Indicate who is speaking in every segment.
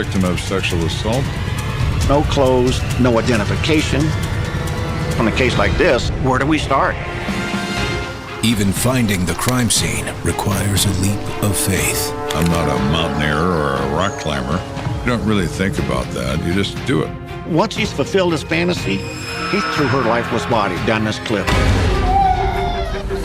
Speaker 1: victim of sexual assault.
Speaker 2: No clothes, no identification. On a case like this, where do we start?
Speaker 3: Even finding the crime scene requires a leap of faith.
Speaker 1: I'm not a mountaineer or a rock climber. You don't really think about that. You just do it.
Speaker 2: Once he's fulfilled his fantasy, he threw her lifeless body down this cliff.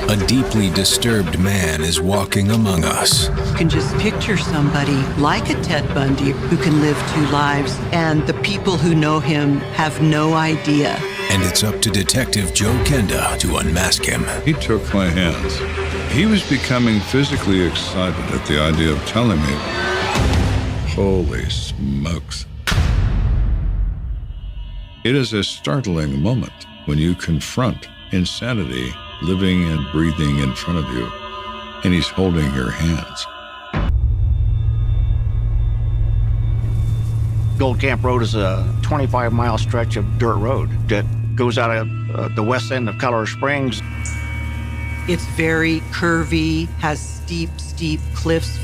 Speaker 3: A deeply disturbed man is walking among us.
Speaker 4: You can just picture somebody like a Ted Bundy who can live two lives, and the people who know him have no idea.
Speaker 3: And it's up to Detective Joe Kenda to unmask him.
Speaker 1: He took my hands. He was becoming physically excited at the idea of telling me. Holy smokes. It is a startling moment when you confront insanity living and breathing in front of you, and he's holding your hands.
Speaker 2: Gold Camp Road is a 25-mile stretch of dirt road that goes out of the west end of Colorado Springs.
Speaker 4: It's very curvy, has steep cliffs.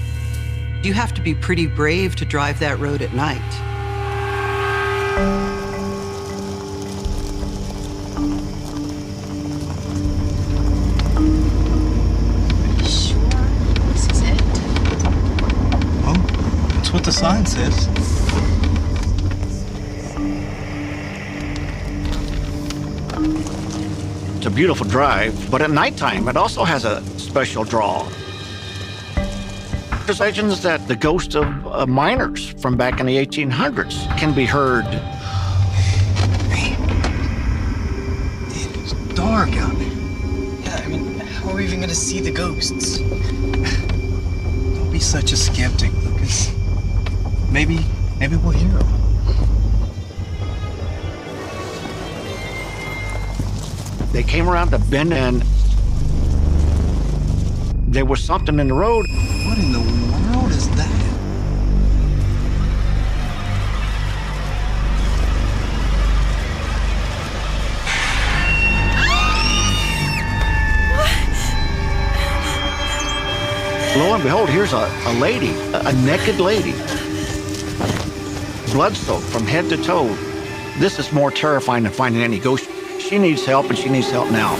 Speaker 4: You have to be pretty brave to drive that road at night.
Speaker 5: That's what the sign says.
Speaker 2: It's a beautiful drive, but at nighttime, it also has a special draw. There's legends that the ghosts of miners from back in the 1800s can be heard.
Speaker 5: It's dark out there. Yeah, I mean, how are we even gonna see the ghosts? Don't be such a skeptic, Lucas. Maybe we'll hear them.
Speaker 2: They came around the bend and there was something in the road.
Speaker 5: What in the world is that?
Speaker 2: Lo and behold, here's a lady, a naked lady. Blood-soaked from head to toe. This is more terrifying than finding any ghost. She needs help, and she needs help now.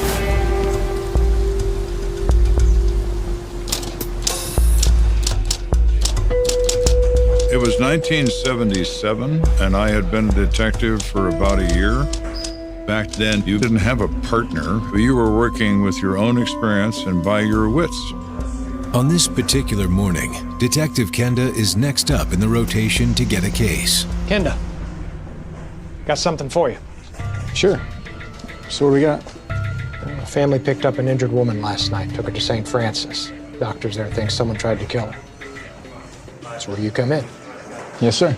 Speaker 1: It was 1977, and I had been a detective for about a year. Back then, you didn't have a partner, but you were working with your own experience and by your wits.
Speaker 3: On this particular morning, Detective Kenda is next up in the rotation to get a case.
Speaker 6: Kenda, got something for you.
Speaker 7: Sure. So what do we got?
Speaker 6: A family picked up an injured woman last night, took her to St. Francis. Doctors there think someone tried to kill her. That's where you come in.
Speaker 7: Yes, sir.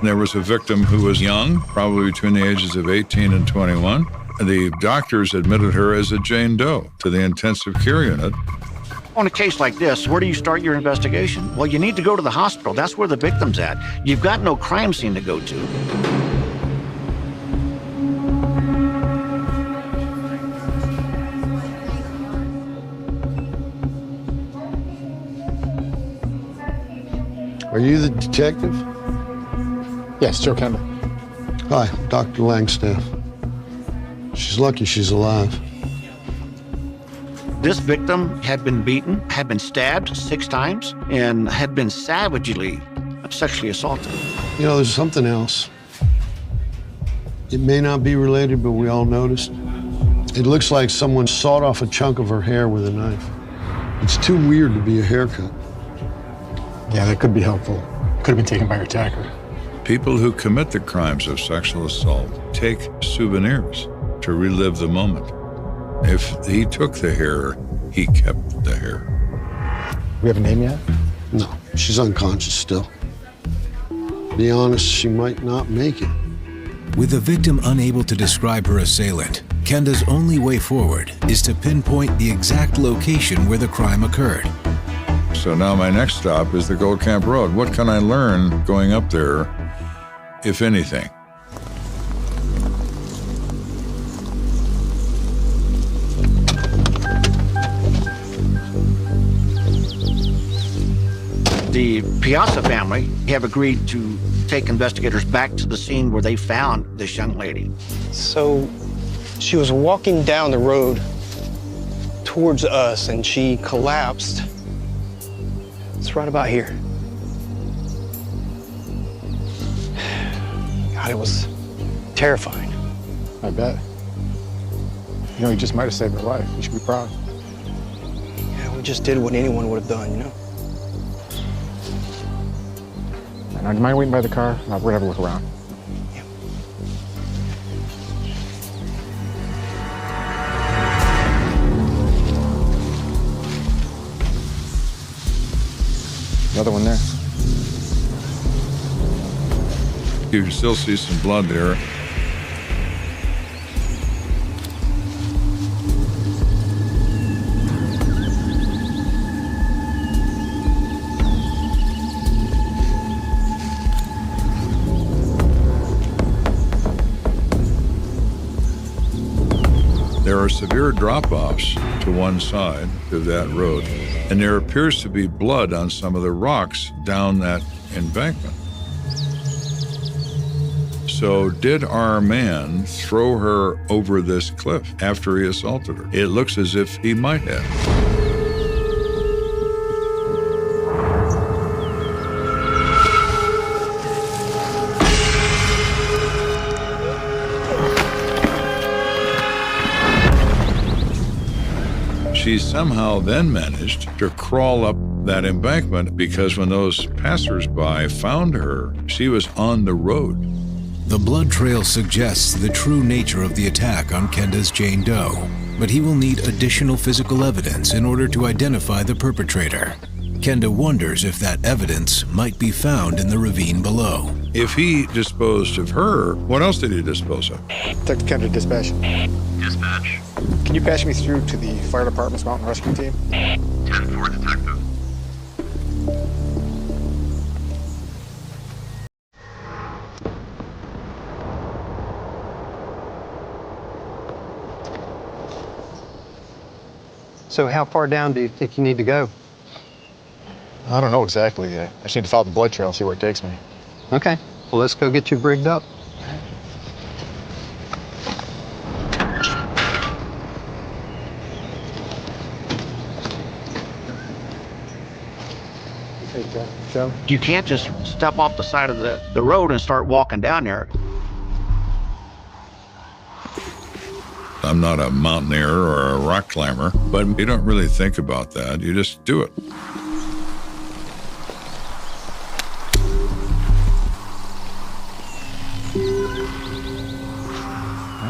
Speaker 1: There was a victim who was young, probably between the ages of 18 and 21. The doctors admitted her as a Jane Doe to the intensive care unit.
Speaker 2: On a case like this, where do you start your investigation? Well, you need to go to the hospital. That's where the victim's at. You've got no crime scene to go to.
Speaker 8: Are you the detective?
Speaker 7: Yes, Joe Kenda.
Speaker 8: Hi, Dr. Langstaff. She's lucky she's alive.
Speaker 2: This victim had been beaten, had been stabbed 6 times, and had been savagely sexually assaulted.
Speaker 8: You know, there's something else. It may not be related, but we all noticed. It looks like someone sawed off a chunk of her hair with a knife. It's too weird to be a haircut.
Speaker 7: Yeah, that could be helpful. Could have been taken by her attacker.
Speaker 1: People who commit the crimes of sexual assault take souvenirs to relive the moment. If he took the hair, he kept the hair.
Speaker 7: We have a name yet?
Speaker 8: No, she's unconscious still. To be honest, she might not make it.
Speaker 3: With the victim unable to describe her assailant, Kenda's only way forward is to pinpoint the exact location where the crime occurred.
Speaker 1: So now my next stop is the Gold Camp Road. What can I learn going up there, if anything?
Speaker 2: The Piazza family have agreed to take investigators back to the scene where they found this young lady.
Speaker 5: So she was walking down the road towards us and she collapsed. It's right about here. God, it was terrifying.
Speaker 7: I bet. You know, you just might have saved her life. You should be proud.
Speaker 5: Yeah, we just did what anyone would have done, you know?
Speaker 7: Now, do you mind waiting by the car? We're gonna have a look around.
Speaker 5: Yeah.
Speaker 7: Another one there.
Speaker 1: You can still see some blood there. There are severe drop-offs to one side of that road, and there appears to be blood on some of the rocks down that embankment. So did our man throw her over this cliff after he assaulted her? It looks as if he might have. She somehow then managed to crawl up that embankment because when those passersby found her, she was on the road.
Speaker 3: The blood trail suggests the true nature of the attack on Kenda's Jane Doe, but he will need additional physical evidence in order to identify the perpetrator. Kenda wonders if that evidence might be found in the ravine below.
Speaker 1: If he disposed of her, what else did he dispose of?
Speaker 7: Detective Kenda, dispatch.
Speaker 9: Dispatch.
Speaker 7: Can you patch me through to the fire department's mountain rescue team?
Speaker 9: 10-4, detective.
Speaker 5: So how far down do you think you need to go?
Speaker 7: I don't know exactly. I just need to follow the blood trail and see where it takes me.
Speaker 5: Okay, well, let's go get you rigged up.
Speaker 7: Hey, Joe.
Speaker 2: You can't just step off the side of the road and start walking down there.
Speaker 1: I'm not a mountaineer or a rock climber, but you don't really think about that. You just do it.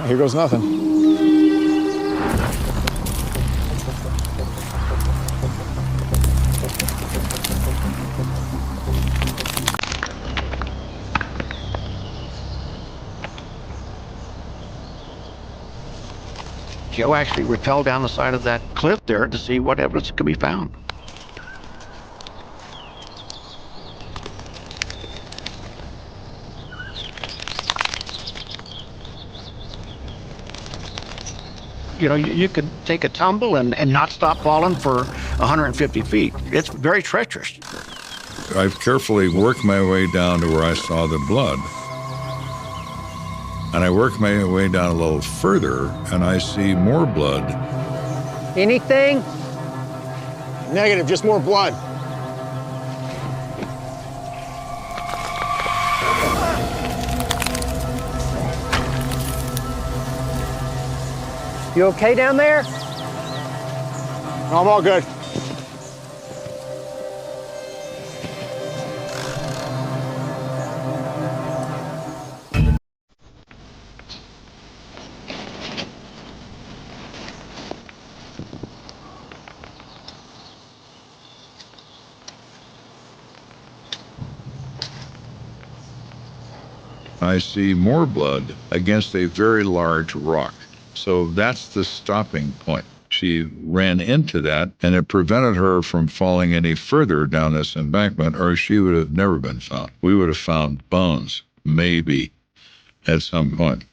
Speaker 7: Here goes nothing.
Speaker 2: Joe actually rappelled down the side of that cliff there to see what evidence could be found. You know, you could take a tumble and not stop falling for 150 feet. It's very treacherous.
Speaker 1: I've carefully worked my way down to where I saw the blood. And I work my way down a little further, and I see more blood.
Speaker 5: Anything?
Speaker 7: Negative, just more blood.
Speaker 5: You okay down there?
Speaker 7: No, I'm all good.
Speaker 1: I see more blood against a very large rock. So that's the stopping point. She ran into that, and it prevented her from falling any further down this embankment, or she would have never been found. We would have found bones, maybe, at some point.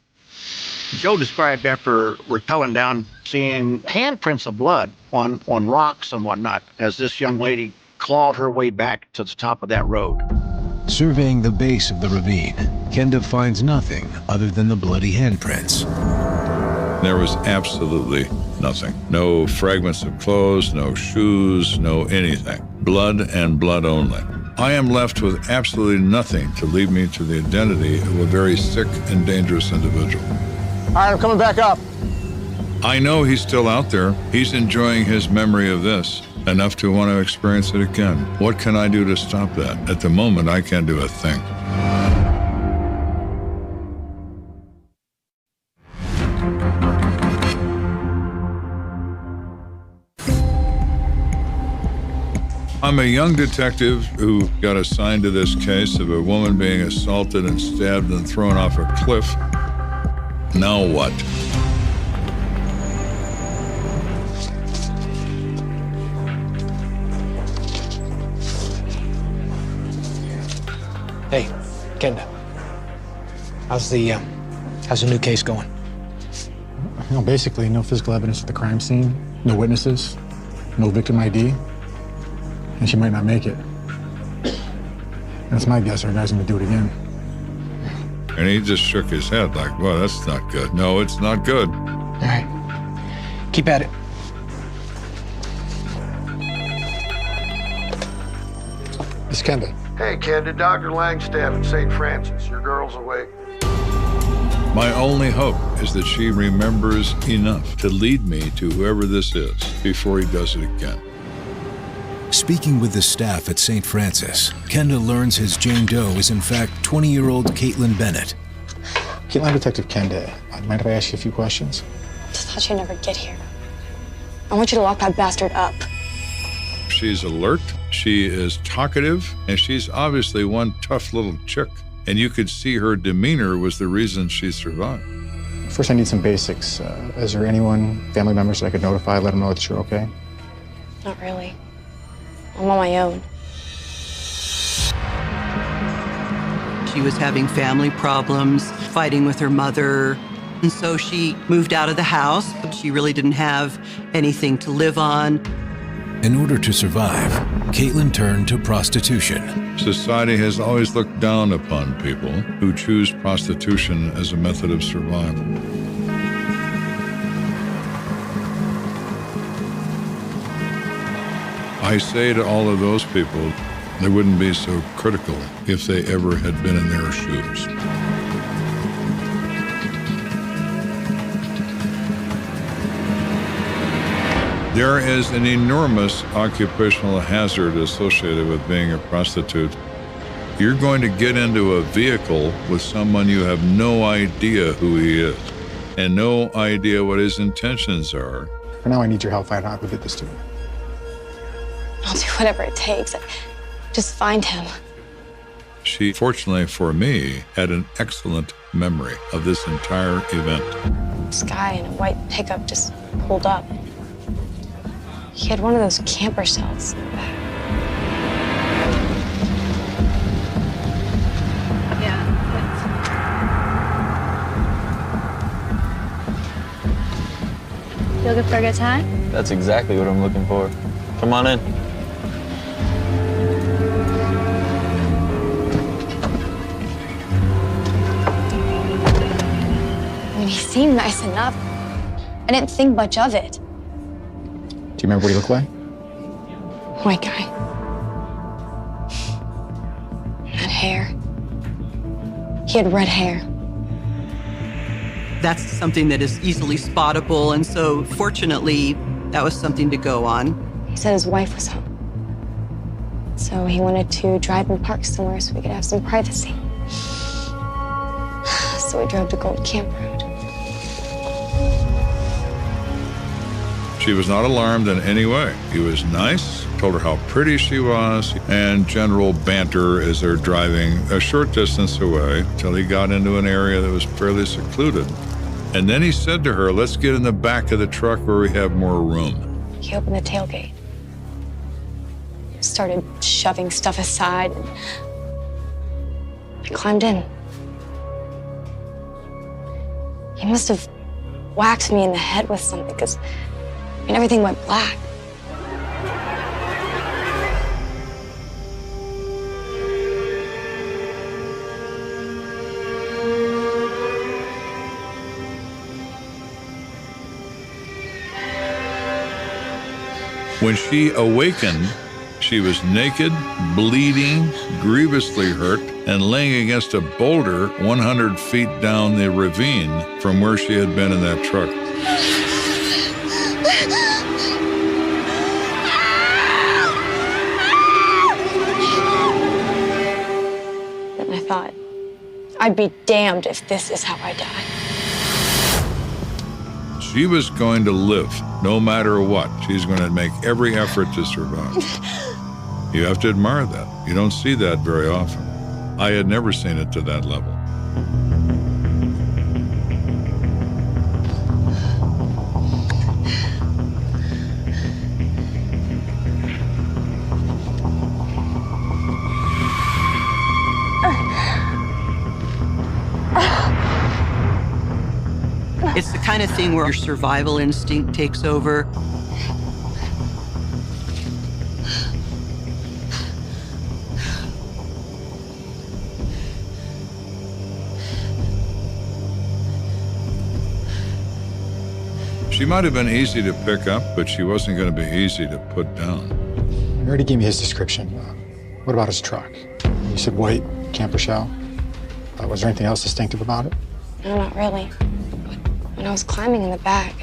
Speaker 2: Joe described after rappelling down, seeing handprints of blood on rocks and whatnot as this young lady clawed her way back to the top of that road.
Speaker 3: Surveying the base of the ravine, Kenda finds nothing other than the bloody handprints.
Speaker 1: There was absolutely nothing. No fragments of clothes, no shoes, no anything. Blood and blood only. I am left with absolutely nothing to lead me to the identity of a very sick and dangerous individual.
Speaker 6: All right, I'm coming back up.
Speaker 1: I know he's still out there. He's enjoying his memory of this enough to want to experience it again. What can I do to stop that? At the moment, I can't do a thing. I'm a young detective who got assigned to this case of a woman being assaulted and stabbed and thrown off a cliff. Now what?
Speaker 6: Hey, Kenda. How's the new case going?
Speaker 7: You know, basically, no physical evidence at the crime scene, no witnesses, no victim ID, and she might not make it. That's my guess. Our guy's gonna do it again.
Speaker 1: And he just shook his head like, well, that's not good. No, it's not good.
Speaker 6: All right. Keep at it.
Speaker 7: Miss Kenda.
Speaker 8: Hey, Kenda, Dr. Langstaff at St. Francis. Your girl's awake.
Speaker 1: My only hope is that she remembers enough to lead me to whoever this is before he does it again.
Speaker 3: Speaking with the staff at St. Francis, Kenda learns his Jane Doe is in fact 20-year-old Caitlin Bennett.
Speaker 7: Line Detective Kenda, mind if I ask you a few questions?
Speaker 10: Just thought you'd never get here. I want you to lock that bastard up.
Speaker 1: She's alert, she is talkative, and she's obviously one tough little chick. And you could see her demeanor was the reason she survived.
Speaker 7: First, I need some basics. Is there anyone, family members that I could notify, let them know that you're okay?
Speaker 10: Not really. I'm on my own.
Speaker 4: She was having family problems, fighting with her mother, and so she moved out of the house. She really didn't have anything to live on.
Speaker 3: In order to survive, Caitlin turned to prostitution.
Speaker 1: Society has always looked down upon people who choose prostitution as a method of survival. I say to all of those people, they wouldn't be so critical if they ever had been in their shoes. There is an enormous occupational hazard associated with being a prostitute. You're going to get into a vehicle with someone you have no idea who he is and no idea what his intentions are.
Speaker 7: For now, I need your help finding out who did this to me.
Speaker 10: I'll do whatever it takes. Just find him.
Speaker 1: She, fortunately for me, had an excellent memory of this entire event.
Speaker 10: This guy in a white pickup just pulled up. He had one of those camper cells in the back. You looking for a good time?
Speaker 11: That's exactly what I'm looking for. Come on in.
Speaker 10: I mean, he seemed nice enough. I didn't think much of it.
Speaker 7: Do you remember what he looked like?
Speaker 10: White guy. That hair. He had red hair.
Speaker 4: That's something that is easily spottable, and so fortunately, that was something to go on.
Speaker 10: He said his wife was home. So he wanted to drive and park somewhere so we could have some privacy. So we drove to Gold Camp Road.
Speaker 1: She was not alarmed in any way. He was nice, told her how pretty she was, and general banter as they're driving a short distance away till he got into an area that was fairly secluded. And then he said to her, let's get in the back of the truck where we have more room.
Speaker 10: He opened the tailgate. Started shoving stuff aside. And I climbed in. He must have whacked me in the head with something because everything went black.
Speaker 1: When she awakened, she was naked, bleeding, grievously hurt, and laying against a boulder 100 feet down the ravine from where she had been in that truck.
Speaker 10: And I thought, I'd be damned if this is how I die.
Speaker 1: She was going to live, no matter what. She's going to make every effort to survive. You have to admire that. You don't see that very often. I had never seen it to that level.
Speaker 4: It's the kind of thing where your survival instinct takes over.
Speaker 1: She might have been easy to pick up, but she wasn't going to be easy to put down.
Speaker 7: You already gave me his description. What about his truck? You said white, camper shell. Was there anything else distinctive about it?
Speaker 10: No, not really. When I was climbing in the back,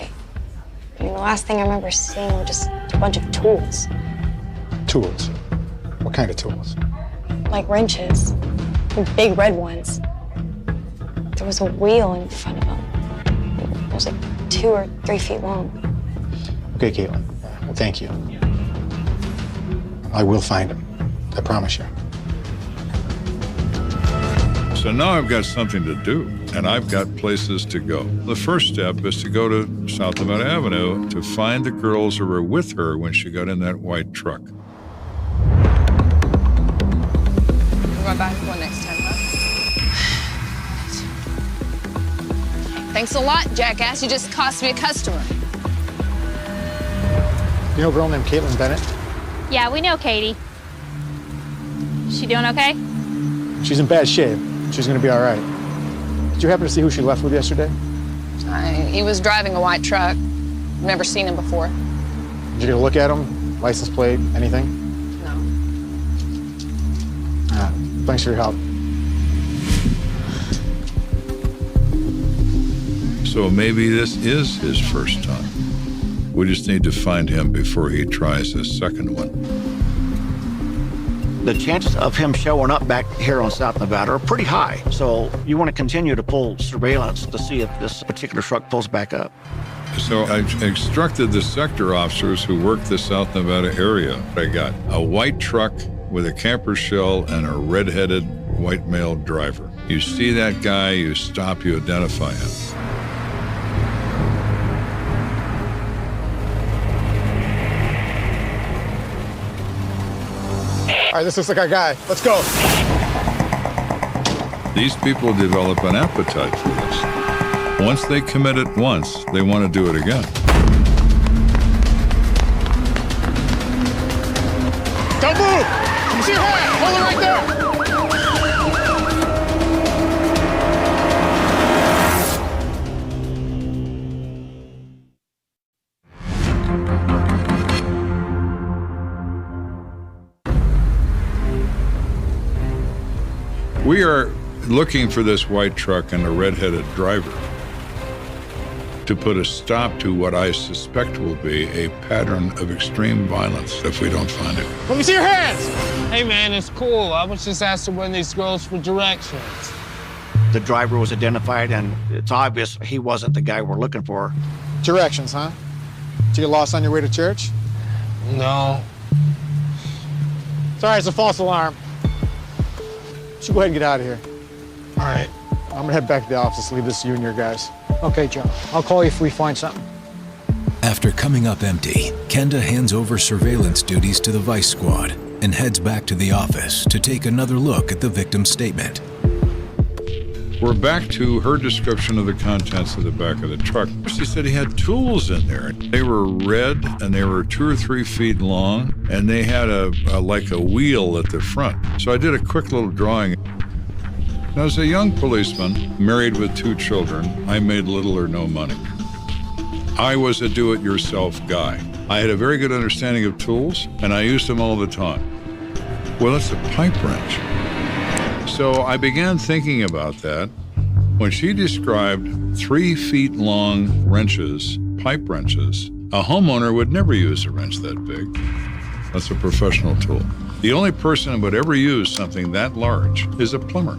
Speaker 10: I mean, the last thing I remember seeing were just a bunch of tools.
Speaker 7: Tools? What kind of tools?
Speaker 10: Like wrenches, big red ones. There was a wheel in front of them. It was like 2 or 3 feet long.
Speaker 7: Okay, Caitlin. Well, thank you. I will find him. I promise you.
Speaker 1: So now I've got something to do, and I've got places to go. The first step is to go to South Nevada Avenue to find the girls who were with her when she got in that white truck.
Speaker 12: We'll go back one next time, huh? Thanks a lot, jackass. You just cost me a customer.
Speaker 7: You know a girl named Caitlin Bennett?
Speaker 13: Yeah, we know Katie. She doing okay?
Speaker 7: She's in bad shape. She's gonna be all right. Did you happen to see who she left with yesterday?
Speaker 12: He was driving a white truck. Never seen him before.
Speaker 7: Did you get a look at him? License plate, anything?
Speaker 12: No.
Speaker 7: Thanks for your help.
Speaker 1: So maybe this is his first time. We just need to find him before he tries his second one.
Speaker 2: The chances of him showing up back here on South Nevada are pretty high. So you want to continue to pull surveillance to see if this particular truck pulls back up.
Speaker 1: So I instructed the sector officers who work the South Nevada area. I got a white truck with a camper shell and a red-headed white male driver. You see that guy, you stop, you identify him.
Speaker 7: All right, this looks like our guy. Let's go.
Speaker 1: These people develop an appetite for this. Once they commit it once, they want to do it again.
Speaker 7: Don't move! You see your hand? Hold it right there!
Speaker 1: We are looking for this white truck and a red-headed driver to put a stop to what I suspect will be a pattern of extreme violence if we don't find it.
Speaker 7: Let me see your hands!
Speaker 14: Hey, man, it's cool. I was just asking one of these girls for directions.
Speaker 2: The driver was identified, and it's obvious he wasn't the guy we're looking for.
Speaker 7: Directions, huh? Did you get lost on your way to church?
Speaker 14: No.
Speaker 7: Sorry, it's a false alarm. You should go ahead and get out of here.
Speaker 14: All right.
Speaker 7: I'm gonna head back to the office, leave this to you and your guys.
Speaker 6: Okay, Joe. I'll call you if we find something.
Speaker 3: After coming up empty, Kenda hands over surveillance duties to the Vice Squad and heads back to the office to take another look at the victim's statement.
Speaker 1: We're back to her description of the contents of the back of the truck. She said he had tools in there. They were red and they were 2 or 3 feet long, and they had like a wheel at the front. So I did a quick little drawing. As a young policeman, married with 2 children, I made little or no money. I was a do-it-yourself guy. I had a very good understanding of tools, and I used them all the time. Well, it's a pipe wrench. So I began thinking about that when she described 3 feet long wrenches, pipe wrenches. A homeowner would never use a wrench that big. That's a professional tool. The only person who would ever use something that large is a plumber.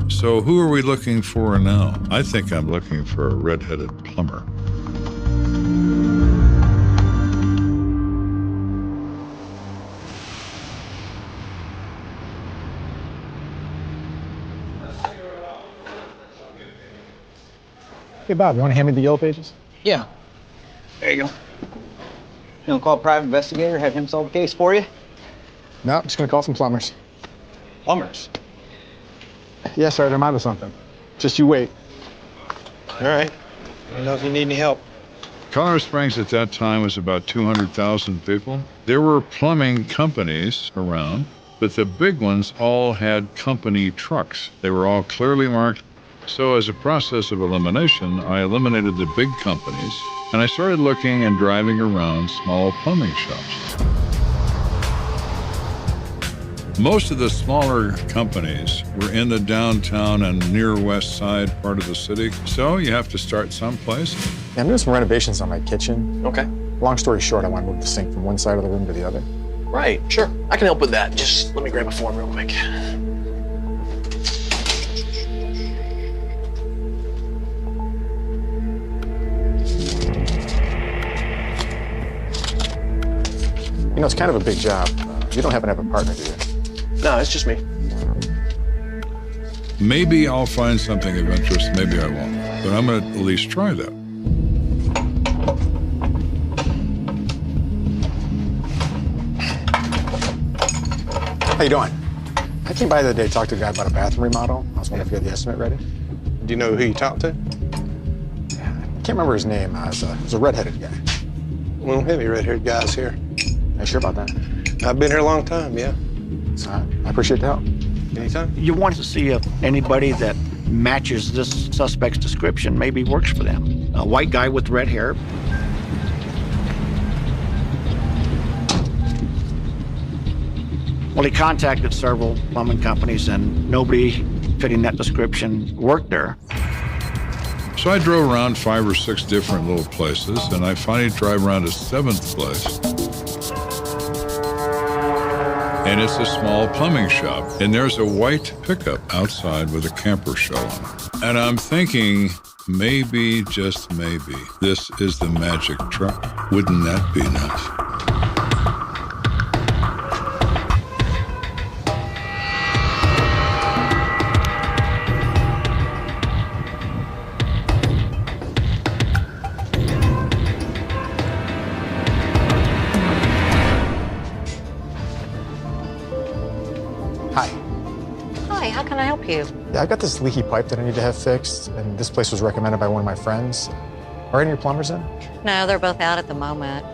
Speaker 1: So who are we looking for now? I think I'm looking for a red-headed plumber.
Speaker 7: Hey, Bob, you want to hand me the yellow pages?
Speaker 5: Yeah. There you go. You don't call a private investigator, have him solve the case for you?
Speaker 7: No, I'm just going to call some plumbers.
Speaker 5: Plumbers?
Speaker 7: Yeah, Sergeant, I'm onto something. Just you wait.
Speaker 5: All right. Let me know if you need any help.
Speaker 1: Colorado Springs at that time was about 200,000 people. There were plumbing companies around, but the big ones all had company trucks. They were all clearly marked. So as a process of elimination, I eliminated the big companies, and I started looking and driving around small plumbing shops. Most of the smaller companies were in the downtown and near west side part of the city, so you have to start someplace.
Speaker 7: Yeah, I'm doing some renovations on my kitchen.
Speaker 15: Okay.
Speaker 7: Long story short, I want to move the sink from one side of the room to the other.
Speaker 15: Right, sure. I can help with that. Just let me grab a form real quick.
Speaker 7: You know, it's kind of a big job. You don't happen to have a partner, do you?
Speaker 15: No, it's just me.
Speaker 1: Maybe I'll find something of interest, maybe I won't, but I'm gonna at least try that.
Speaker 7: How you doing? I came by the other day, talked to a guy about a bathroom remodel. I was wondering if you had the estimate ready.
Speaker 15: Do you know who you talked to?
Speaker 7: I can't remember his name. It was a redheaded guy.
Speaker 15: We don't have any red-haired guys here.
Speaker 7: Are you sure about that?
Speaker 15: I've been here a long time, yeah.
Speaker 7: I appreciate the help.
Speaker 15: Anytime.
Speaker 2: You want to see if anybody that matches this suspect's description maybe works for them. A white guy with red hair. Well, he contacted several plumbing companies and nobody fitting that description worked there.
Speaker 1: So I drove around 5 or 6 different little places, and I finally drive around a 7th place. And it's a small plumbing shop. And there's a white pickup outside with a camper shell on it. And I'm thinking, maybe, just maybe, this is the magic truck. Wouldn't that be nice?
Speaker 16: How can I help you?
Speaker 7: Yeah, I got this leaky pipe that I need to have fixed, and this place was recommended by one of my friends. Are any of your plumbers in?
Speaker 16: No, they're both out at the moment.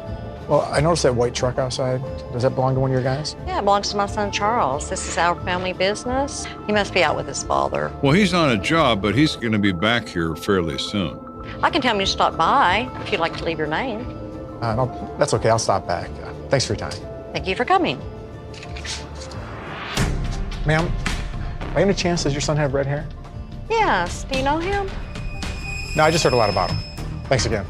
Speaker 7: Well, I noticed that white truck outside. Does that belong to one of your guys?
Speaker 16: Yeah, it belongs to my son Charles. This is our family business. He must be out with his father.
Speaker 1: Well, he's on a job, but he's going to be back here fairly soon.
Speaker 16: I can tell him to stop by if you'd like to leave your name.
Speaker 7: No, that's okay. I'll stop back. Thanks for your time.
Speaker 16: Thank you for coming.
Speaker 7: Ma'am, by any chance does your son have red hair?
Speaker 16: Yes. Do you know him?
Speaker 7: No, I just heard a lot about him. Thanks again.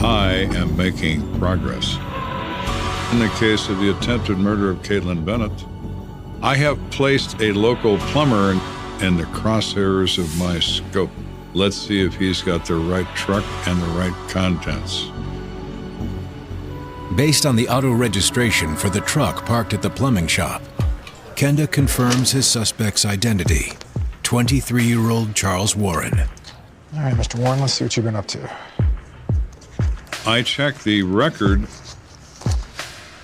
Speaker 1: I am making progress. In the case of the attempted murder of Caitlin Bennett, I have placed a local plumber in the crosshairs of my scope. Let's see if he's got the right truck and the right contents.
Speaker 3: Based on the auto registration for the truck parked at the plumbing shop, Kenda confirms his suspect's identity, 23-year-old Charles Warren.
Speaker 7: All right, Mr. Warren, let's see what you've been up to.
Speaker 1: I check the record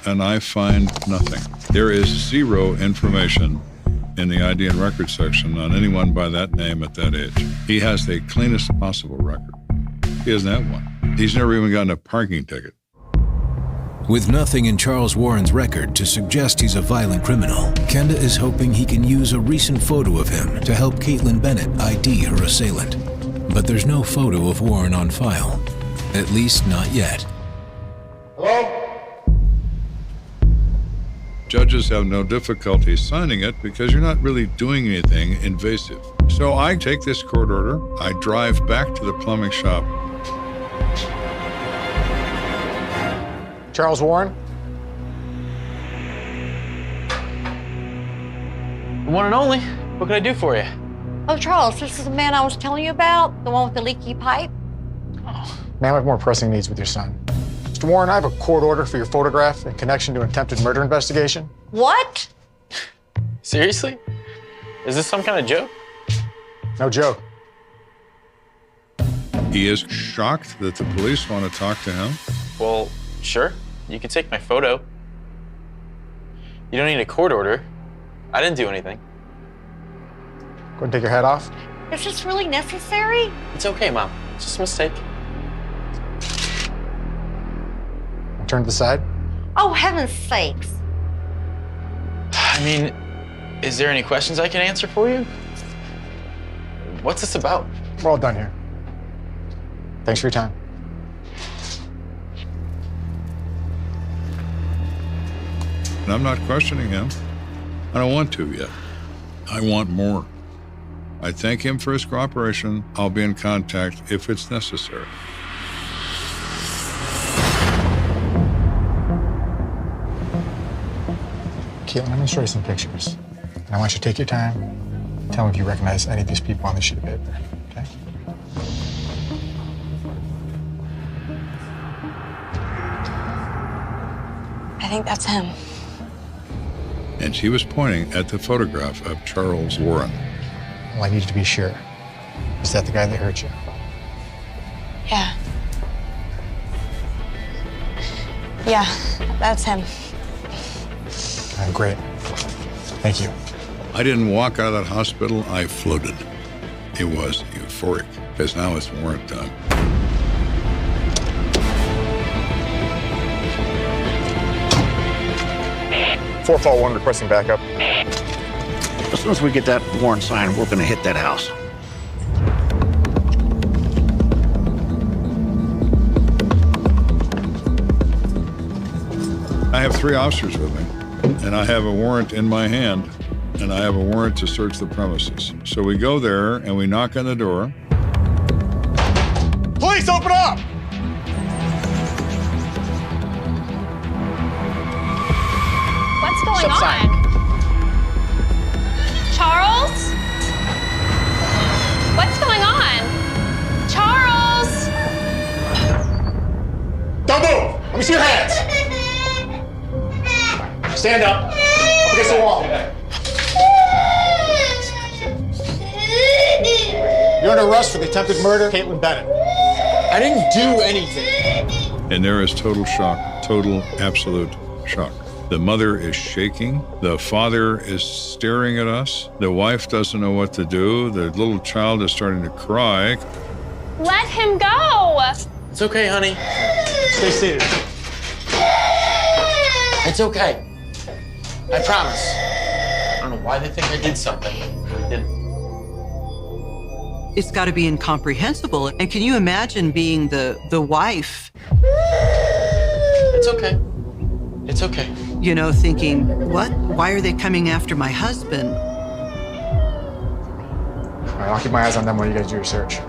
Speaker 1: and I find nothing. There is zero information in the ID and record section on anyone by that name at that age. He has the cleanest possible record. He doesn't have one. He's never even gotten a parking ticket.
Speaker 3: With nothing in Charles Warren's record to suggest he's a violent criminal, Kenda is hoping he can use a recent photo of him to help Caitlin Bennett ID her assailant. But there's no photo of Warren on file. At least not yet.
Speaker 1: Hello? Judges have no difficulty signing it because you're not really doing anything invasive. So I take this court order, I drive back to the plumbing shop.
Speaker 6: Charles Warren?
Speaker 15: The one and only. What can I do for you?
Speaker 16: Oh, Charles, this is the man I was telling you about? The one with the leaky pipe?
Speaker 6: Man, I have more pressing needs with your son. Mr. Warren, I have a court order for your photograph in connection to an attempted murder investigation.
Speaker 16: What?
Speaker 15: Seriously? Is this some kind of joke?
Speaker 6: No joke.
Speaker 1: He is shocked that the police want to talk to him.
Speaker 15: Well, sure. You can take my photo. You don't need a court order. I didn't do anything.
Speaker 6: Go ahead and take your hat off.
Speaker 16: Is this really necessary?
Speaker 15: It's okay, Mom. It's just a mistake.
Speaker 6: Turn to the side.
Speaker 16: Oh, heaven's sakes.
Speaker 15: I mean, is there any questions I can answer for you? What's this about?
Speaker 6: We're all done here. Thanks for your time.
Speaker 1: And I'm not questioning him. I don't want to yet. I want more. I thank him for his cooperation. I'll be in contact if it's necessary.
Speaker 6: Caitlin, I'm gonna show you some pictures. And I want you to take your time. Tell me if you recognize any of these people on this sheet of paper, okay?
Speaker 10: I think that's him.
Speaker 1: And she was pointing at the photograph of Charles Warren.
Speaker 6: Well, I need you to be sure. Is that the guy that hurt you?
Speaker 10: Yeah. Yeah, that's him.
Speaker 6: Great. Thank you.
Speaker 1: I didn't walk out of that hospital, I floated. It was euphoric, because now it's warrant time.
Speaker 6: Fourth all one requesting backup.
Speaker 2: As soon as we get that warrant signed, we're going to hit that house.
Speaker 1: I have 3 officers with me, and I have a warrant in my hand, and I have a warrant to search the premises. So we go there, and we knock on the door.
Speaker 6: Police, open up!
Speaker 13: What's going
Speaker 6: Step aside.
Speaker 13: on? Charles? What's going on? Charles?
Speaker 6: Don't move! Let me see your hands! Stand up. Up against the wall. You're under arrest for the attempted murder of Caitlin Bennett.
Speaker 5: I didn't do anything.
Speaker 1: And there is total shock, total, absolute shock. The mother is shaking. The father is staring at us. The wife doesn't know what to do. The little child is starting to cry.
Speaker 13: Let him go!
Speaker 15: It's okay, honey.
Speaker 6: Stay seated.
Speaker 15: It's okay. I promise. I don't know why they think I did something. I didn't.
Speaker 4: It's got to be incomprehensible. And can you imagine being the wife?
Speaker 15: It's okay. It's okay.
Speaker 4: You know, thinking, what? Why are they coming after my husband?
Speaker 6: All right, I'll keep my eyes on them while you guys do your search.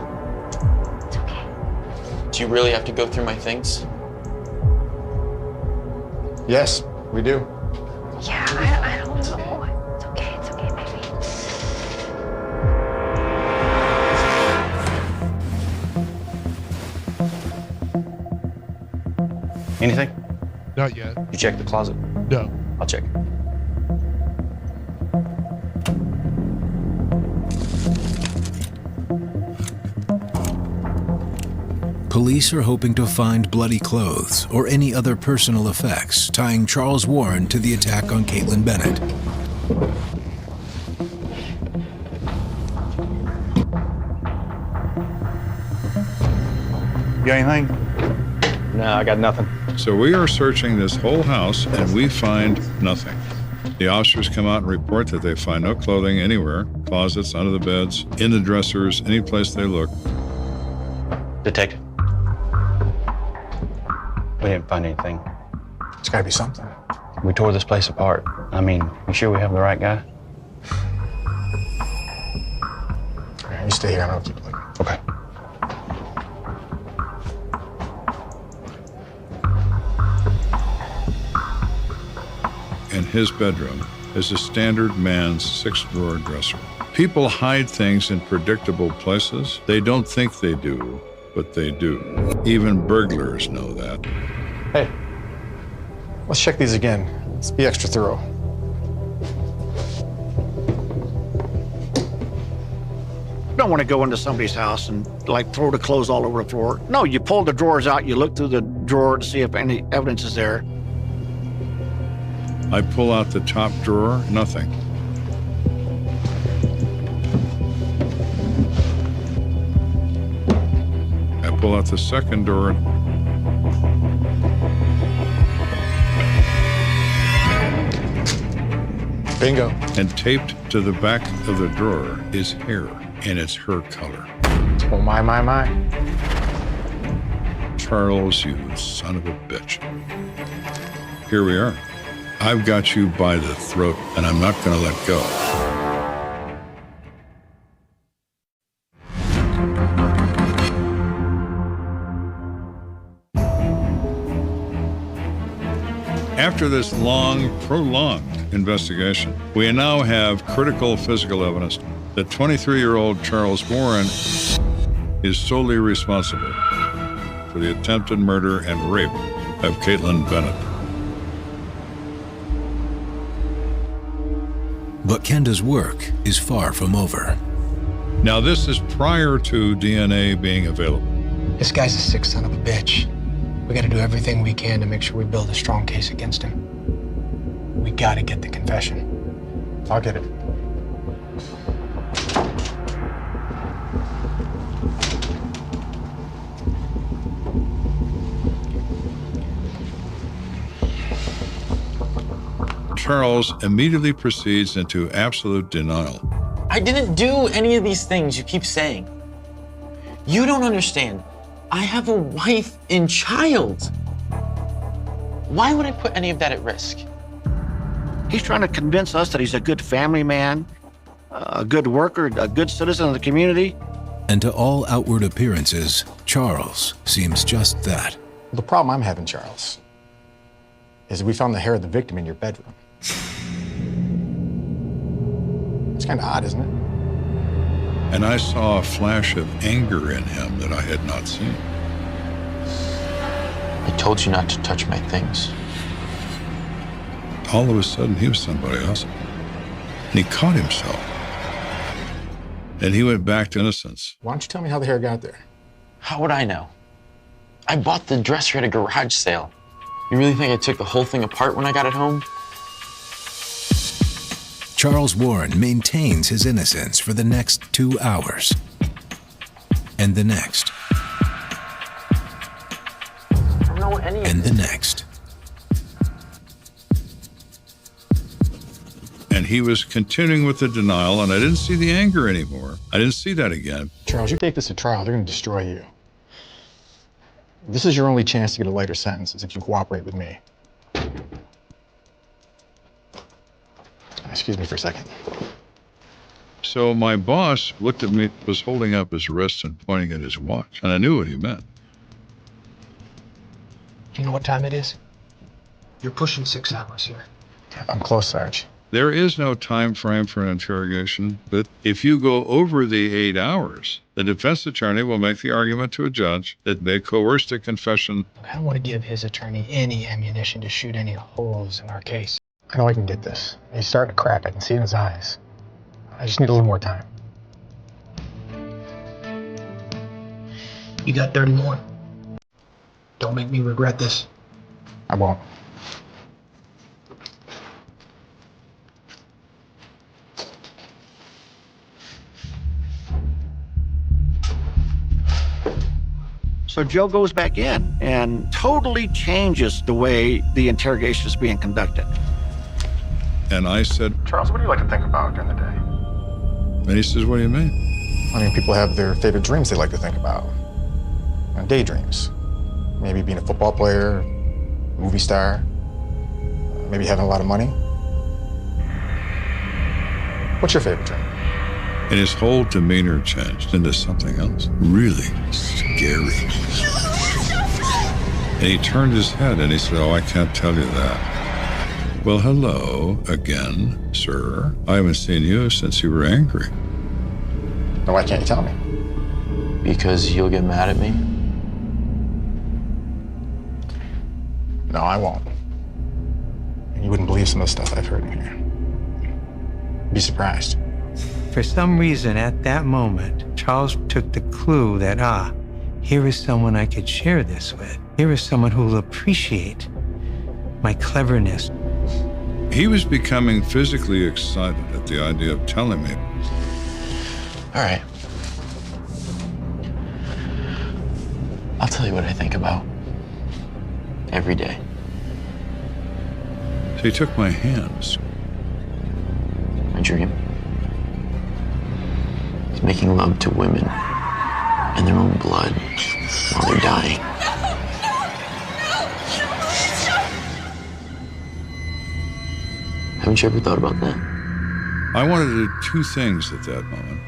Speaker 15: Do you really have to go through my things?
Speaker 6: Yes, we do.
Speaker 10: Yeah, I don't know. It's okay, baby.
Speaker 15: Anything?
Speaker 14: Not yet.
Speaker 15: You check the closet?
Speaker 14: No.
Speaker 15: I'll check.
Speaker 3: Police are hoping to find bloody clothes or any other personal effects tying Charles Warren to the attack on Caitlin Bennett.
Speaker 6: You got anything?
Speaker 15: No, I got nothing.
Speaker 1: So we are searching this whole house and we find nothing. The officers come out and report that they find no clothing anywhere, closets, under the beds, in the dressers, any place they look.
Speaker 5: Detective. We didn't find anything.
Speaker 6: It's gotta be something.
Speaker 5: We tore this place apart. I mean, you sure we have the right guy?
Speaker 6: All right, you stay here, I'm gonna keep looking.
Speaker 5: Okay.
Speaker 1: In his bedroom is a standard man's 6-drawer dresser. People hide things in predictable places. They don't think they do, but they do. Even burglars know that.
Speaker 6: Hey, let's check these again. Let's be extra thorough.
Speaker 2: You don't want to go into somebody's house and like throw the clothes all over the floor. No, you pull the drawers out, you look through the drawer to see if any evidence is there.
Speaker 1: I pull out the top drawer, nothing. I pull out the second drawer.
Speaker 6: Bingo.
Speaker 1: And taped to the back of the drawer is hair, and it's her color.
Speaker 6: Oh, my.
Speaker 1: Charles, you son of a bitch. Here we are. I've got you by the throat, and I'm not going to let go. After this long, prolonged investigation, we now have critical physical evidence that 23-year-old Charles Warren is solely responsible for the attempted murder and rape of Caitlin Bennett.
Speaker 3: But Kenda's work is far from over.
Speaker 1: Now, this is prior to DNA being available.
Speaker 6: This guy's a sick son of a bitch. We gotta do everything we can to make sure we build a strong case against him. We gotta get the confession. I'll get it.
Speaker 1: Charles immediately proceeds into absolute denial.
Speaker 15: I didn't do any of these things you keep saying. You don't understand. I have a wife and child. Why would I put any of that at risk?
Speaker 2: He's trying to convince us that he's a good family man, a good worker, a good citizen of the community.
Speaker 3: And to all outward appearances, Charles seems just that.
Speaker 6: The problem I'm having, Charles, is we found the hair of the victim in your bedroom. It's kind of odd, isn't it?
Speaker 1: And I saw a flash of anger in him that I had not seen.
Speaker 15: I told you not to touch my things.
Speaker 1: All of a sudden, he was somebody else. And he caught himself. And he went back to innocence.
Speaker 6: Why don't you tell me how the hair got there?
Speaker 15: How would I know? I bought the dresser at a garage sale. You really think I took the whole thing apart when I got it home?
Speaker 3: Charles Warren maintains his innocence for the next 2 hours. And the next.
Speaker 15: I don't know any of
Speaker 3: And the
Speaker 15: this.
Speaker 3: next.
Speaker 1: And he was continuing with the denial, and I didn't see the anger anymore. I didn't see that again.
Speaker 6: Charles, you take this to trial, they're gonna destroy you. This is your only chance to get a lighter sentence, is if you cooperate with me. Excuse me for a second.
Speaker 1: So my boss looked at me, was holding up his wrist and pointing at his watch, and I knew what he meant.
Speaker 6: You know what time it is? You're pushing 6 hours here. I'm close, Sarge.
Speaker 1: There is no time frame for an interrogation, but if you go over the 8 hours, the defense attorney will make the argument to a judge that they coerced a confession.
Speaker 6: I don't want to give his attorney any ammunition to shoot any holes in our case. I know I can get this. He's starting to crack. I can see in his eyes. I just need a little more time. You got 31. Don't make me regret this. I won't.
Speaker 2: So Joe goes back in and totally changes the way the interrogation is being conducted.
Speaker 1: And I said,
Speaker 7: Charles, what do you like to think about during the day?
Speaker 1: and he says, what do you mean?
Speaker 7: I mean, people have their favorite dreams they like to think about. Daydreams. Maybe being a football player, movie star, maybe having a lot of money. What's your favorite dream?
Speaker 1: And his whole demeanor changed into something else, really scary. And he turned his head and he said, oh, I can't tell you that. Well, hello again, sir. I haven't seen you since you were angry.
Speaker 7: Now, why can't you tell me?
Speaker 11: Because you'll get mad at me?
Speaker 7: No, I won't. You wouldn't believe some of the stuff I've heard in here. You'd be surprised.
Speaker 17: For some reason, at that moment, Charles took the clue that, here is someone I could share this with. Here is someone who will appreciate my cleverness.
Speaker 1: He was becoming physically excited at the idea of telling me.
Speaker 15: All right. I'll tell you what I think about every day.
Speaker 1: So he took my hands.
Speaker 15: My dream is making love to women in their own blood while they're dying. Haven't you ever thought about that?
Speaker 1: I wanted to do two things at that moment.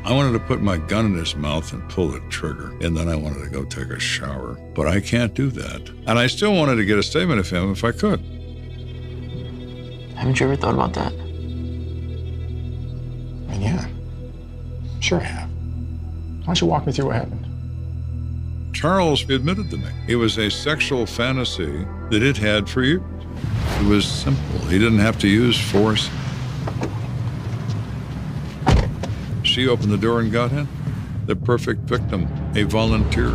Speaker 1: I wanted to put my gun in his mouth and pull the trigger, and then I wanted to go take a shower. But I can't do that. And I still wanted to get a statement of him if I could.
Speaker 15: Haven't you ever thought about that?
Speaker 7: I mean, yeah. Sure I have. Why don't you walk me through what happened?
Speaker 1: Charles admitted to me it was a sexual fantasy that it had for years. It was simple. He didn't have to use force. She opened the door and got in. The perfect victim, a volunteer.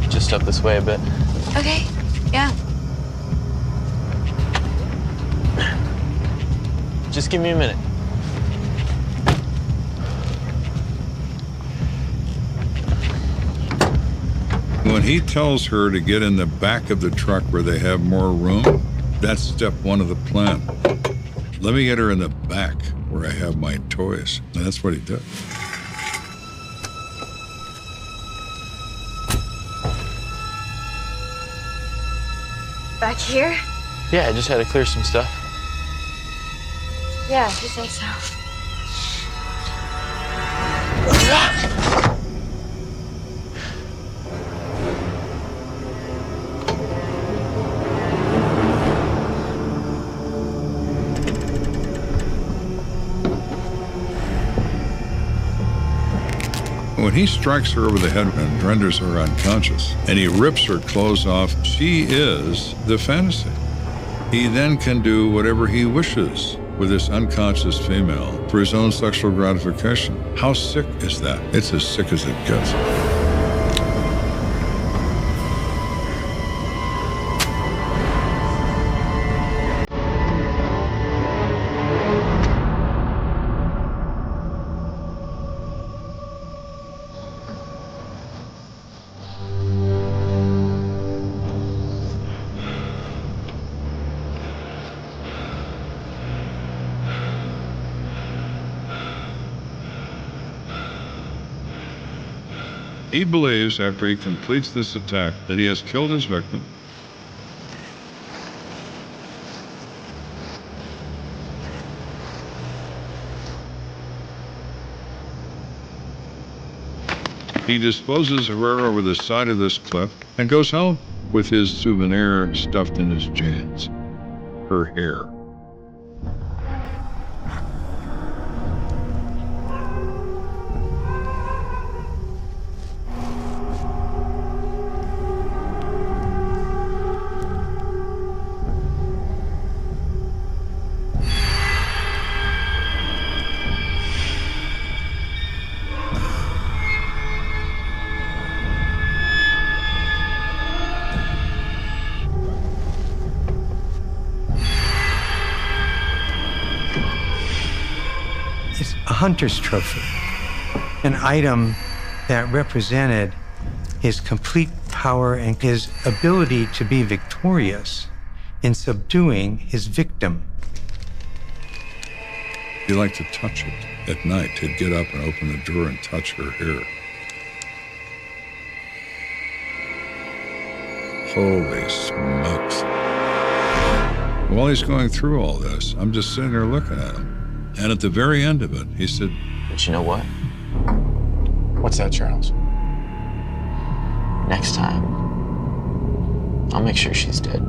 Speaker 11: Just up this way a bit.
Speaker 10: Okay, yeah.
Speaker 11: Just give me a minute.
Speaker 1: When he tells her to get in the back of the truck where they have more room, that's step one of the plan. Let me get her in the back where I have my toys. And that's what he did.
Speaker 10: Back here?
Speaker 11: Yeah, I just had to clear some stuff.
Speaker 10: Yeah, if you say so.
Speaker 1: When he strikes her over the head and renders her unconscious, and he rips her clothes off, she is the fantasy. He then can do whatever he wishes with this unconscious female for his own sexual gratification. How sick is that? It's as sick as it gets. He believes after he completes this attack that he has killed his victim. He disposes of her over the side of this cliff and goes home with his souvenir stuffed in his jeans, her hair.
Speaker 17: It's a hunter's trophy, an item that represented his complete power and his ability to be victorious in subduing his victim.
Speaker 1: He liked to touch it at night. He'd get up and open the door and touch her hair. Holy smokes. While he's going through all this, I'm just sitting there looking at him. And at the very end of it, he said,
Speaker 11: "But you know what?
Speaker 6: What's that, Charles?
Speaker 11: Next time, I'll make sure she's dead."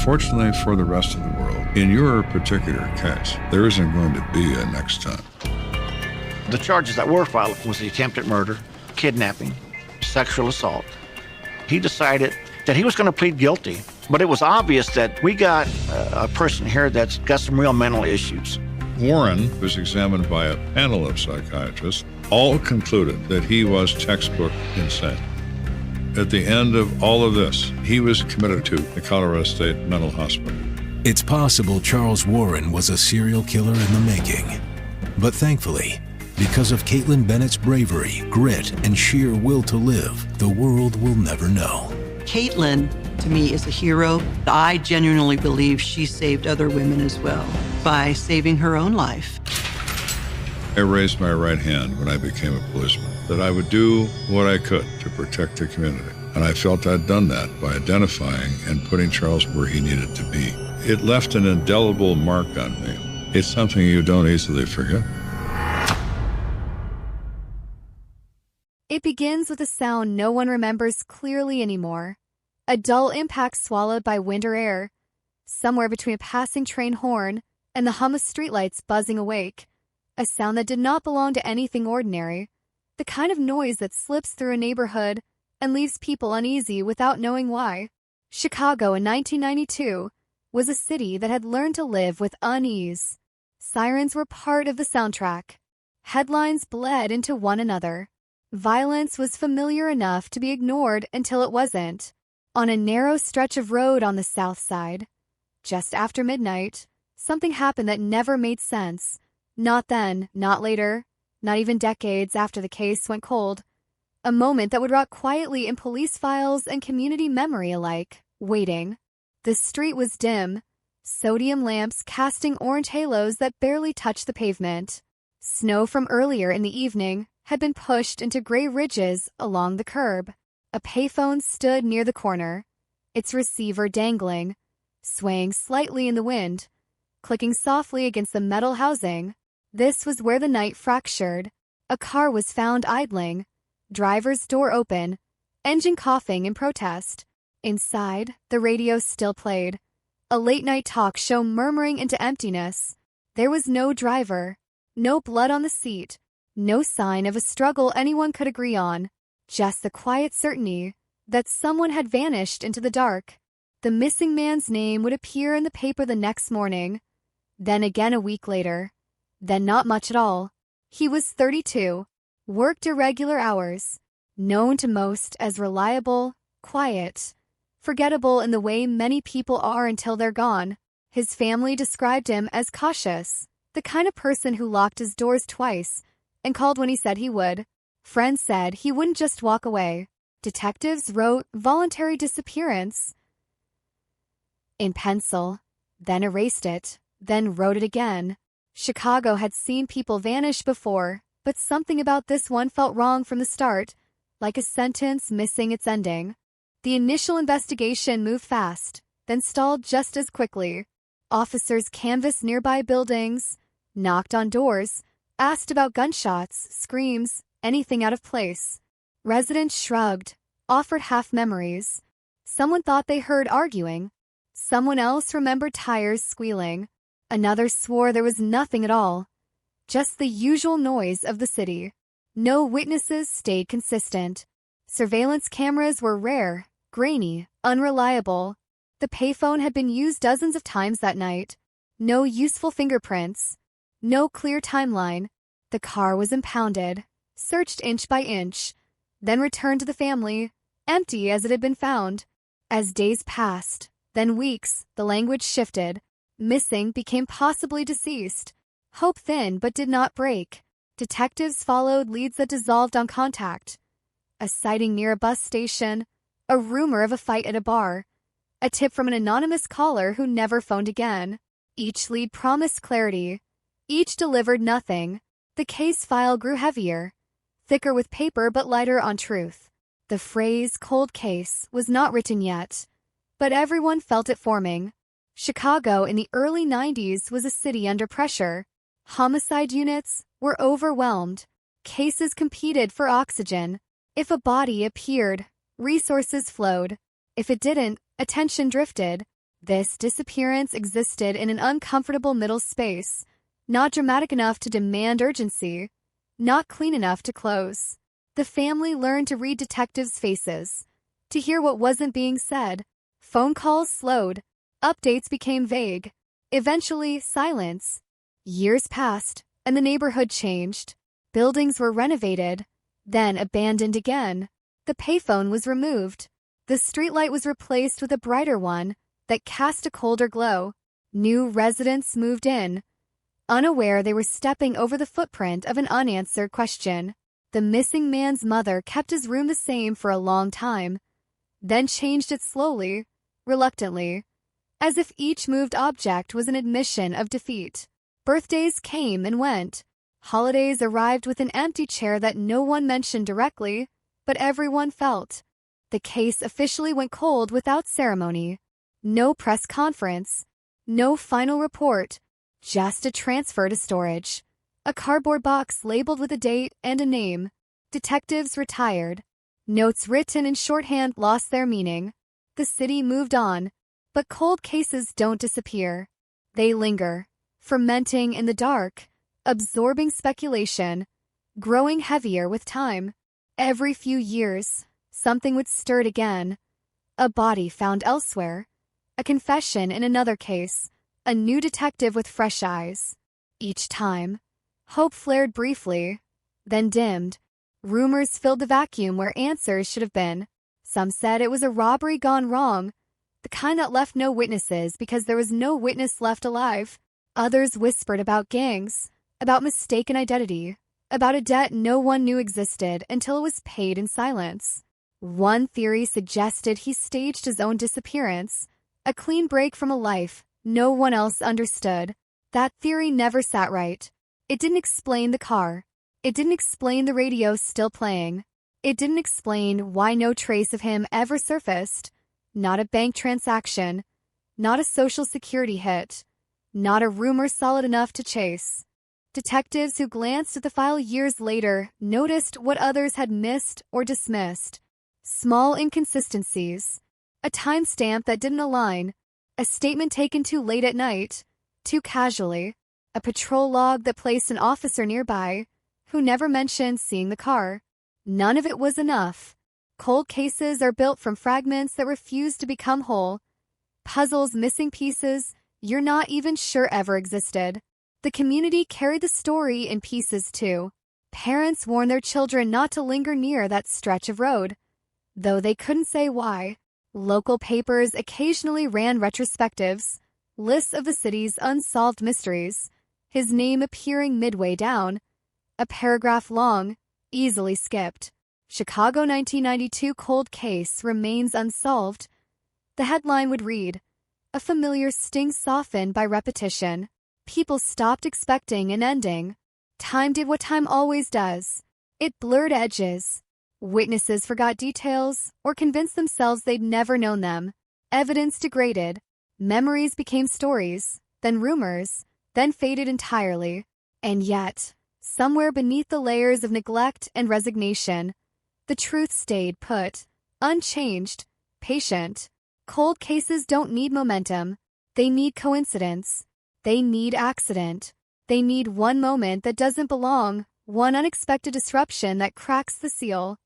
Speaker 1: fortunately for the rest of the world, in your particular case, there isn't going to be a next time.
Speaker 2: The charges that were filed was the attempted murder, kidnapping, sexual assault. He decided that he was going to plead guilty, but it was obvious that we got a person here that's got some real mental issues.
Speaker 1: Warren was examined by a panel of psychiatrists. All concluded that he was textbook insane. At the end of all of this, he was committed to the Colorado State Mental Hospital.
Speaker 3: It's possible Charles Warren was a serial killer in the making. But thankfully, because of Caitlin Bennett's bravery, grit, and sheer will to live, the world will never know.
Speaker 4: Caitlin, to me, is a hero. I genuinely believe she saved other women as well by saving her own life.
Speaker 1: I raised my right hand when I became a policeman, that I would do what I could to protect the community. And I felt I'd done that by identifying and putting Charles where he needed to be. It left an indelible mark on me. It's something you don't easily forget.
Speaker 18: It begins with a sound no one remembers clearly anymore. A dull impact swallowed by wind or air, somewhere between a passing train horn and the hum of streetlights buzzing awake. A sound that did not belong to anything ordinary. The kind of noise that slips through a neighborhood and leaves people uneasy without knowing why. Chicago in 1992 was a city that had learned to live with unease. Sirens were part of the soundtrack. Headlines bled into one another. Violence was familiar enough to be ignored until it wasn't. On a narrow stretch of road on the south side, just after midnight, something happened that never made sense. Not then, not later, not even decades after the case went cold. A moment that would rot quietly in police files and community memory alike, waiting. The street was dim, sodium lamps casting orange halos that barely touched the pavement. Snow from earlier in the evening had been pushed into gray ridges along the curb. A payphone stood near the corner, its receiver dangling, swaying slightly in the wind, clicking softly against the metal housing. This was where the night fractured. A car was found idling, driver's door open, engine coughing in protest. Inside, the radio still played. A late-night talk show murmuring into emptiness. There was no driver, no blood on the seat, no sign of a struggle anyone could agree on. Just the quiet certainty that someone had vanished into the dark. The missing man's name would appear in the paper the next morning, then again a week later. Then not much at all. He was 32, worked irregular hours, known to most as reliable, quiet, forgettable in the way many people are until they're gone. His family described him as cautious, the kind of person who locked his doors twice and called when he said he would. Friends said he wouldn't just walk away. Detectives wrote voluntary disappearance in pencil, then erased it, then wrote it again. Chicago had seen people vanish before, but something about this one felt wrong from the start, like a sentence missing its ending. The initial investigation moved fast, then stalled just as quickly. Officers canvassed nearby buildings, knocked on doors, asked about gunshots, screams, anything out of place. Residents shrugged, offered half memories. Someone thought they heard arguing. Someone else remembered tires squealing. Another swore there was nothing at all. Just the usual noise of the city. No witnesses stayed consistent. Surveillance cameras were rare, grainy, unreliable. The payphone had been used dozens of times that night. No useful fingerprints. No clear timeline. The car was impounded, searched inch by inch, then returned to the family, empty as it had been found. As days passed, then weeks, the language shifted. Missing became possibly deceased. Hope thinned but did not break. Detectives followed leads that dissolved on contact. A sighting near a bus station, a rumor of a fight at a bar, a tip from an anonymous caller who never phoned again. Each lead promised clarity. Each delivered nothing. The case file grew heavier, thicker with paper but lighter on truth. The phrase cold case was not written yet, but everyone felt it forming. Chicago in the early 90s was a city under pressure. Homicide units were overwhelmed. Cases competed for oxygen. If a body appeared, resources flowed. If it didn't, attention drifted. This disappearance existed in an uncomfortable middle space, not dramatic enough to demand urgency, not clean enough to close. The family learned to read detectives' faces, to hear what wasn't being said. Phone calls slowed. Updates became vague. Eventually, silence. Years passed, and the neighborhood changed. Buildings were renovated, then abandoned again. The payphone was removed. The streetlight was replaced with a brighter one that cast a colder glow. New residents moved in, unaware they were stepping over the footprint of an unanswered question. The missing man's mother kept his room the same for a long time, then changed it slowly, reluctantly, as if each moved object was an admission of defeat. Birthdays came and went. Holidays arrived with an empty chair that no one mentioned directly, but everyone felt. The case officially went cold without ceremony. No press conference, no final report, just a transfer to storage. A cardboard box labeled with a date and a name. Detectives retired. Notes written in shorthand lost their meaning. The city moved on, but cold cases don't disappear. They linger, fermenting in the dark, absorbing speculation, growing heavier with time. Every few years, something would stir it again. A body found elsewhere, a confession in another case, a new detective with fresh eyes. Each time, hope flared briefly, then dimmed. Rumors filled the vacuum where answers should have been. Some said it was a robbery gone wrong, the kind that left no witnesses because there was no witness left alive. Others whispered about gangs, about mistaken identity, about a debt no one knew existed until it was paid in silence. One theory suggested he staged his own disappearance, a clean break from a life no one else understood. That theory never sat right. It didn't explain the car. It didn't explain the radio still playing. It didn't explain why no trace of him ever surfaced. Not a bank transaction, not a social security hit, not a rumor solid enough to chase. Detectives who glanced at the file years later noticed what others had missed or dismissed. Small inconsistencies, a timestamp that didn't align, a statement taken too late at night, too casually, a patrol log that placed an officer nearby who never mentioned seeing the car. None of it was enough. Cold cases are built from fragments that refuse to become whole. Puzzles missing pieces you're not even sure ever existed. The community carried the story in pieces too. Parents warned their children not to linger near that stretch of road, though they couldn't say why. Local papers occasionally ran retrospectives, lists of the city's unsolved mysteries, his name appearing midway down, a paragraph long, easily skipped. Chicago 1992 cold case remains unsolved. The headline would read, "A familiar sting softened by repetition." People stopped expecting an ending. Time did what time always does. It blurred edges. Witnesses forgot details or convinced themselves they'd never known them. Evidence degraded. Memories became stories, then rumors, then faded entirely. And yet, somewhere beneath the layers of neglect and resignation, the truth stayed put, unchanged, patient. Cold cases don't need momentum. They need coincidence. They need accident. They need one moment that doesn't belong, one unexpected disruption that cracks the seal.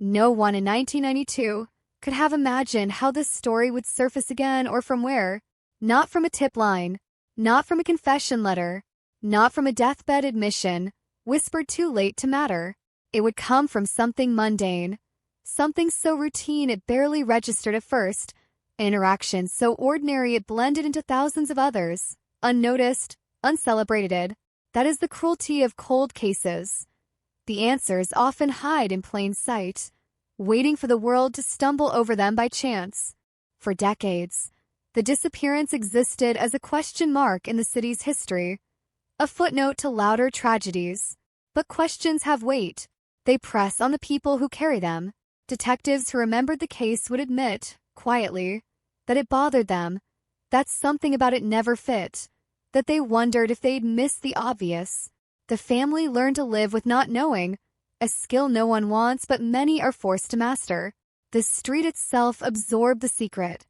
Speaker 18: No one in 1992 could have imagined how this story would surface again or from where. Not from a tip line, not from a confession letter, not from a deathbed admission, whispered too late to matter. It would come from something mundane, something so routine it barely registered at first, an interaction so ordinary it blended into thousands of others, unnoticed, uncelebrated. That is the cruelty of cold cases. The answers often hide in plain sight, waiting for the world to stumble over them by chance. For decades, the disappearance existed as a question mark in the city's history, a footnote to louder tragedies. But questions have weight. They press on the people who carry them. Detectives who remembered the case would admit, quietly, that it bothered them, that something about it never fit, that they wondered if they'd missed the obvious. The family learned to live with not knowing, a skill no one wants but many are forced to master. The street itself absorbed the secret,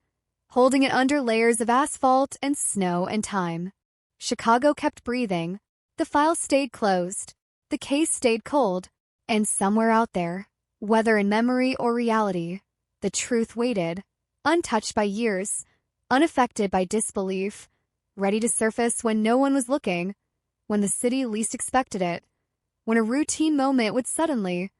Speaker 18: holding it under layers of asphalt and snow and time. Chicago kept breathing. The file stayed closed. The case stayed cold. And somewhere out there, whether in memory or reality, the truth waited, untouched by years, unaffected by disbelief, ready to surface when no one was looking, when the city least expected it, when a routine moment would suddenly,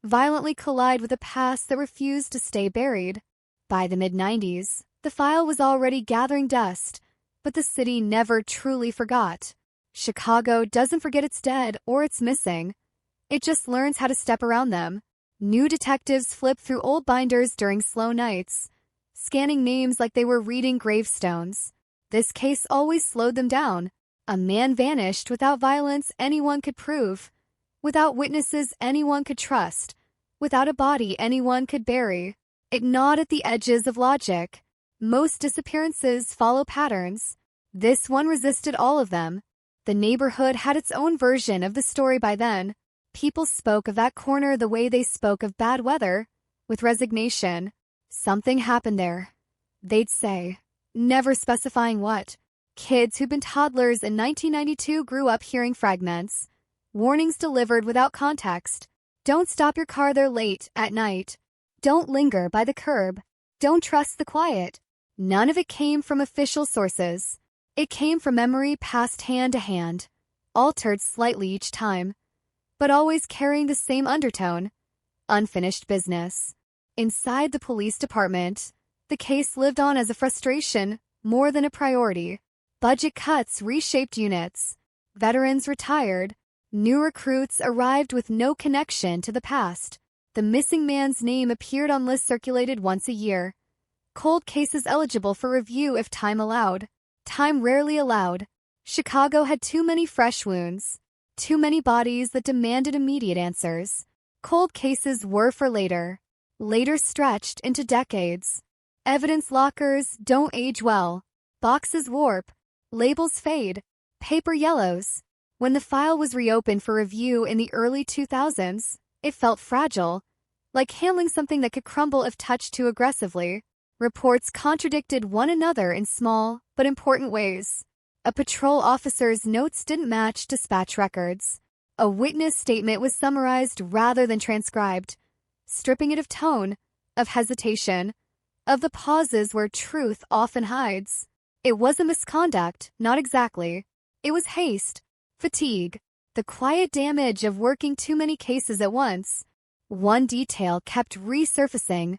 Speaker 18: violently collide with a past that refused to stay buried. By the mid-90s, the file was already gathering dust, but the city never truly forgot. Chicago doesn't forget its dead or its missing. It just learns how to step around them. New detectives flip through old binders during slow nights, scanning names like they were reading gravestones. This case always slowed them down. A man vanished without violence anyone could prove, without witnesses anyone could trust, without a body anyone could bury. It gnawed at the edges of logic. Most disappearances follow patterns. This one resisted all of them. The neighborhood had its own version of the story by then. People spoke of that corner the way they spoke of bad weather, with resignation. Something happened there, they'd say, never specifying what. Kids who'd been toddlers in 1992 grew up hearing fragments. Warnings delivered without context. Don't stop your car there late at night. Don't linger by the curb. Don't trust the quiet. None of it came from official sources. It came from memory passed hand to hand, altered slightly each time, but always carrying the same undertone: unfinished business. Inside the police department, the case lived on as a frustration more than a priority. Budget cuts reshaped units. Veterans retired. New recruits arrived with no connection to the past. The missing man's name appeared on lists circulated once a year. Cold cases eligible for review if time allowed. Time rarely allowed. Chicago had too many fresh wounds. Too many bodies that demanded immediate answers. Cold cases were for later. Later stretched into decades. Evidence lockers don't age well. Boxes warp. Labels fade. Paper yellows. When the file was reopened for review in the early 2000s, it felt fragile, like handling something that could crumble if touched too aggressively. Reports contradicted one another in small but important ways. A patrol officer's notes didn't match dispatch records. A witness statement was summarized rather than transcribed, stripping it of tone, of hesitation, of the pauses where truth often hides. It wasn't misconduct, not exactly. It was haste, fatigue, the quiet damage of working too many cases at once. One detail kept resurfacing,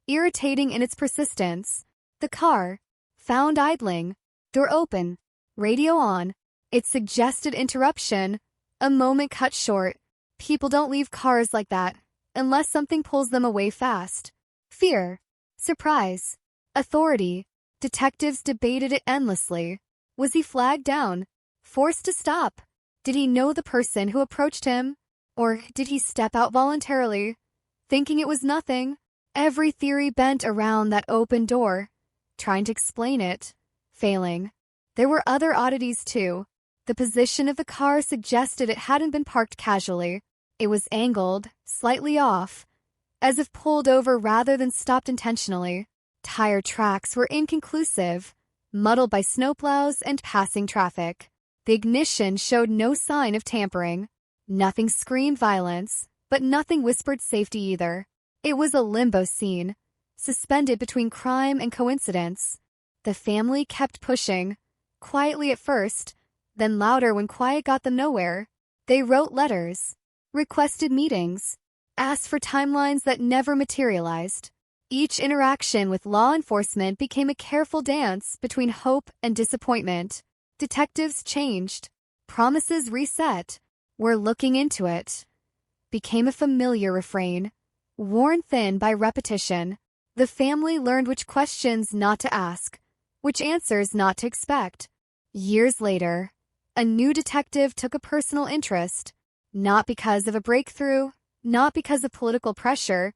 Speaker 18: irritating in its persistence. The car, found idling, door open, radio on. It suggested interruption, a moment cut short. People don't leave cars like that, unless something pulls them away fast. Fear, surprise, authority. Detectives debated it endlessly. Was he flagged down, forced to stop? Did he know the person who approached him? Or did he step out voluntarily, thinking it was nothing? Every theory bent around that open door, trying to explain it, failing. There were other oddities too. The position of the car suggested it hadn't been parked casually. It was angled, slightly off, as if pulled over rather than stopped intentionally. Tire tracks were inconclusive, muddled by snowplows and passing traffic. The ignition showed no sign of tampering. Nothing screamed violence, but nothing whispered safety either. It was a limbo scene, suspended between crime and coincidence. The family kept pushing, quietly at first, then louder when quiet got them nowhere. They wrote letters, requested meetings, asked for timelines that never materialized. Each interaction with law enforcement became a careful dance between hope and disappointment. Detectives changed. promises reset, we're looking into it, became a familiar refrain, worn thin by repetition. The family learned which questions not to ask, which answers not to expect. Years later, a new detective took a personal interest, not because of a breakthrough, not because of political pressure,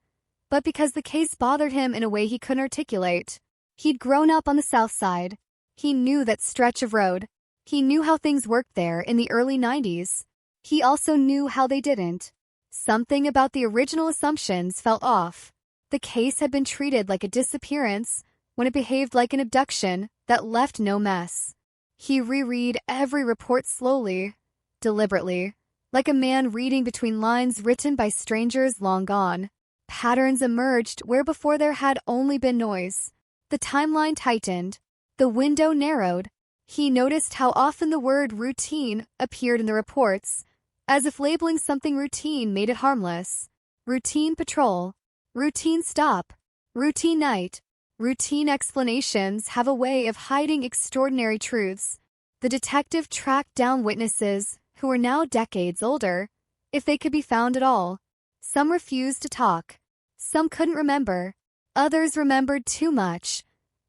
Speaker 18: but because the case bothered him in a way he couldn't articulate. He'd grown up on the South Side. He knew that stretch of road. He knew how things worked there in the early 90s. He also knew how they didn't. Something about the original assumptions felt off. The case had been treated like a disappearance when it behaved like an abduction that left no mess. He reread every report slowly, deliberately, like a man reading between lines written by strangers long gone. Patterns emerged where before there had only been noise. The timeline tightened. The window narrowed. He noticed how often the word routine appeared in the reports, as if labeling something routine made it harmless. Routine patrol, routine stop, routine night. Routine explanations have a way of hiding extraordinary truths. The detective tracked down witnesses who were now decades older, if they could be found at all. Some refused to talk. Some couldn't remember. Others remembered too much.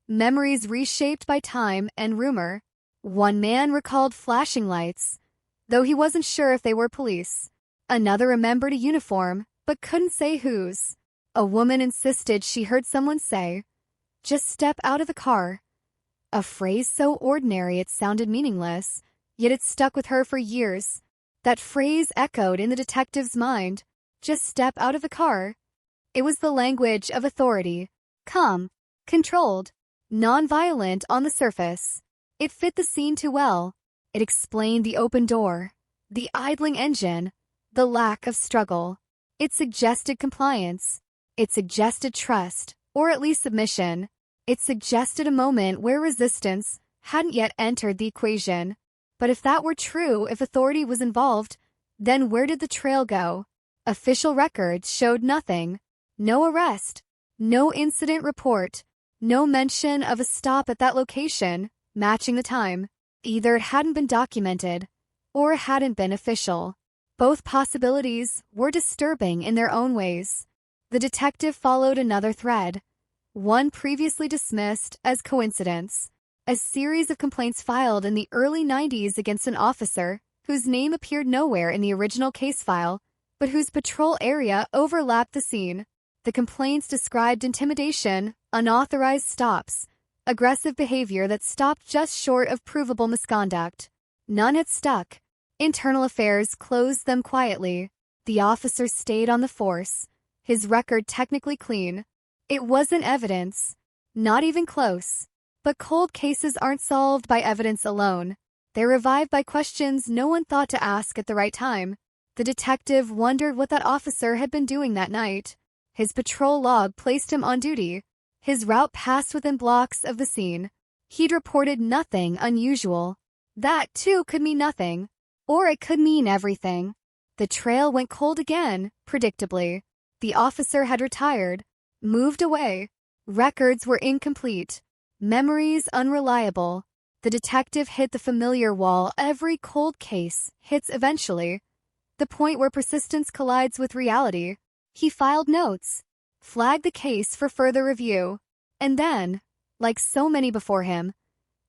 Speaker 18: Memories reshaped by time and rumor. One man recalled flashing lights, though he wasn't sure if they were police. Another remembered a uniform, but couldn't say whose. A woman insisted she heard someone say, "Just step out of the car." A phrase so ordinary it sounded meaningless, yet it stuck with her for years. That phrase echoed in the detective's mind. Just step out of the car. It was the language of authority. Calm, controlled, non-violent on the surface. It fit the scene too well. It explained the open door, the idling engine, the lack of struggle. It suggested compliance. It suggested trust, or at least submission. It suggested a moment where resistance hadn't yet entered the equation. But if that were true, if authority was involved, then where did the trail go? Official records showed nothing. No arrest, no incident report, no mention of a stop at that location, matching the time. Either it hadn't been documented, or it hadn't been official. Both possibilities were disturbing in their own ways. The detective followed another thread, one previously dismissed as coincidence. A series of complaints filed in the early 90s against an officer whose name appeared nowhere in the original case file, but whose patrol area overlapped the scene. The complaints described intimidation, unauthorized stops, aggressive behavior that stopped just short of provable misconduct. None had stuck. Internal Affairs closed them quietly. The officer stayed on the force, his record technically clean. It wasn't evidence, not even close. But cold cases aren't solved by evidence alone. They're revived by questions no one thought to ask at the right time. The detective wondered what that officer had been doing that night. His patrol log placed him on duty. His route passed within blocks of the scene. He'd reported nothing unusual. That, too, could mean nothing. Or it could mean everything. The trail went cold again, predictably. The officer had retired, moved away. Records were incomplete. Memories unreliable. The detective hit the familiar wall every cold case hits eventually. The point where persistence collides with reality. He filed notes, flagged the case for further review, and then, like so many before him,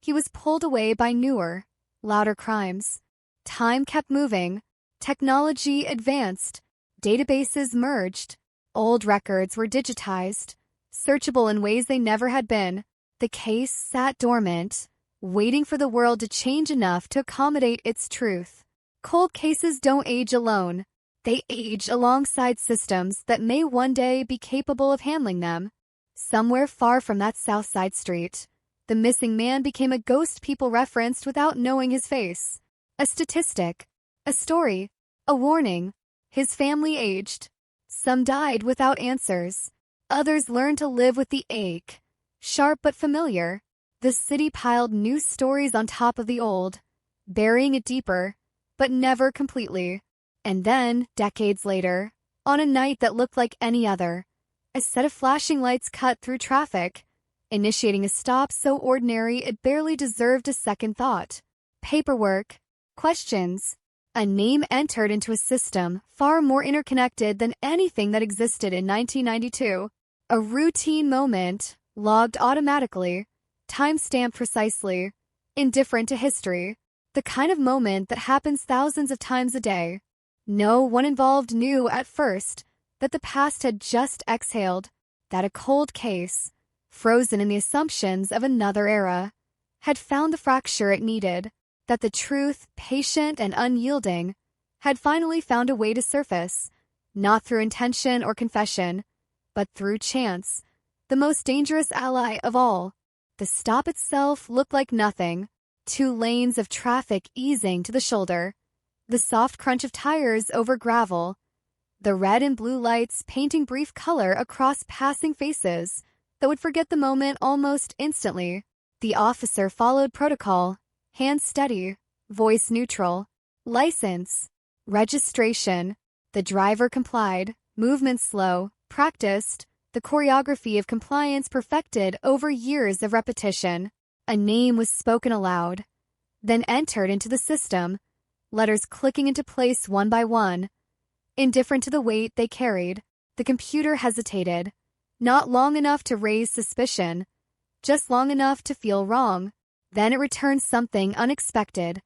Speaker 18: he was pulled away by newer, louder crimes. Time kept moving, technology advanced, databases merged, old records were digitized, searchable in ways they never had been. The case sat dormant, waiting for the world to change enough to accommodate its truth. Cold cases don't age alone. They age alongside systems that may one day be capable of handling them. Somewhere far from that South Side street, the missing man became a ghost people referenced without knowing his face. A statistic, a story, a warning. His family aged. Some died without answers. Others learned to live with the ache. Sharp but familiar. The city piled new stories on top of the old, burying it deeper, but never completely. And then, decades later, on a night that looked like any other, a set of flashing lights cut through traffic, initiating a stop so ordinary it barely deserved a second thought. Paperwork, Questions. A name entered into a system far more interconnected than anything that existed in 1992. A routine moment, logged automatically, time-stamped precisely, indifferent to history. The kind of moment that happens thousands of times a day. No one involved knew at first that the past had just exhaled, that a cold case, frozen in the assumptions of another era, had found the fracture it needed, that the truth, patient and unyielding, had finally found a way to surface, not through intention or confession, but through chance, the most dangerous ally of all. The stop itself looked like nothing, 2 lanes of traffic easing to the shoulder, the soft crunch of tires over gravel, the red and blue lights painting brief color across passing faces that would forget the moment almost instantly. The officer followed protocol, hands steady, voice neutral, license, registration. The driver complied, movement slow, practiced, the choreography of compliance perfected over years of repetition. A name was spoken aloud, then entered into the system, letters clicking into place one by one. Indifferent to the weight they carried, the computer hesitated, not long enough to raise suspicion, just long enough to feel wrong. Then it returned something unexpected,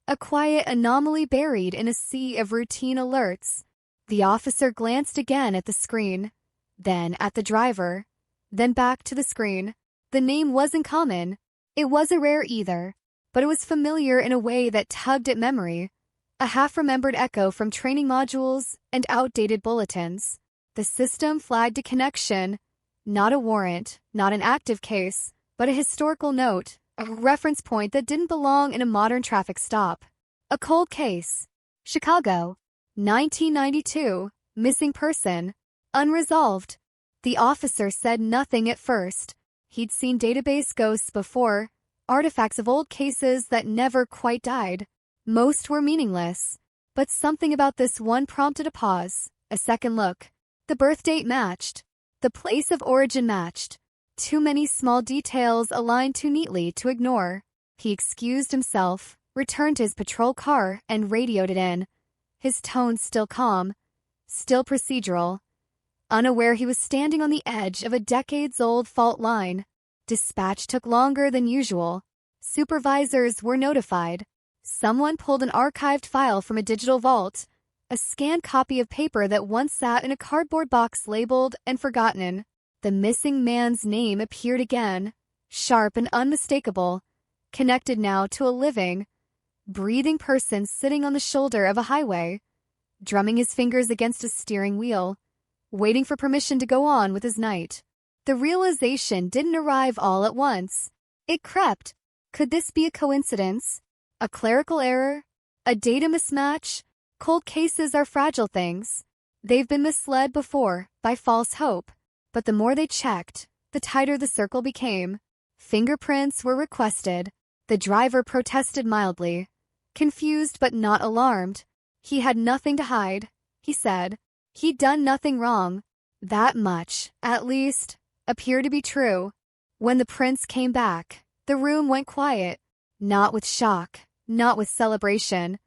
Speaker 18: a quiet anomaly buried in a sea of routine alerts. The officer glanced again at the screen, then at the driver, then back to the screen. The name wasn't common. It wasn't rare either, but it was familiar in a way that tugged at memory, a half-remembered echo from training modules and outdated bulletins. The system flagged a connection, not a warrant, not an active case, but a historical note, a reference point that didn't belong in a modern traffic stop. A cold case. Chicago. 1992. Missing person. Unresolved. The officer said nothing at first. He'd seen database ghosts before, artifacts of old cases that never quite died. Most were meaningless, but something about this one prompted a pause, a second look. The birth date matched. The place of origin matched. Too many small details aligned too neatly to ignore. He excused himself, returned to his patrol car, and radioed it in. His tone still calm, still procedural, unaware he was standing on the edge of a decades-old fault line. Dispatch took longer than usual. Supervisors were notified. Someone pulled an archived file from a digital vault, a scanned copy of paper that once sat in a cardboard box labeled and forgotten. The missing man's name appeared again, sharp and unmistakable, connected now to a living, breathing person sitting on the shoulder of a highway, drumming his fingers against a steering wheel, waiting for permission to go on with his night. The realization didn't arrive all at once. It crept. Could this be a coincidence? A clerical error? A data mismatch? Cold cases are fragile things. They've been misled before by false hope. But the more they checked, the tighter the circle became. Fingerprints were requested. The driver protested mildly. Confused but not alarmed. He had nothing to hide, he said. He'd done nothing wrong. That much, at least, appeared to be true. When the prince came back, the room went quiet. Not with shock, not with celebration,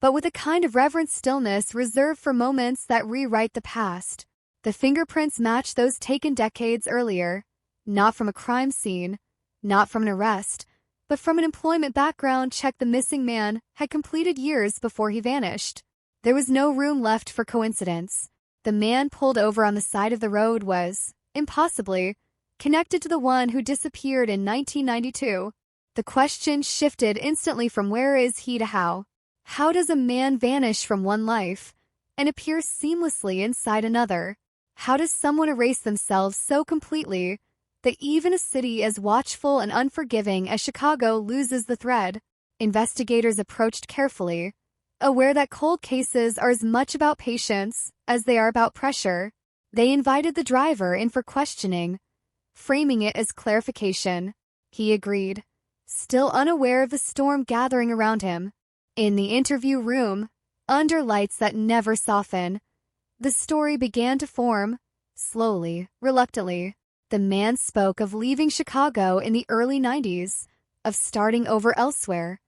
Speaker 18: but with a kind of reverent stillness reserved for moments that rewrite the past. The fingerprints matched those taken decades earlier, not from a crime scene, not from an arrest, but from an employment background check the missing man had completed years before he vanished. There was no room left for coincidence. The man pulled over on the side of the road was, impossibly, connected to the one who disappeared in 1992. The question shifted instantly from where is he to how. How does a man vanish from one life and appear seamlessly inside another? How does someone erase themselves so completely that even a city as watchful and unforgiving as Chicago loses the thread? Investigators approached carefully, aware that cold cases are as much about patience as they are about pressure. They invited the driver in for questioning, framing it as clarification. He agreed, still unaware of the storm gathering around him. In the interview room, under lights that never soften, the story began to form, slowly, reluctantly. The man spoke of leaving Chicago in the early 90s, of starting over elsewhere,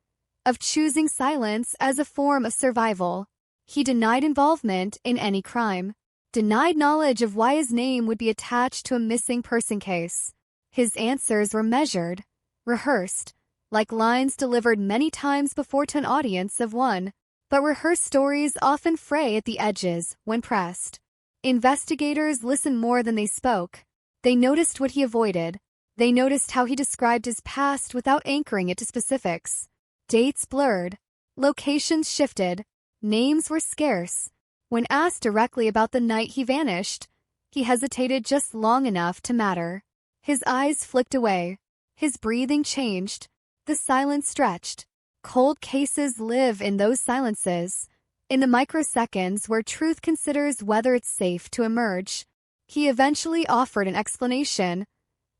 Speaker 18: of choosing silence as a form of survival. He denied involvement in any crime, denied knowledge of why his name would be attached to a missing person case. His answers were measured, rehearsed, like lines delivered many times before to an audience of one. But rehearsed stories often fray at the edges when pressed. Investigators listened more than they spoke. They noticed what he avoided. They noticed how he described his past without anchoring it to specifics. Dates blurred. Locations shifted. Names were scarce. When asked directly about the night he vanished, he hesitated just long enough to matter. His eyes flicked away. His breathing changed. The silence stretched. Cold cases live in those silences, in the microseconds where truth considers whether it's safe to emerge. He eventually offered an explanation,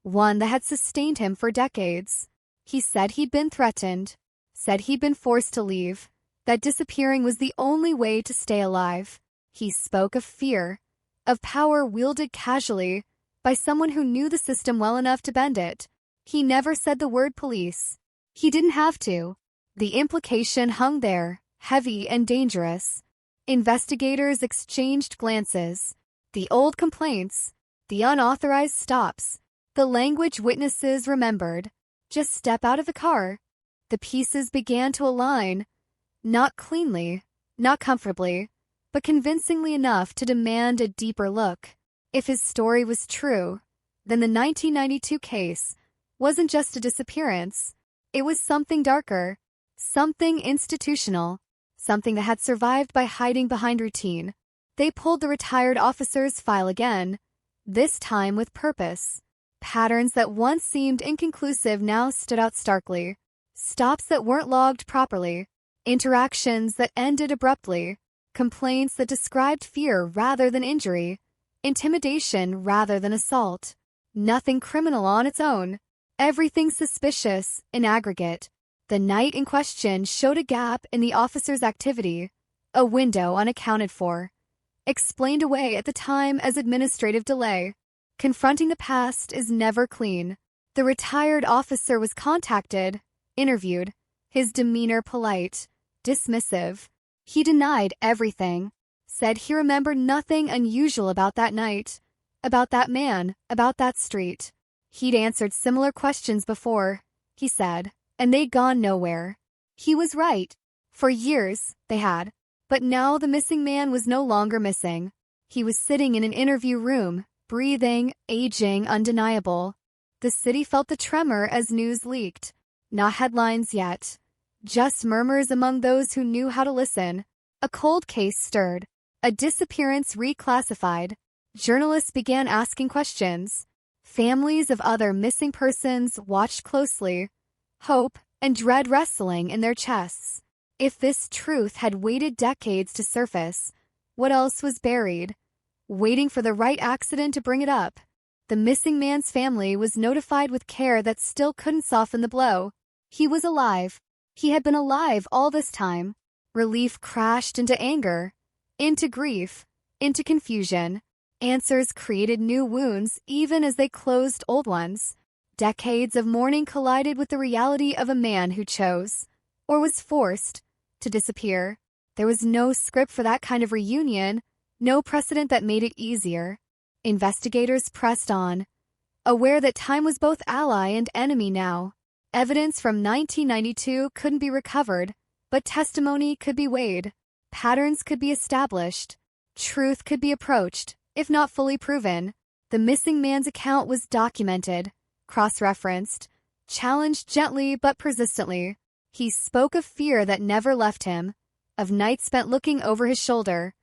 Speaker 18: one that had sustained him for decades. He said he'd been threatened, said he'd been forced to leave, that disappearing was the only way to stay alive. He spoke of fear, of power wielded casually by someone who knew the system well enough to bend it. He never said the word police. He didn't have to. The implication hung there, heavy and dangerous. Investigators exchanged glances. The old complaints, the unauthorized stops, the language witnesses remembered. Just step out of the car. The pieces began to align, not cleanly, not comfortably, but convincingly enough to demand a deeper look. If his story was true, then the 1992 case wasn't just a disappearance. It was something darker. Something institutional, something that had survived by hiding behind routine. They pulled the retired officer's file again, this time with purpose. Patterns that once seemed inconclusive now stood out starkly. Stops that weren't logged properly. Interactions that ended abruptly. Complaints that described fear rather than injury. Intimidation rather than assault. Nothing criminal on its own. Everything suspicious in aggregate. The night in question showed a gap in the officer's activity, a window unaccounted for, explained away at the time as administrative delay. Confronting the past is never clean. The retired officer was contacted, interviewed, his demeanor polite, dismissive. He denied everything, said he remembered nothing unusual about that night, about that man, about that street. He'd answered similar questions before, he said, and they'd gone nowhere. He was right. For years, they had. But now the missing man was no longer missing. He was sitting in an interview room, breathing, aging, undeniable. The city felt the tremor as news leaked. Not headlines yet. Just murmurs among those who knew how to listen. A cold case stirred. A disappearance reclassified. Journalists began asking questions. Families of other missing persons watched closely. Hope and dread wrestling in their chests. If this truth had waited decades to surface, what else was buried? Waiting for the right accident to bring it up. The missing man's family was notified with care that still couldn't soften the blow. He was alive. He had been alive all this time. Relief crashed into anger, into grief, into confusion. Answers created new wounds even as they closed old ones. Decades of mourning collided with the reality of a man who chose, or was forced, to disappear. There was no script for that kind of reunion, no precedent that made it easier. Investigators pressed on, aware that time was both ally and enemy now. Evidence from 1992 couldn't be recovered, but testimony could be weighed. Patterns could be established. Truth could be approached, if not fully proven. The missing man's account was documented, cross-referenced, challenged gently but persistently. He spoke of fear that never left him, of nights spent looking over his shoulder,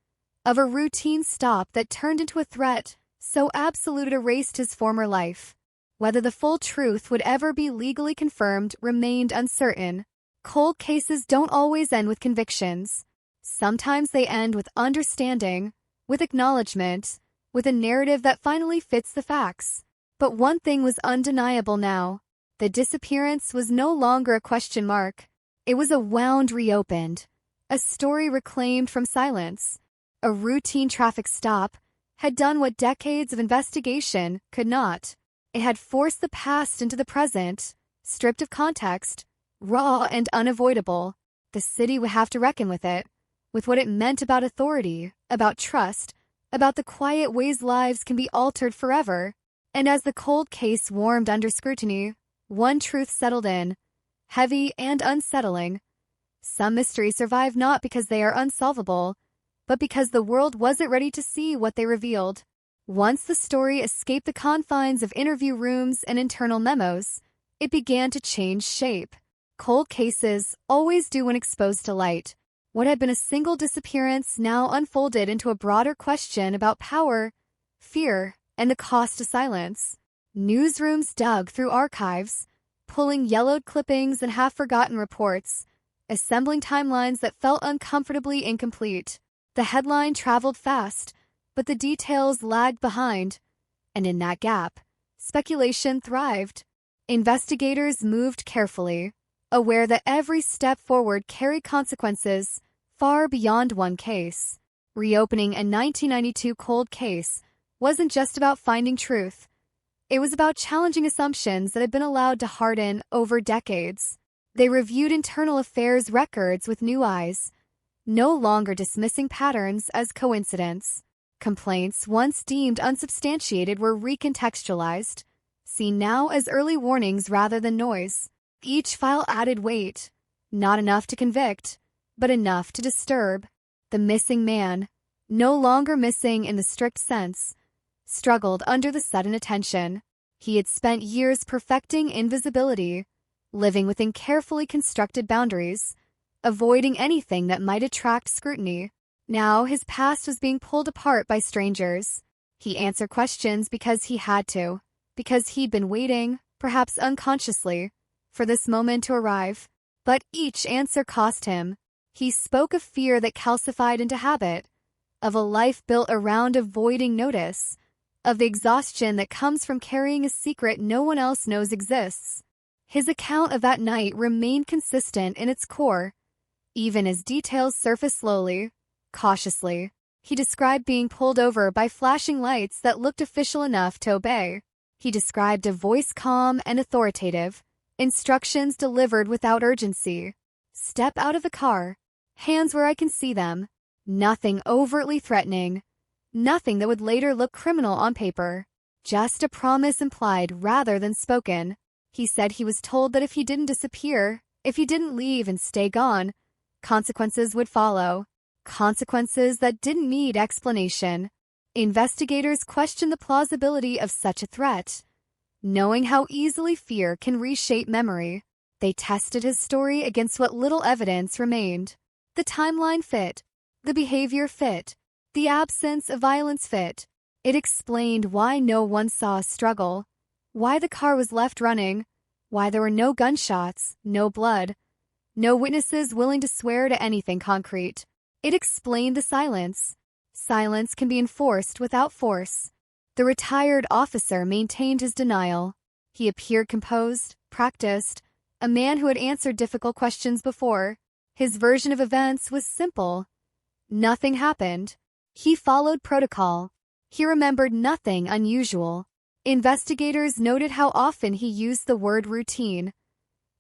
Speaker 18: of a routine stop that turned into a threat so absolute it erased his former life. Whether the full truth would ever be legally confirmed remained uncertain. Cold cases don't always end with convictions. Sometimes they end with understanding, with acknowledgement, with a narrative that finally fits the facts. But one thing was undeniable now. The disappearance was no longer a question mark. It was a wound reopened, a story reclaimed from silence. A routine traffic stop had done what decades of investigation could not. It had forced the past into the present, stripped of context, raw and unavoidable. The city would have to reckon with it, with what it meant about authority, about trust, about the quiet ways lives can be altered forever. And as the cold case warmed under scrutiny, one truth settled in, heavy and unsettling. Some mysteries survive not because they are unsolvable, but because the world wasn't ready to see what they revealed. Once the story escaped the confines of interview rooms and internal memos, it began to change shape. Cold cases always do when exposed to light. What had been a single disappearance now unfolded into a broader question about power, fear, and the cost of silence. Newsrooms dug through archives, pulling yellowed clippings and half-forgotten reports, assembling timelines that felt uncomfortably incomplete. The headline traveled fast, but the details lagged behind, and in that gap, speculation thrived. Investigators moved carefully, aware that every step forward carried consequences far beyond one case. Reopening a 1992 cold case wasn't just about finding truth. It was about challenging assumptions that had been allowed to harden over decades. They reviewed internal affairs records with new eyes, no longer dismissing patterns as coincidence. Complaints once deemed unsubstantiated were recontextualized, seen now as early warnings rather than noise. Each file added weight, not enough to convict, but enough to disturb. The missing man, no longer missing in the strict sense, struggled under the sudden attention. He had spent years perfecting invisibility, living within carefully constructed boundaries, avoiding anything that might attract scrutiny. Now his past was being pulled apart by strangers. He answered questions because he had to, because he'd been waiting, perhaps unconsciously, for this moment to arrive. But each answer cost him. He spoke of fear that calcified into habit, of a life built around avoiding notice, of the exhaustion that comes from carrying a secret no one else knows exists. His account of that night remained consistent in its core, even as details surfaced slowly, cautiously. He described being pulled over by flashing lights that looked official enough to obey. He described a voice calm and authoritative, instructions delivered without urgency. Step out of the car, hands where I can see them. Nothing overtly threatening, nothing that would later look criminal on paper. Just a promise implied rather than spoken. He said he was told that if he didn't disappear, if he didn't leave and stay gone, consequences would follow. Consequences that didn't need explanation. Investigators questioned the plausibility of such a threat. Knowing how easily fear can reshape memory, they tested his story against what little evidence remained. The timeline fit. The behavior fit. The absence of violence fit. It explained why no one saw a struggle, why the car was left running, why there were no gunshots, no blood, no witnesses willing to swear to anything concrete. It explained the silence. Silence can be enforced without force. The retired officer maintained his denial. He appeared composed, practiced, a man who had answered difficult questions before. His version of events was simple. Nothing happened. He followed protocol. He remembered nothing unusual. Investigators noted how often he used the word routine,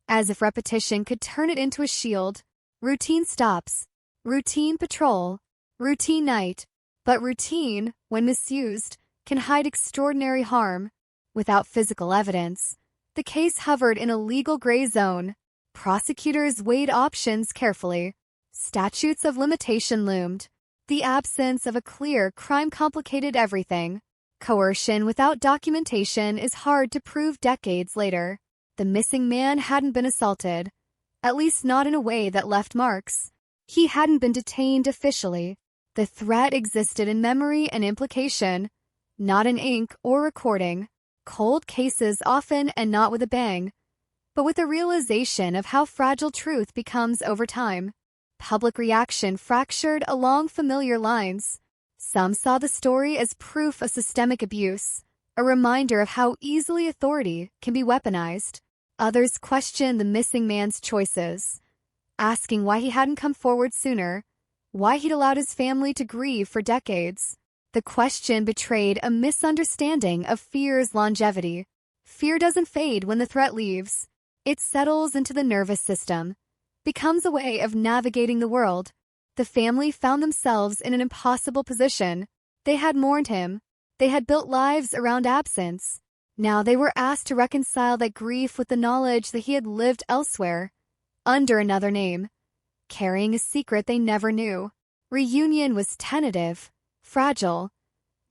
Speaker 18: as if repetition could turn it into a shield. Routine stops. Routine patrol. Routine night. But routine, when misused, can hide extraordinary harm. Without physical evidence, the case hovered in a legal gray zone. Prosecutors weighed options carefully. Statutes of limitation loomed. The absence of a clear crime complicated everything. Coercion without documentation is hard to prove decades later. The missing man hadn't been assaulted, at least not in a way that left marks. He hadn't been detained officially. The threat existed in memory and implication, not in ink or recording. Cold cases often and not with a bang, but with a realization of how fragile truth becomes over time. Public reaction fractured along familiar lines. Some saw the story as proof of systemic abuse, a reminder of how easily authority can be weaponized. Others questioned the missing man's choices, asking why he hadn't come forward sooner, why he'd allowed his family to grieve for decades. The question betrayed a misunderstanding of fear's longevity. Fear doesn't fade when the threat leaves. It settles into the nervous system, becomes a way of navigating the world. The family found themselves in an impossible position. They had mourned him. They had built lives around absence. Now they were asked to reconcile that grief with the knowledge that he had lived elsewhere, under another name, carrying a secret they never knew. Reunion was tentative, fragile,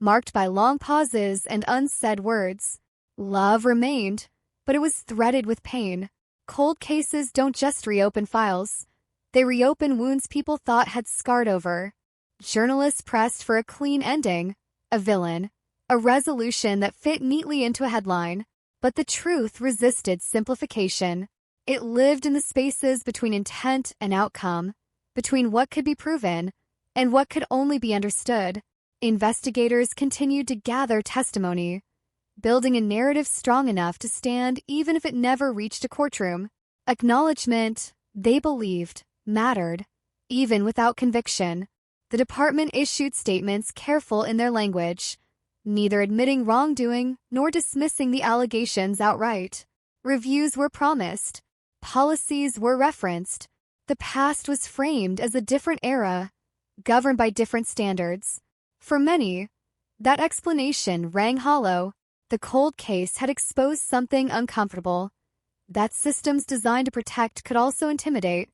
Speaker 18: marked by long pauses and unsaid words. Love remained, but it was threaded with pain. Cold cases don't just reopen files. They reopen wounds people thought had scarred over. Journalists pressed for a clean ending, a villain, a resolution that fit neatly into a headline. But the truth resisted simplification. It lived in the spaces between intent and outcome, between what could be proven and what could only be understood. Investigators continued to gather testimony, building a narrative strong enough to stand even if it never reached a courtroom. Acknowledgement, they believed, mattered, even without conviction. The department issued statements careful in their language, neither admitting wrongdoing nor dismissing the allegations outright. Reviews were promised. Policies were referenced. The past was framed as a different era, governed by different standards. For many, that explanation rang hollow. The cold case had exposed something uncomfortable, that systems designed to protect could also intimidate,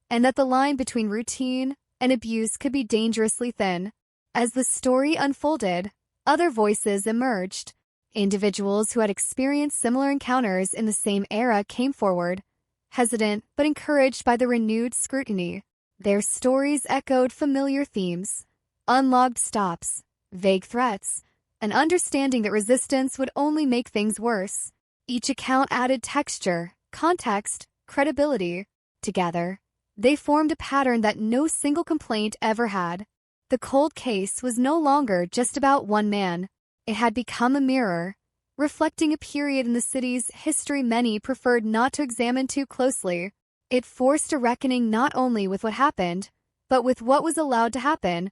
Speaker 18: and that the line between routine and abuse could be dangerously thin. As the story unfolded, other voices emerged. Individuals who had experienced similar encounters in the same era came forward, hesitant but encouraged by the renewed scrutiny. Their stories echoed familiar themes: unlogged stops, vague threats, an understanding that resistance would only make things worse. Each account added texture, context, credibility. Together, they formed a pattern that no single complaint ever had. The cold case was no longer just about one man. It had become a mirror, reflecting a period in the city's history many preferred not to examine too closely. It forced a reckoning not only with what happened, but with what was allowed to happen,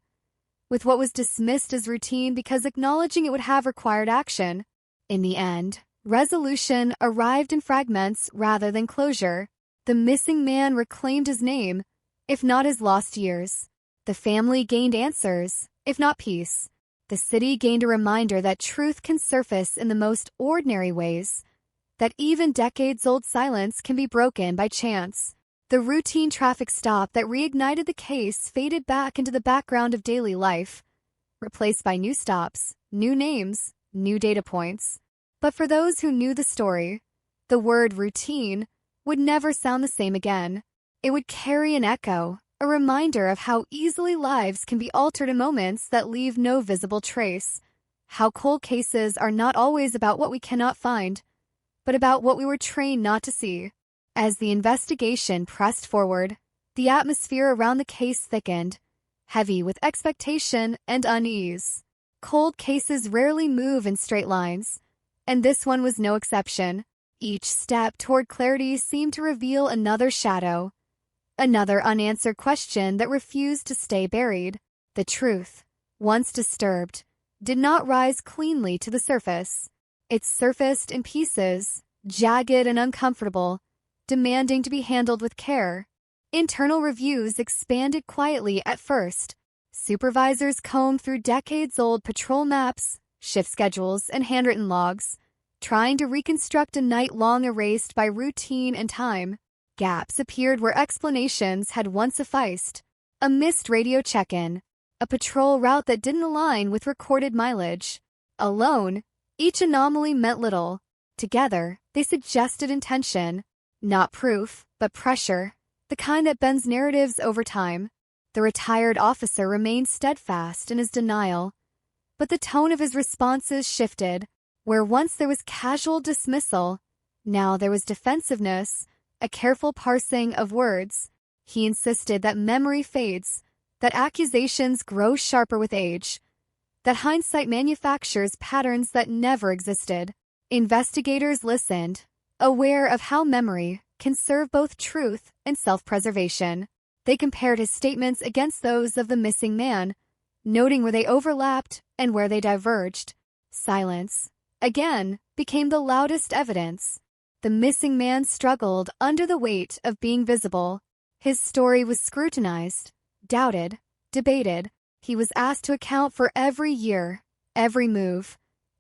Speaker 18: with what was dismissed as routine because acknowledging it would have required action. In the end, resolution arrived in fragments rather than closure. The missing man reclaimed his name, if not his lost years. The family gained answers, if not peace. The city gained a reminder that truth can surface in the most ordinary ways, that even decades-old silence can be broken by chance. The routine traffic stop that reignited the case faded back into the background of daily life, replaced by new stops, new names, new data points. But for those who knew the story, the word routine would never sound the same again. It would carry an echo, a reminder of how easily lives can be altered in moments that leave no visible trace, how cold cases are not always about what we cannot find, but about what we were trained not to see. As the investigation pressed forward, the atmosphere around the case thickened, heavy with expectation and unease. Cold cases rarely move in straight lines, and this one was no exception. Each step toward clarity seemed to reveal another shadow, another unanswered question that refused to stay buried. The truth, once disturbed, did not rise cleanly to the surface. It surfaced in pieces, jagged and uncomfortable, demanding to be handled with care. Internal reviews expanded quietly at first. Supervisors combed through decades-old patrol maps, shift schedules, and handwritten logs, trying to reconstruct a night long erased by routine and time. Gaps appeared where explanations had once sufficed. A missed radio check-in, a patrol route that didn't align with recorded mileage. Alone, each anomaly meant little. Together, they suggested intention. Not proof, but pressure, the kind that bends narratives over time. The retired officer remained steadfast in his denial, but the tone of his responses shifted. Where once there was casual dismissal, now there was defensiveness, a careful parsing of words. He insisted that memory fades, that accusations grow sharper with age, that hindsight manufactures patterns that never existed. Investigators listened, aware of how memory can serve both truth and self-preservation. They compared his statements against those of the missing man, noting where they overlapped and where they diverged. Silence, again, became the loudest evidence. The missing man struggled under the weight of being visible. His story was scrutinized, doubted, debated. He was asked to account for every year, every move,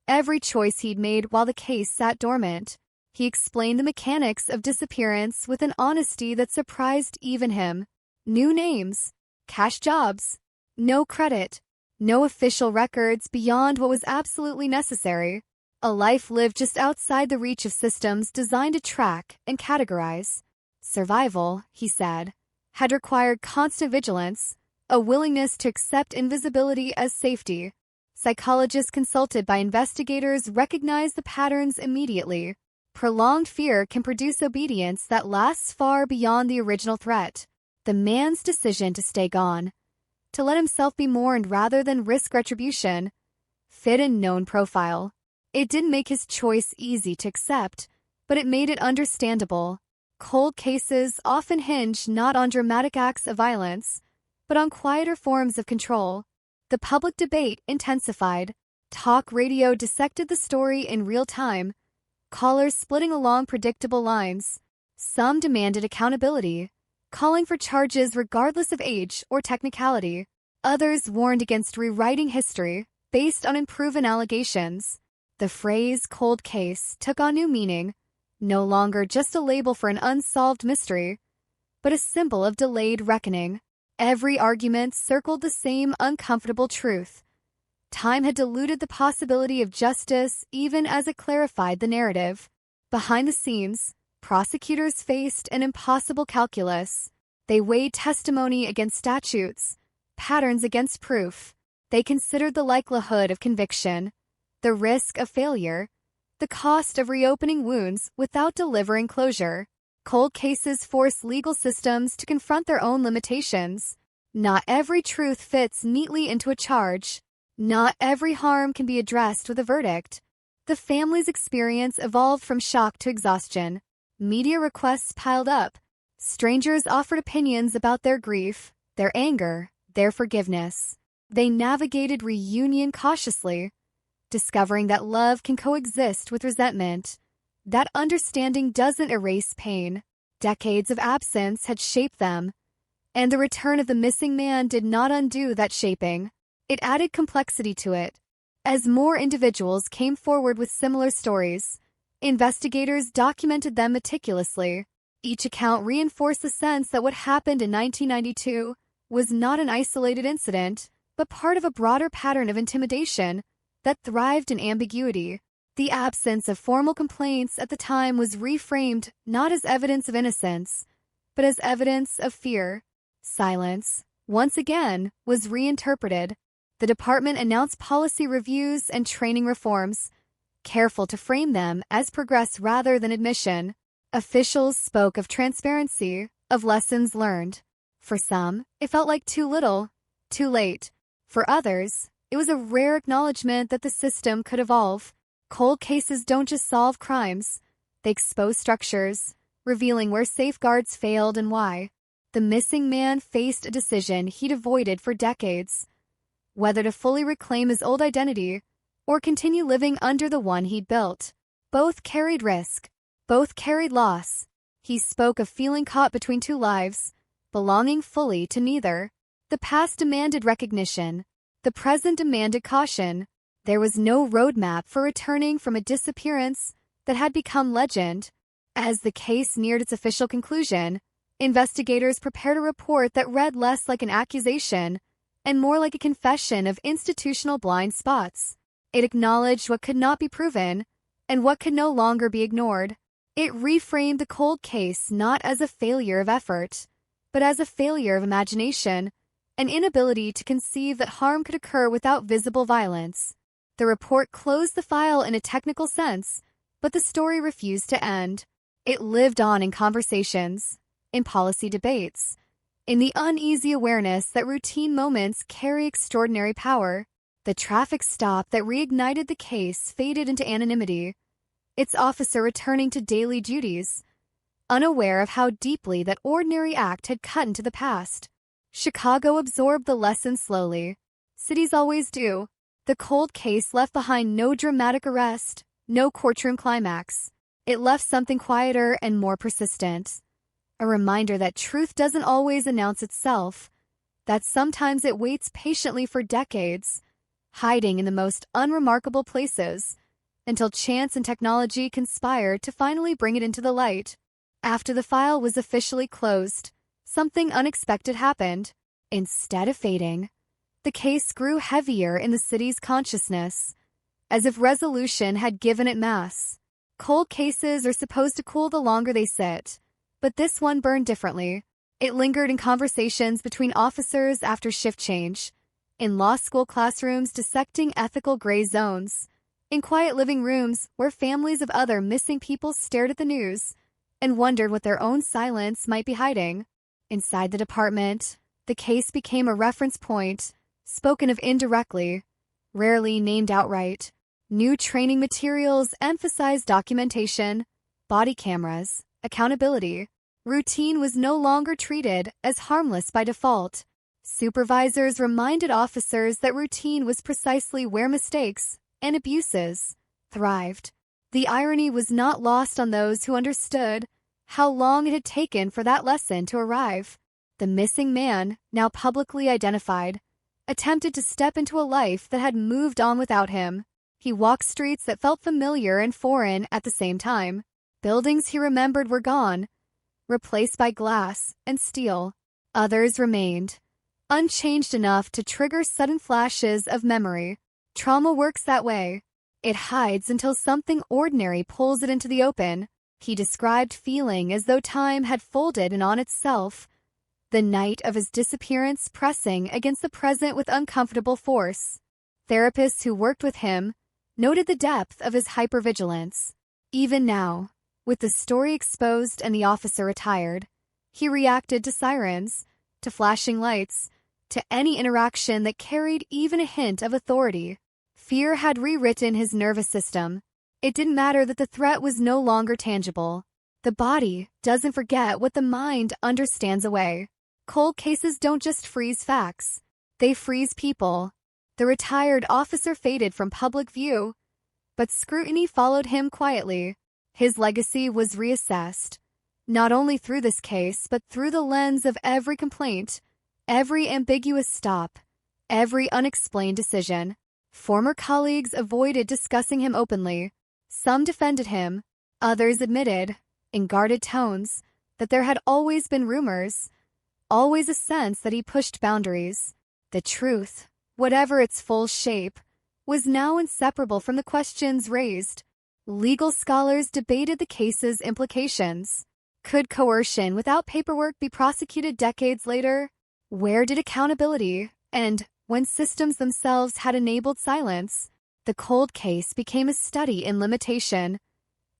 Speaker 18: every choice he'd made while the case sat dormant. He explained the mechanics of disappearance with an honesty that surprised even him. New names, cash jobs, no credit, no official records beyond what was absolutely necessary. A life lived just outside the reach of systems designed to track and categorize. Survival, he said, had required constant vigilance, a willingness to accept invisibility as safety. Psychologists consulted by investigators recognized the patterns immediately. Prolonged fear can produce obedience that lasts far beyond the original threat. The man's decision to stay gone, to let himself be mourned rather than risk retribution, fit a known profile. It didn't make his choice easy to accept, but it made it understandable. Cold cases often hinge not on dramatic acts of violence, but on quieter forms of control. The public debate intensified. Talk radio dissected the story in real time, callers splitting along predictable lines. Some demanded accountability, calling for charges regardless of age or technicality. Others warned against rewriting history based on unproven allegations. The phrase cold case took on new meaning, no longer just a label for an unsolved mystery, but a symbol of delayed reckoning. Every argument circled the same uncomfortable truth. Time had diluted the possibility of justice even as it clarified the narrative. Behind the scenes, prosecutors faced an impossible calculus. They weighed testimony against statutes, patterns against proof. They considered the likelihood of conviction, the risk of failure, the cost of reopening wounds without delivering closure. Cold cases force legal systems to confront their own limitations. Not every truth fits neatly into a charge. Not every harm can be addressed with a verdict. The family's experience evolved from shock to exhaustion. Media requests piled up. Strangers offered opinions about their grief, their anger, their forgiveness. They navigated reunion cautiously, discovering that love can coexist with resentment. That understanding doesn't erase pain. Decades of absence had shaped them, and the return of the missing man did not undo that shaping. It added complexity to it. As more individuals came forward with similar stories, investigators documented them meticulously. Each account reinforced the sense that what happened in 1992 was not an isolated incident, but part of a broader pattern of intimidation that thrived in ambiguity. The absence of formal complaints at the time was reframed not as evidence of innocence, but as evidence of fear. Silence, once again, was reinterpreted. The department announced policy reviews and training reforms, careful to frame them as progress rather than admission. Officials spoke of transparency, of lessons learned. For some, it felt like too little, too late. For others, it was a rare acknowledgement that the system could evolve. Cold cases don't just solve crimes, they expose structures, revealing where safeguards failed and why. The missing man faced a decision he'd avoided for decades, whether to fully reclaim his old identity or continue living under the one he'd built. Both carried risk, both carried loss. He spoke of feeling caught between two lives, belonging fully to neither. The past demanded recognition, the present demanded caution. There was no roadmap for returning from a disappearance that had become legend. As the case neared its official conclusion, investigators prepared a report that read less like an accusation and more like a confession of institutional blind spots. It acknowledged what could not be proven and what could no longer be ignored. It reframed the cold case not as a failure of effort, but as a failure of imagination, an inability to conceive that harm could occur without visible violence. The report closed the file in a technical sense, but the story refused to end. It lived on in conversations, in policy debates, in the uneasy awareness that routine moments carry extraordinary power. The traffic stop that reignited the case faded into anonymity, its officer returning to daily duties, unaware of how deeply that ordinary act had cut into the past. Chicago absorbed the lesson slowly. Cities always do. The cold case left behind no dramatic arrest, no courtroom climax. It left something quieter and more persistent. A reminder that truth doesn't always announce itself, that sometimes it waits patiently for decades, hiding in the most unremarkable places, until chance and technology conspired to finally bring it into the light. After the file was officially closed, something unexpected happened. Instead of fading, the case grew heavier in the city's consciousness, as if resolution had given it mass. Cold cases are supposed to cool the longer they sit, but this one burned differently. It lingered in conversations between officers after shift change, in law school classrooms dissecting ethical gray zones, in quiet living rooms where families of other missing people stared at the news and wondered what their own silence might be hiding. Inside the department, the case became a reference point, spoken of indirectly, rarely named outright. New training materials emphasized documentation, body cameras, accountability. Routine was no longer treated as harmless by default. Supervisors reminded officers that routine was precisely where mistakes and abuses thrived. The irony was not lost on those who understood how long it had taken for that lesson to arrive. The missing man, now publicly identified, attempted to step into a life that had moved on without him. He walked streets that felt familiar and foreign at the same time. Buildings he remembered were gone, replaced by glass and steel. Others remained, unchanged enough to trigger sudden flashes of memory. Trauma works that way. It hides until something ordinary pulls it into the open. He described feeling as though time had folded in on itself, the night of his disappearance pressing against the present with uncomfortable force. Therapists who worked with him noted the depth of his hypervigilance. Even now, with the story exposed and the officer retired, he reacted to sirens, to flashing lights, to any interaction that carried even a hint of authority. Fear had rewritten his nervous system. It didn't matter that the threat was no longer tangible. The body doesn't forget what the mind understands away. Cold cases don't just freeze facts. They freeze people. The retired officer faded from public view, but scrutiny followed him quietly. His legacy was reassessed, not only through this case, but through the lens of every complaint, every ambiguous stop, every unexplained decision. Former colleagues avoided discussing him openly. Some defended him. Others admitted, in guarded tones, that there had always been rumors, always a sense that he pushed boundaries. The truth, whatever its full shape, was now inseparable from the questions raised. Legal scholars debated the case's implications. Could coercion without paperwork be prosecuted decades later? Where did accountability end when systems themselves had enabled silence? The cold case became a study in limitation,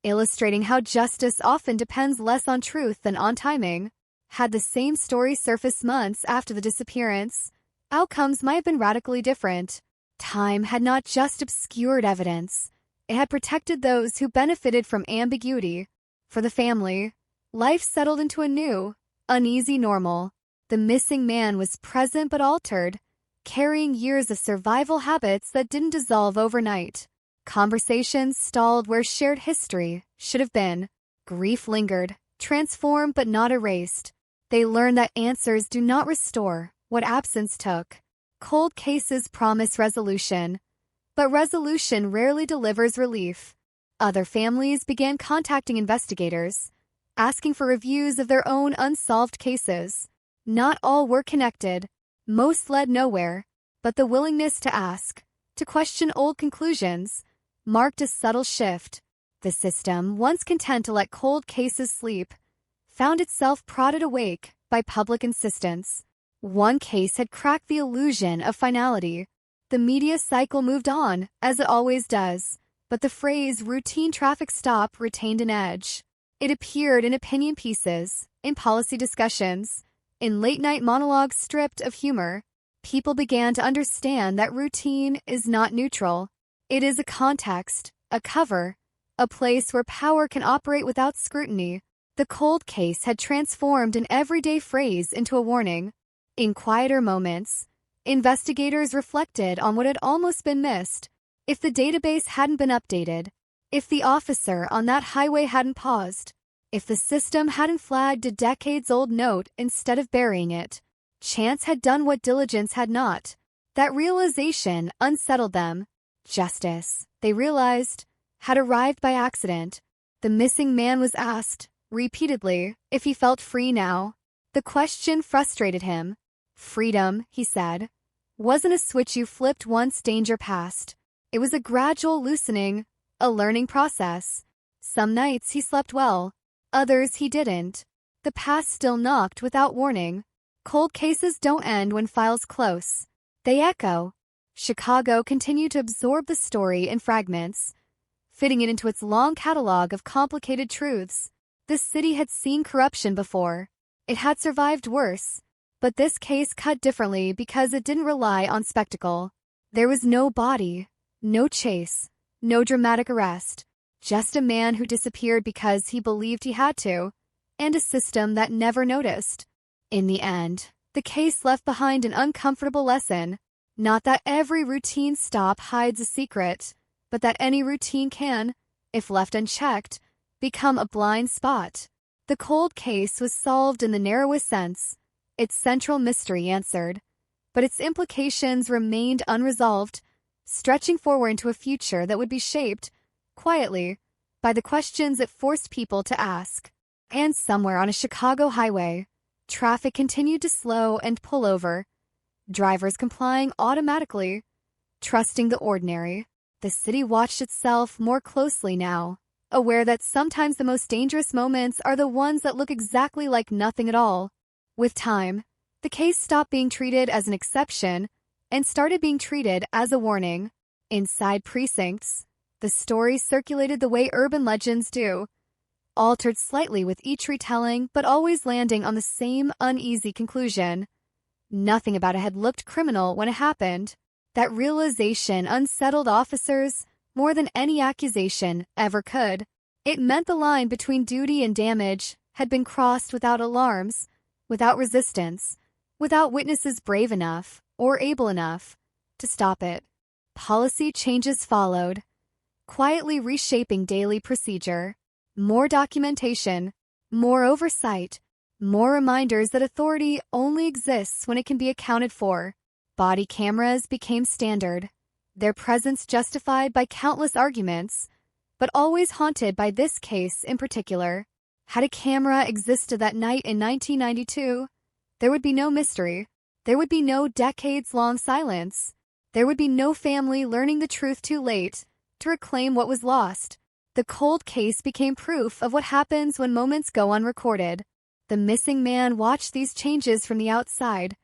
Speaker 18: illustrating how justice often depends less on truth than on timing. Had the same story surfaced months after the disappearance, outcomes might have been radically different. Time had not just obscured evidence, it had protected those who benefited from ambiguity. For the family, life settled into a new, uneasy normal. The missing man was present but altered, carrying years of survival habits that didn't dissolve overnight. Conversations stalled where shared history should have been. Grief lingered, transformed but not erased. They learned that answers do not restore what absence took. Cold cases promise resolution, but resolution rarely delivers relief. Other families began contacting investigators, asking for reviews of their own unsolved cases. Not all were connected. Most led nowhere, but the willingness to ask, to question old conclusions, marked a subtle shift. The system, once content to let cold cases sleep, found itself prodded awake by public insistence. One case had cracked the illusion of finality. The media cycle moved on, as it always does, but the phrase routine traffic stop retained an edge. It appeared in opinion pieces, in policy discussions, in late-night monologues stripped of humor. People began to understand that routine is not neutral. It is a context, a cover, a place where power can operate without scrutiny. The cold case had transformed an everyday phrase into a warning. In quieter moments, investigators reflected on what had almost been missed. If the database hadn't been updated, If the officer on that highway hadn't paused, if the system hadn't flagged a decades-old note instead of burying it, chance had done what diligence had not. That realization unsettled them. Justice, they realized, had arrived by accident. The missing man was asked, repeatedly, if he felt free now. The question frustrated him. Freedom, he said, wasn't a switch you flipped once danger passed. It was a gradual loosening, a learning process. Some nights he slept well, others he didn't. The past still knocked without warning. Cold cases don't end when files close. They echo. Chicago continued to absorb the story in fragments, fitting it into its long catalog of complicated truths. This city had seen corruption before. It had survived worse. But this case cut differently because it didn't rely on spectacle. There was no body, no chase, no dramatic arrest. Just a man who disappeared because he believed he had to, and a system that never noticed. In the end, the case left behind an uncomfortable lesson. Not that every routine stop hides a secret, but that any routine can, if left unchecked, become a blind spot. The cold case was solved in the narrowest sense, its central mystery answered, but its implications remained unresolved, stretching forward into a future that would be shaped, quietly, by the questions it forced people to ask. And somewhere on a Chicago highway, traffic continued to slow and pull over, drivers complying automatically, trusting the ordinary. The city watched itself more closely now, aware that sometimes the most dangerous moments are the ones that look exactly like nothing at all. With time, the case stopped being treated as an exception and started being treated as a warning. Inside precincts, the story circulated the way urban legends do, altered slightly with each retelling but always landing on the same uneasy conclusion. Nothing about it had looked criminal when it happened. That realization unsettled officers more than any accusation ever could. It meant the line between duty and damage had been crossed without alarms, without resistance, without witnesses brave enough or able enough to stop it. Policy changes followed, quietly reshaping daily procedure. More documentation, more oversight, more reminders that authority only exists when it can be accounted for. Body cameras became standard, their presence justified by countless arguments, but always haunted by this case in particular. Had a camera existed that night in 1992, there would be no mystery. There would be no decades-long silence. There would be no family learning the truth too late to reclaim what was lost. The cold case became proof of what happens when moments go unrecorded. The missing man watched these changes from the outside,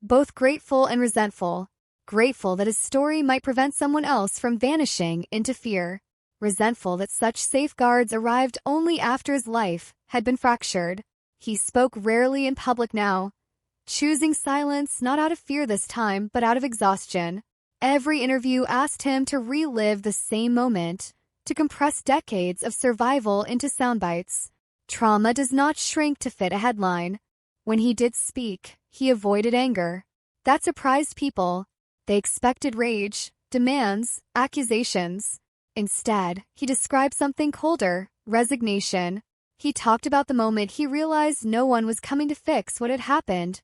Speaker 18: both grateful and resentful. Grateful that his story might prevent someone else from vanishing into fear. Resentful that such safeguards arrived only after his life had been fractured. He spoke rarely in public now, choosing silence not out of fear this time, but out of exhaustion. Every interview asked him to relive the same moment, to compress decades of survival into soundbites. Trauma does not shrink to fit a headline. When he did speak, he avoided anger. That surprised people. They expected rage, demands, accusations. Instead, he described something colder, resignation. He talked about the moment he realized no one was coming to fix what had happened.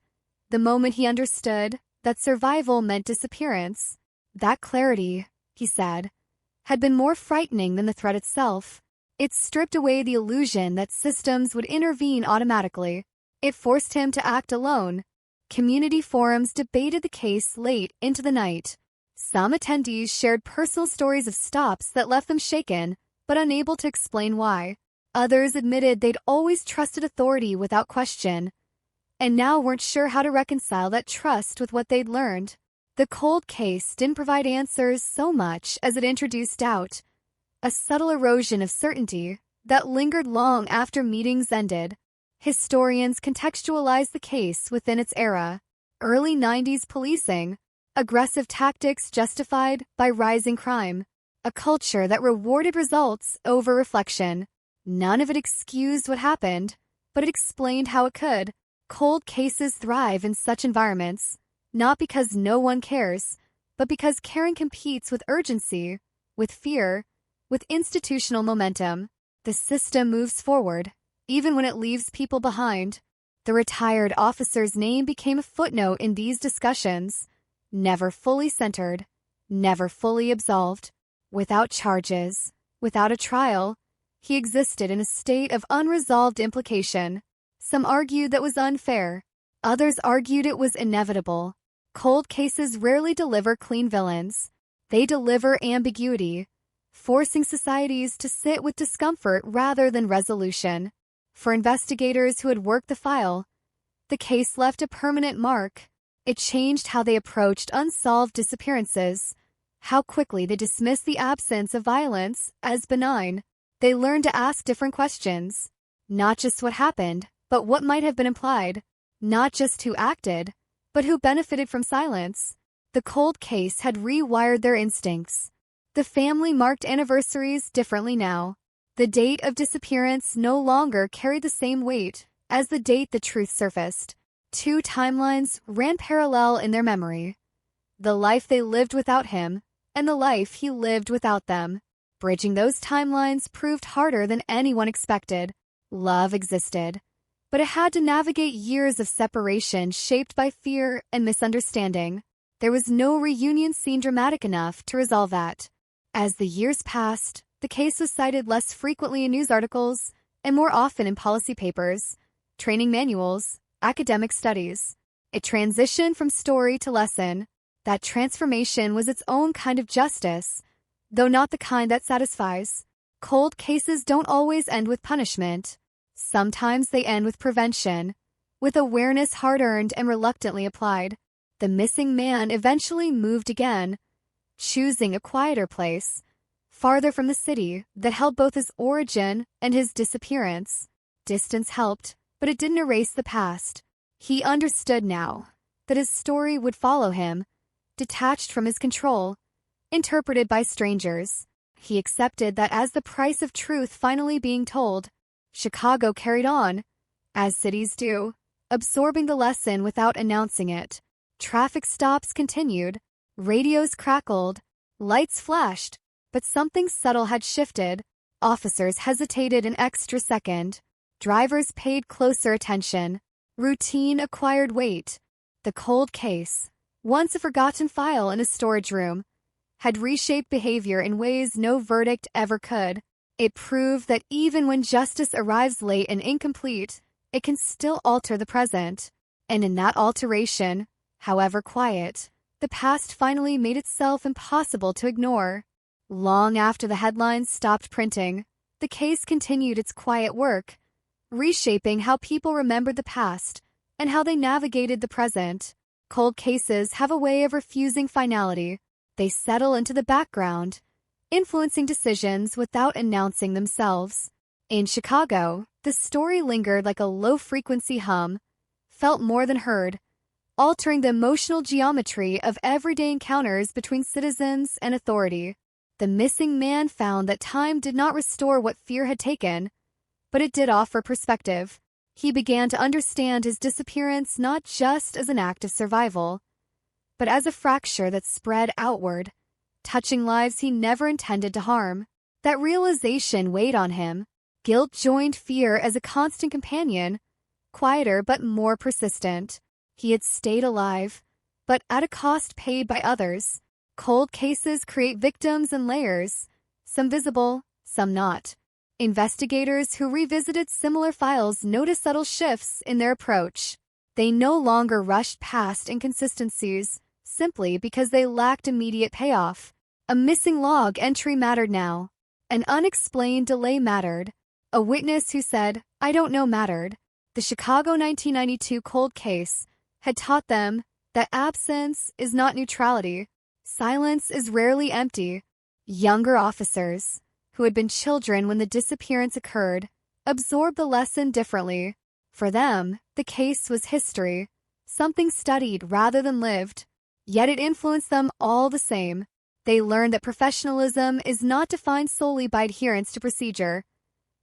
Speaker 18: The moment he understood that survival meant disappearance. That clarity, he said, had been more frightening than the threat itself. It stripped away the illusion that systems would intervene automatically. It forced him to act alone. Community forums debated the case late into the night. Some attendees shared personal stories of stops that left them shaken, but unable to explain why. Others admitted they'd always trusted authority without question, and now weren't sure how to reconcile that trust with what they'd learned. The cold case didn't provide answers so much as it introduced doubt, a subtle erosion of certainty that lingered long after meetings ended. Historians contextualized the case within its era. Early 90s policing, aggressive tactics justified by rising crime, a culture that rewarded results over reflection. None of it excused what happened, but it explained how it could. Cold cases thrive in such environments, not because no one cares, but because caring competes with urgency, with fear, With institutional momentum, the system moves forward, even when it leaves people behind. The retired officer's name became a footnote in these discussions, never fully centered, never fully absolved. Without charges, without a trial, he existed in a state of unresolved implication. Some argued that was unfair. Others argued it was inevitable. Cold cases rarely deliver clean villains. They deliver ambiguity, forcing societies to sit with discomfort rather than resolution. For investigators who had worked the file, the case left a permanent mark. It changed how they approached unsolved disappearances, how quickly they dismissed the absence of violence as benign. They learned to ask different questions. Not just what happened, but what might have been implied. Not just who acted, but who benefited from silence. The cold case had rewired their instincts. The family marked anniversaries differently now. The date of disappearance no longer carried the same weight as the date the truth surfaced. Two timelines ran parallel in their memory. The life they lived without him, and the life he lived without them. Bridging those timelines proved harder than anyone expected. Love existed, but it had to navigate years of separation shaped by fear and misunderstanding. There was no reunion scene dramatic enough to resolve that. As the years passed, the case was cited less frequently in news articles and more often in policy papers, training manuals, academic studies. It transitioned from story to lesson. That transformation was its own kind of justice, though not the kind that satisfies. Cold cases don't always end with punishment. Sometimes they end with prevention, with awareness hard-earned and reluctantly applied. The missing man eventually moved again, choosing a quieter place, farther from the city that held both his origin and his disappearance. Distance helped, but it didn't erase the past. He understood now that his story would follow him, detached from his control, interpreted by strangers. He accepted that as the price of truth finally being told, Chicago carried on, as cities do, absorbing the lesson without announcing it. Traffic stops continued, radios crackled, lights flashed, but something subtle had shifted. Officers hesitated an extra second. Drivers paid closer attention. Routine acquired weight. The cold case, once a forgotten file in a storage room, had reshaped behavior in ways no verdict ever could. It proved that even when justice arrives late and incomplete, it can still alter the present. And in that alteration, however quiet, the past finally made itself impossible to ignore. Long after the headlines stopped printing, the case continued its quiet work, reshaping how people remembered the past and how they navigated the present. Cold cases have a way of refusing finality. They settle into the background, influencing decisions without announcing themselves. In Chicago, the story lingered like a low-frequency hum, felt more than heard, altering the emotional geometry of everyday encounters between citizens and authority. The missing man found that time did not restore what fear had taken, but it did offer perspective. He began to understand his disappearance not just as an act of survival, but as a fracture that spread outward, touching lives he never intended to harm. That realization weighed on him. Guilt joined fear as a constant companion, quieter but more persistent. He had stayed alive, but at a cost paid by others. Cold cases create victims in layers, some visible, some not. Investigators who revisited similar files noticed subtle shifts in their approach. They no longer rushed past inconsistencies simply because they lacked immediate payoff. A missing log entry mattered now. An unexplained delay mattered. A witness who said, "I don't know," mattered. The Chicago 1992 cold case had taught them that absence is not neutrality. Silence is rarely empty. Younger officers, who had been children when the disappearance occurred, absorbed the lesson differently. For them, the case was history, something studied rather than lived. Yet it influenced them all the same. They learned that professionalism is not defined solely by adherence to procedure,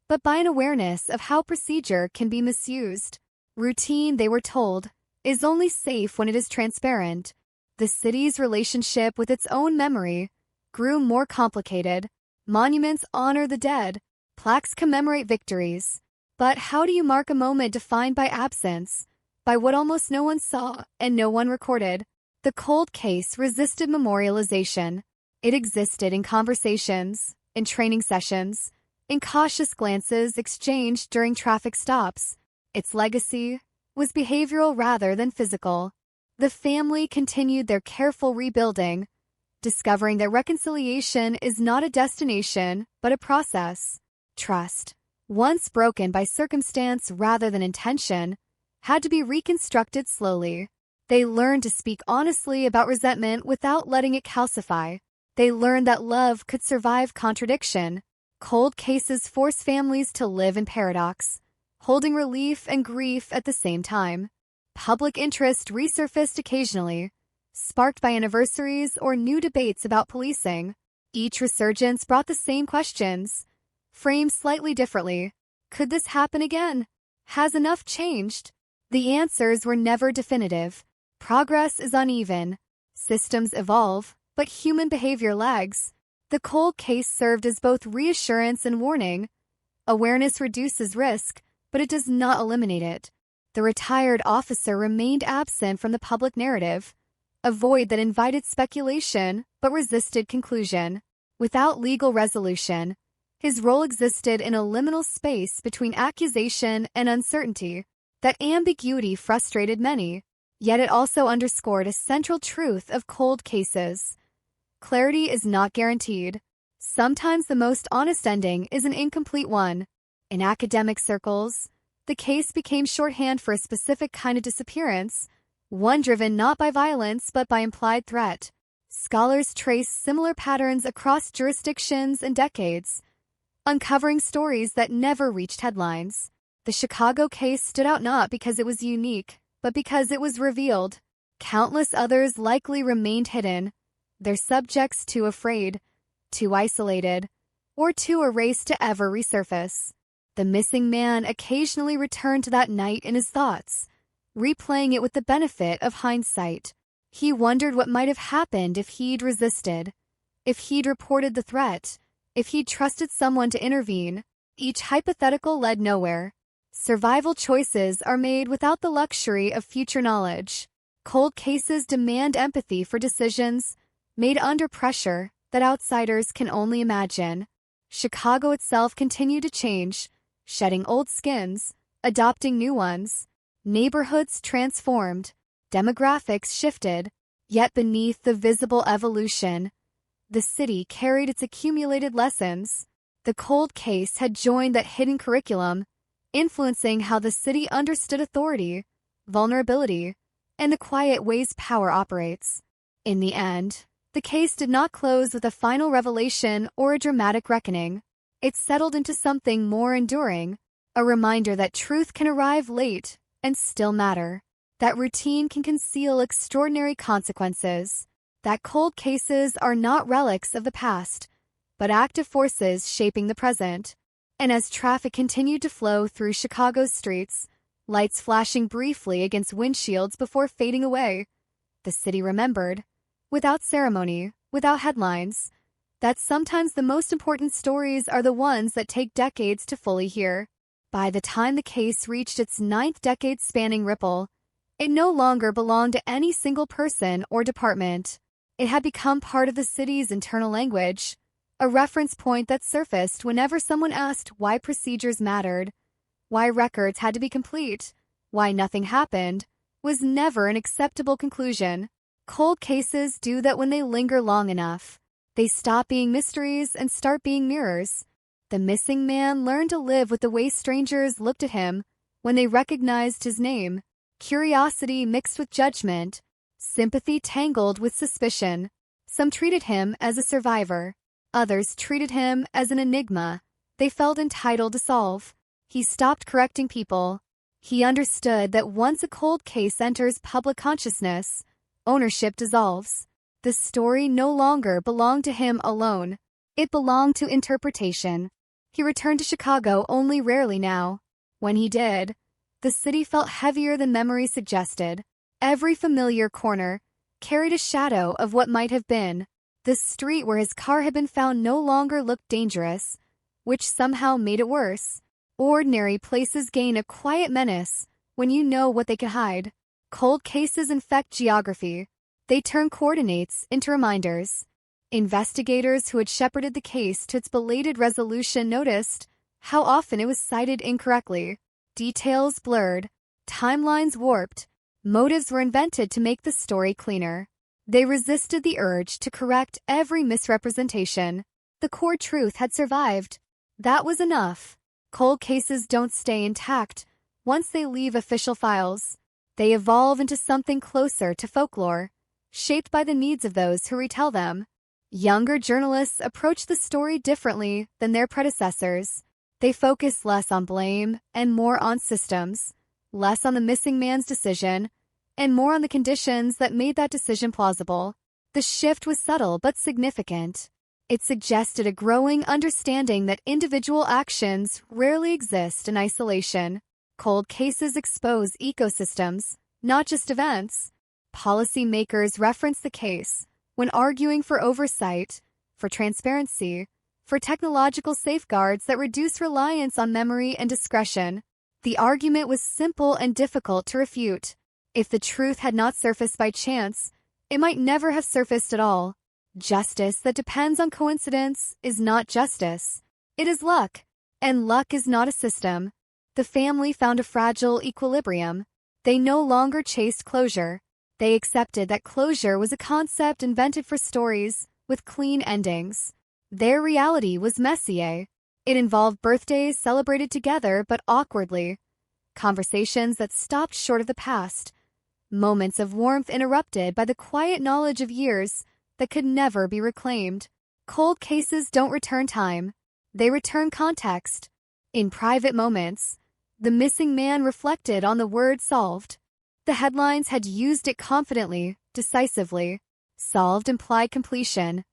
Speaker 18: but by an awareness of how procedure can be misused. Routine, they were told, is only safe when it is transparent. The city's relationship with its own memory grew more complicated. Monuments honor the dead. Plaques commemorate victories. But how do you mark a moment defined by absence? By what almost no one saw and no one recorded? The cold case resisted memorialization. It existed in conversations, in training sessions, in cautious glances exchanged during traffic stops. Its legacy was behavioral rather than physical. The family continued their careful rebuilding, discovering that reconciliation is not a destination, but a process. Trust, once broken by circumstance rather than intention, had to be reconstructed slowly. They learned to speak honestly about resentment without letting it calcify. They learned that love could survive contradiction. Cold cases force families to live in paradox, holding relief and grief at the same time. Public interest resurfaced occasionally, sparked by anniversaries or new debates about policing. Each resurgence brought the same questions, framed slightly differently. Could this happen again? Has enough changed? The answers were never definitive. Progress is uneven. Systems evolve, but human behavior lags. The cold case served as both reassurance and warning. Awareness reduces risk, but it does not eliminate it. The retired officer remained absent from the public narrative, a void that invited speculation but resisted conclusion. Without legal resolution, his role existed in a liminal space between accusation and uncertainty. That ambiguity frustrated many, yet it also underscored a central truth of cold cases. Clarity is not guaranteed. Sometimes the most honest ending is an incomplete one. In academic circles, the case became shorthand for a specific kind of disappearance, one driven not by violence but by implied threat. Scholars trace similar patterns across jurisdictions and decades, uncovering stories that never reached headlines. The Chicago case stood out not because it was unique, but because it was revealed. Countless others likely remained hidden, their subjects too afraid, too isolated, or too erased to ever resurface. The missing man occasionally returned to that night in his thoughts, replaying it with the benefit of hindsight. He wondered what might have happened if he'd resisted, if he'd reported the threat, if he'd trusted someone to intervene. Each hypothetical led nowhere. Survival choices are made without the luxury of future knowledge. Cold cases demand empathy for decisions made under pressure that outsiders can only imagine. Chicago itself continued to change, shedding old skins, adopting new ones. Neighborhoods transformed, demographics shifted, yet beneath the visible evolution, the city carried its accumulated lessons. The cold case had joined that hidden curriculum, influencing how the city understood authority, vulnerability, and the quiet ways power operates. In the end, the case did not close with a final revelation or a dramatic reckoning. It settled into something more enduring, a reminder that truth can arrive late and still matter, that routine can conceal extraordinary consequences, that cold cases are not relics of the past, but active forces shaping the present. And as traffic continued to flow through Chicago's streets, lights flashing briefly against windshields before fading away, the city remembered, without ceremony, without headlines, that sometimes the most important stories are the ones that take decades to fully hear. By the time the case reached its 9th decade-spanning ripple, it no longer belonged to any single person or department. It had become part of the city's internal language, a reference point that surfaced whenever someone asked why procedures mattered, why records had to be complete, why nothing happened, was never an acceptable conclusion. Cold cases do that when they linger long enough. They stop being mysteries and start being mirrors. The missing man learned to live with the way strangers looked at him when they recognized his name. Curiosity mixed with judgment, sympathy tangled with suspicion. Some treated him as a survivor. Others treated him as an enigma they felt entitled to solve. He stopped correcting people. He understood that once a cold case enters public consciousness, ownership dissolves. The story no longer belonged to him alone. It belonged to interpretation. He returned to Chicago only rarely now. When he did, the city felt heavier than memory suggested. Every familiar corner carried a shadow of what might have been. The street where his car had been found no longer looked dangerous, which somehow made it worse. Ordinary places gain a quiet menace when you know what they can hide. Cold cases infect geography. They turn coordinates into reminders. Investigators who had shepherded the case to its belated resolution noticed how often it was cited incorrectly. Details blurred, timelines warped, motives were invented to make the story cleaner. They resisted the urge to correct every misrepresentation. The core truth had survived. That was enough. Cold cases don't stay intact once they leave official files. They evolve into something closer to folklore, shaped by the needs of those who retell them. Younger journalists approach the story differently than their predecessors. They focus less on blame and more on systems, less on the missing man's decision, and more on the conditions that made that decision plausible. The shift was subtle but significant. It suggested a growing understanding that individual actions rarely exist in isolation. Cold cases expose ecosystems, not just events. Policymakers reference the case when arguing for oversight, for transparency, for technological safeguards that reduce reliance on memory and discretion. The argument was simple and difficult to refute. If the truth had not surfaced by chance, it might never have surfaced at all. Justice that depends on coincidence is not justice. It is luck, and luck is not a system. The family found a fragile equilibrium. They no longer chased closure. They accepted that closure was a concept invented for stories with clean endings. Their reality was messier. It involved birthdays celebrated together but awkwardly, conversations that stopped short of the past, moments of warmth interrupted by the quiet knowledge of years that could never be reclaimed. Cold cases don't return time. They return context. In private moments, the missing man reflected on the word solved. The headlines had used it confidently, decisively. Solved implied completion.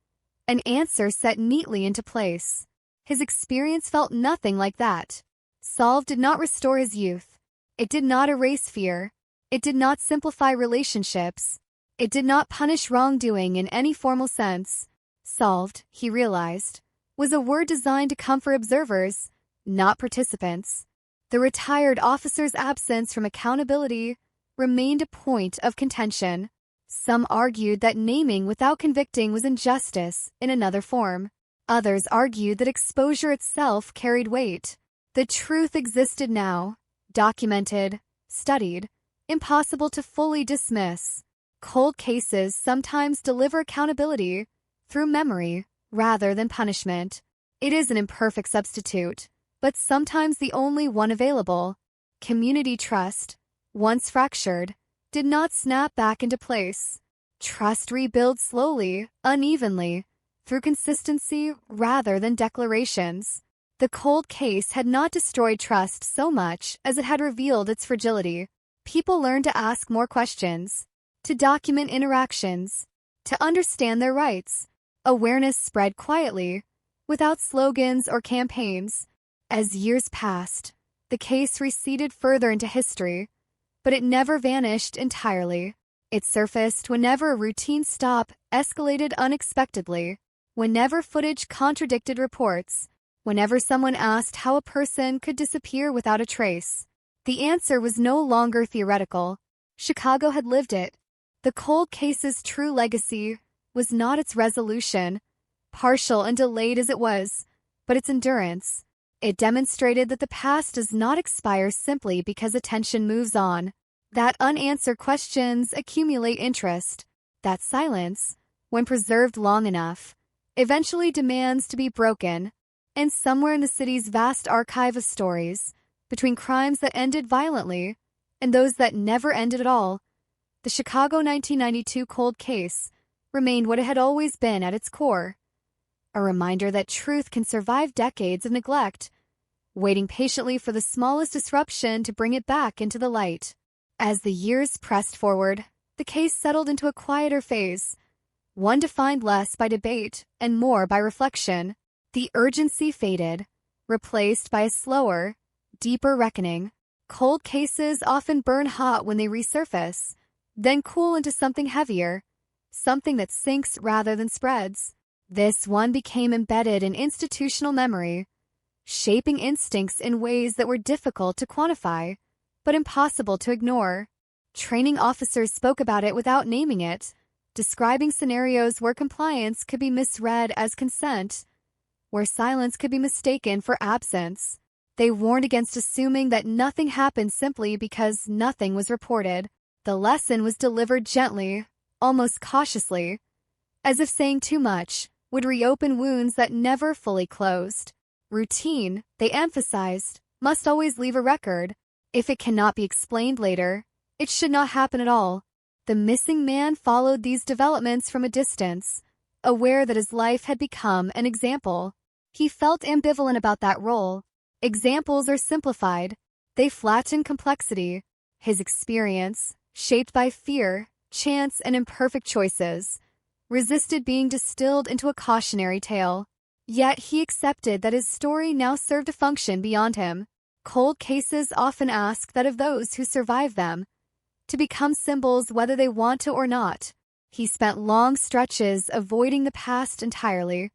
Speaker 18: An answer set neatly into place. His experience felt nothing like that. Solved did not restore his youth. It did not erase fear. It did not simplify relationships. It did not punish wrongdoing in any formal sense. Solved, he realized, was a word designed to comfort observers, not participants. The retired officer's absence from accountability remained a point of contention. Some argued that naming without convicting was injustice in another form. Others argued that exposure itself carried weight. The truth existed now, documented, studied, impossible to fully dismiss. Cold cases sometimes deliver accountability through memory rather than punishment. It is an imperfect substitute, but sometimes the only one available. Community trust, once fractured, did not snap back into place. Trust rebuilds slowly, unevenly, through consistency rather than declarations. The cold case had not destroyed trust so much as it had revealed its fragility. People learned to ask more questions, to document interactions, to understand their rights. Awareness spread quietly, without slogans or campaigns. As years passed, the case receded further into history, but it never vanished entirely. It surfaced whenever a routine stop escalated unexpectedly, whenever footage contradicted reports, whenever someone asked how a person could disappear without a trace. The answer was no longer theoretical. Chicago had lived it. The cold case's true legacy was not its resolution, partial and delayed as it was, but its endurance. It demonstrated that the past does not expire simply because attention moves on, that unanswered questions accumulate interest, that silence, when preserved long enough, eventually demands to be broken. And somewhere in the city's vast archive of stories, between crimes that ended violently and those that never ended at all, the Chicago 1992 cold case remained what it had always been at its core. A reminder that truth can survive decades of neglect, waiting patiently for the smallest disruption to bring it back into the light. As the years pressed forward, the case settled into a quieter phase, one defined less by debate and more by reflection. The urgency faded, replaced by a slower, deeper reckoning. Cold cases often burn hot when they resurface, then cool into something heavier, something that sinks rather than spreads. This one became embedded in institutional memory, shaping instincts in ways that were difficult to quantify, but impossible to ignore. Training officers spoke about it without naming it, describing scenarios where compliance could be misread as consent, where silence could be mistaken for absence. They warned against assuming that nothing happened simply because nothing was reported. The lesson was delivered gently, almost cautiously, as if saying too much would reopen wounds that never fully closed. Routine, they emphasized, must always leave a record. If it cannot be explained later, it should not happen at all. The missing man followed these developments from a distance, aware that his life had become an example. He felt ambivalent about that role. Examples are simplified. They flatten complexity. His experience, shaped by fear, chance, and imperfect choices, resisted being distilled into a cautionary tale. Yet he accepted that his story now served a function beyond him. Cold cases often ask that of those who survive them, to become symbols whether they want to or not. He spent long stretches avoiding the past entirely,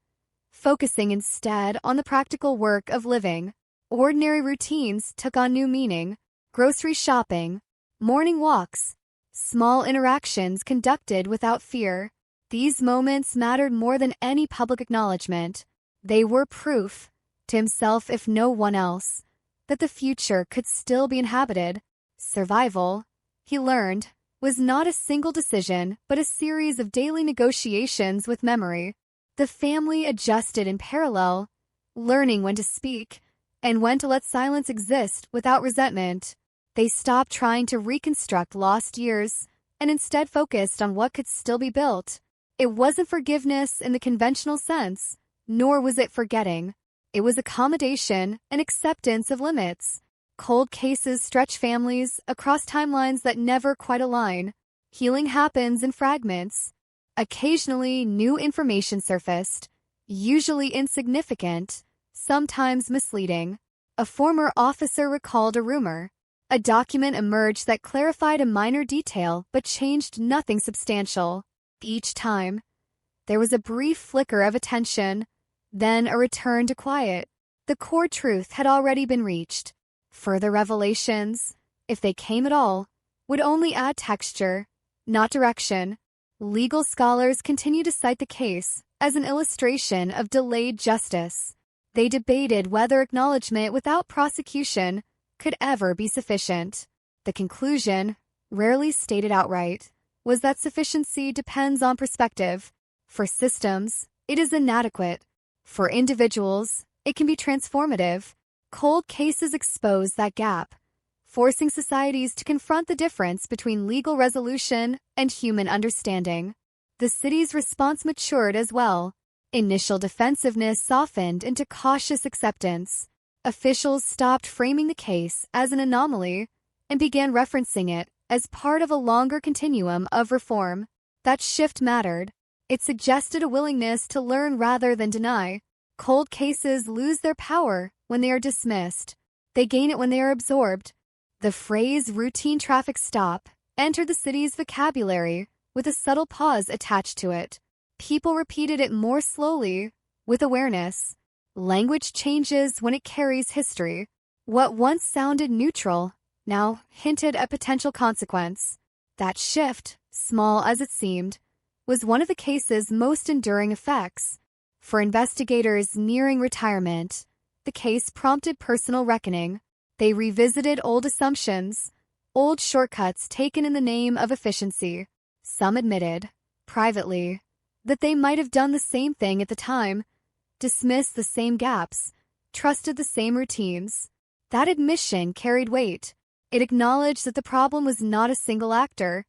Speaker 18: focusing instead on the practical work of living. Ordinary routines took on new meaning: grocery shopping, morning walks, small interactions conducted without fear. These moments mattered more than any public acknowledgement. They were proof, to himself if no one else, that the future could still be inhabited. Survival, he learned, was not a single decision but a series of daily negotiations with memory. The family adjusted in parallel, learning when to speak and when to let silence exist without resentment. They stopped trying to reconstruct lost years and instead focused on what could still be built. It wasn't forgiveness in the conventional sense, nor was it forgetting. It was accommodation and acceptance of limits. Cold cases stretch families across timelines that never quite align. Healing happens in fragments. Occasionally, new information surfaced, usually insignificant, sometimes misleading. A former officer recalled a rumor. A document emerged that clarified a minor detail but changed nothing substantial. Each time, there was a brief flicker of attention, then a return to quiet. The core truth had already been reached. Further revelations, if they came at all, would only add texture, not direction. Legal scholars continue to cite the case as an illustration of delayed justice. They debated whether acknowledgement without prosecution could ever be sufficient. The conclusion, rarely stated outright, was that sufficiency depends on perspective. For systems, it is inadequate. For individuals, it can be transformative. Cold cases expose that gap, forcing societies to confront the difference between legal resolution and human understanding. The city's response matured as well. Initial defensiveness softened into cautious acceptance. Officials stopped framing the case as an anomaly and began referencing it as part of a longer continuum of reform. That shift mattered. It suggested a willingness to learn rather than deny. Cold cases lose their power when they are dismissed. They gain it when they are absorbed. The phrase routine traffic stop entered the city's vocabulary with a subtle pause attached to it. People repeated it more slowly, with awareness. Language changes when it carries history. What once sounded neutral now hinted at potential consequence. That shift, small as it seemed, was one of the case's most enduring effects. For investigators nearing retirement, the case prompted personal reckoning. They revisited old assumptions, old shortcuts taken in the name of efficiency. Some admitted, privately, that they might have done the same thing at the time, dismissed the same gaps, trusted the same routines. That admission carried weight. It acknowledged that the problem was not a single actor,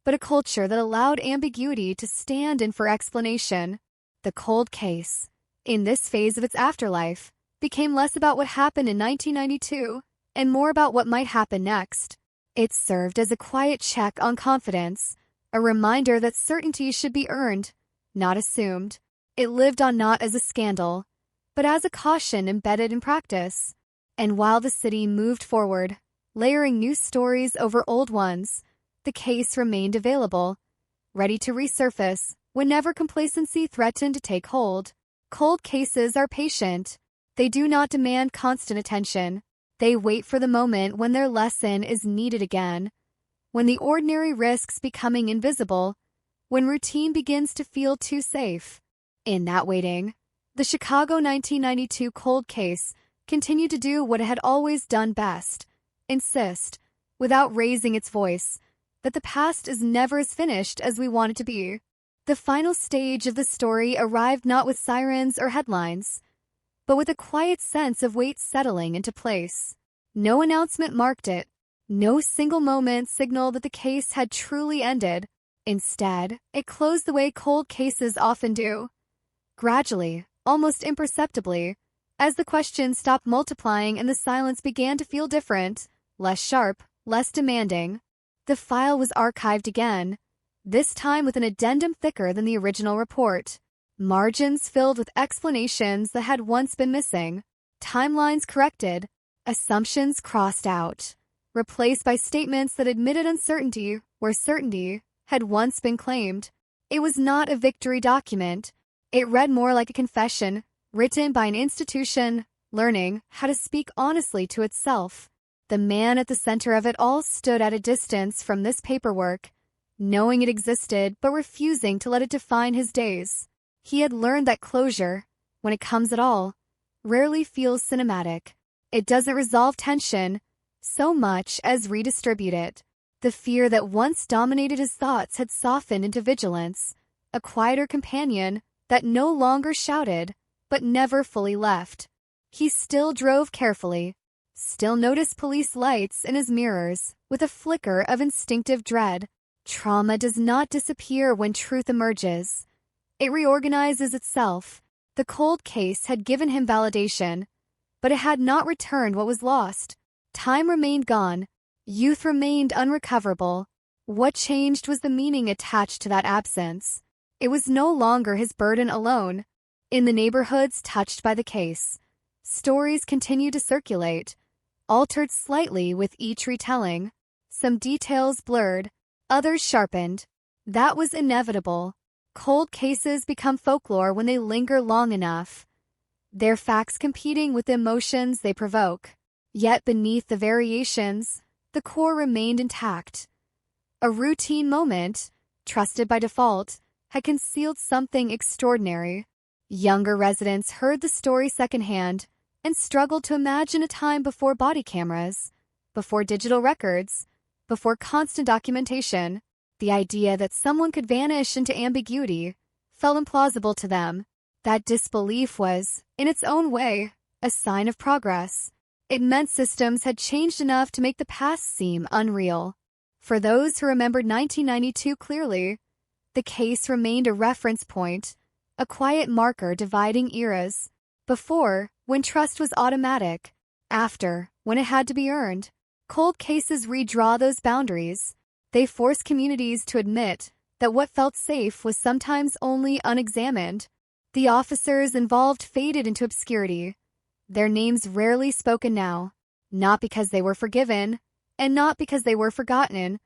Speaker 18: but a culture that allowed ambiguity to stand in for explanation. The cold case, in this phase of its afterlife, became less about what happened in 1992 and more about what might happen next. It served as a quiet check on confidence, a reminder that certainty should be earned, not assumed. It lived on not as a scandal, but as a caution embedded in practice. And while the city moved forward, layering new stories over old ones, the case remained available, ready to resurface whenever complacency threatened to take hold. Cold cases are patient. They do not demand constant attention. They wait for the moment when their lesson is needed again, when the ordinary risks becoming invisible, when routine begins to feel too safe. In that waiting, the Chicago 1992 cold case continued to do what it had always done best: insist, without raising its voice, that the past is never as finished as we want it to be. The final stage of the story arrived not with sirens or headlines, but with a quiet sense of weight settling into place. No announcement marked it. No single moment signaled that the case had truly ended. Instead, it closed the way cold cases often do. Gradually, almost imperceptibly, as the questions stopped multiplying and the silence began to feel different, less sharp, less demanding. The file was archived again, this time with an addendum thicker than the original report. Margins filled with explanations that had once been missing, timelines corrected, assumptions crossed out, replaced by statements that admitted uncertainty where certainty had once been claimed. It was not a victory document. It read more like a confession, written by an institution learning how to speak honestly to itself. The man at the center of it all stood at a distance from this paperwork, knowing it existed but refusing to let it define his days. He had learned that closure, when it comes at all, rarely feels cinematic. It doesn't resolve tension so much as redistribute it. The fear that once dominated his thoughts had softened into vigilance, a quieter companion that no longer shouted but never fully left. He still drove carefully, still noticed police lights in his mirrors with a flicker of instinctive dread. Trauma does not disappear when truth emerges. It reorganizes itself. The cold case had given him validation, but it had not returned what was lost. Time remained gone. Youth remained unrecoverable. What changed was the meaning attached to that absence. It was no longer his burden alone. In the neighborhoods touched by the case, stories continued to circulate, altered slightly with each retelling. Some details blurred, others sharpened. That was inevitable. Cold cases become folklore when they linger long enough, their facts competing with the emotions they provoke. Yet beneath the variations, the core remained intact. A routine moment, trusted by default, had concealed something extraordinary. Younger residents heard the story secondhand and struggled to imagine a time before body cameras, before digital records, before constant documentation. The idea that someone could vanish into ambiguity felt implausible to them. That disbelief was, in its own way, a sign of progress. It meant systems had changed enough to make the past seem unreal. For those who remembered 1992 clearly, the case remained a reference point, a quiet marker dividing eras. Before, when trust was automatic. After, when it had to be earned. Cold cases redraw those boundaries. They force communities to admit that what felt safe was sometimes only unexamined. The officers involved faded into obscurity, their names rarely spoken now, not because they were forgiven, and not because they were forgotten,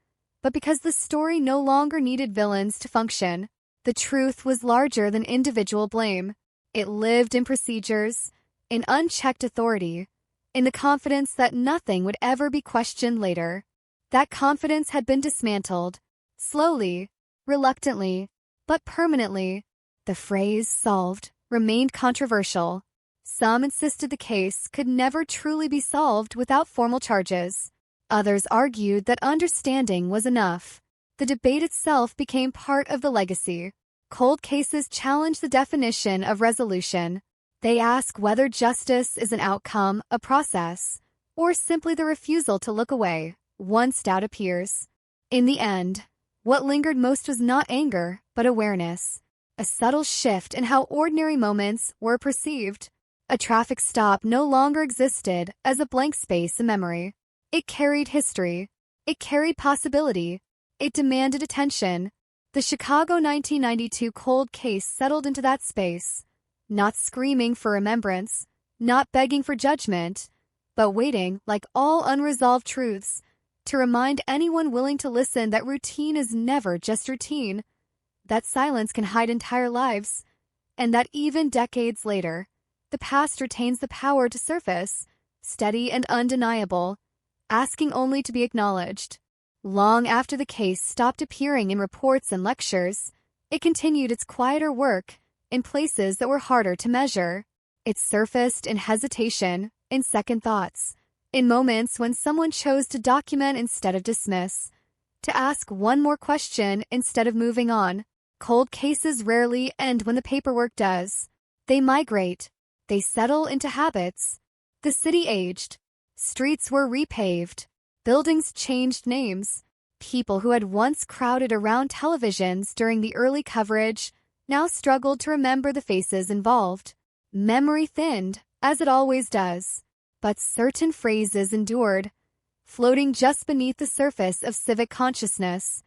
Speaker 18: but because the story no longer needed villains to function. The truth was larger than individual blame. It lived in procedures, in unchecked authority, in the confidence that nothing would ever be questioned later. That confidence had been dismantled, slowly, reluctantly, but permanently. The phrase solved remained controversial. Some insisted the case could never truly be solved without formal charges. Others argued that understanding was enough. The debate itself became part of the legacy. Cold cases challenge the definition of resolution. They ask whether justice is an outcome, a process, or simply the refusal to look away once doubt appears. In the end, what lingered most was not anger, but awareness. A subtle shift in how ordinary moments were perceived. A traffic stop no longer existed as a blank space in memory. It carried history. It carried possibility. It demanded attention. The Chicago 1992 cold case settled into that space, not screaming for remembrance, not begging for judgment, but waiting, like all unresolved truths, to remind anyone willing to listen that routine is never just routine. that silence can hide entire lives, and that even decades later, the past retains the power to surface, steady and undeniable, asking only to be acknowledged. Long after the case stopped appearing in reports and lectures, it continued its quieter work in places that were harder to measure. It surfaced in hesitation, in second thoughts, in moments when someone chose to document instead of dismiss, to ask one more question instead of moving on. Cold cases rarely end when the paperwork does. They migrate. They settle into habits. The city aged. Streets were repaved. Buildings changed names. People who had once crowded around televisions during the early coverage now struggled to remember the faces involved. Memory thinned, as it always does. But certain phrases endured, floating just beneath the surface of civic consciousness,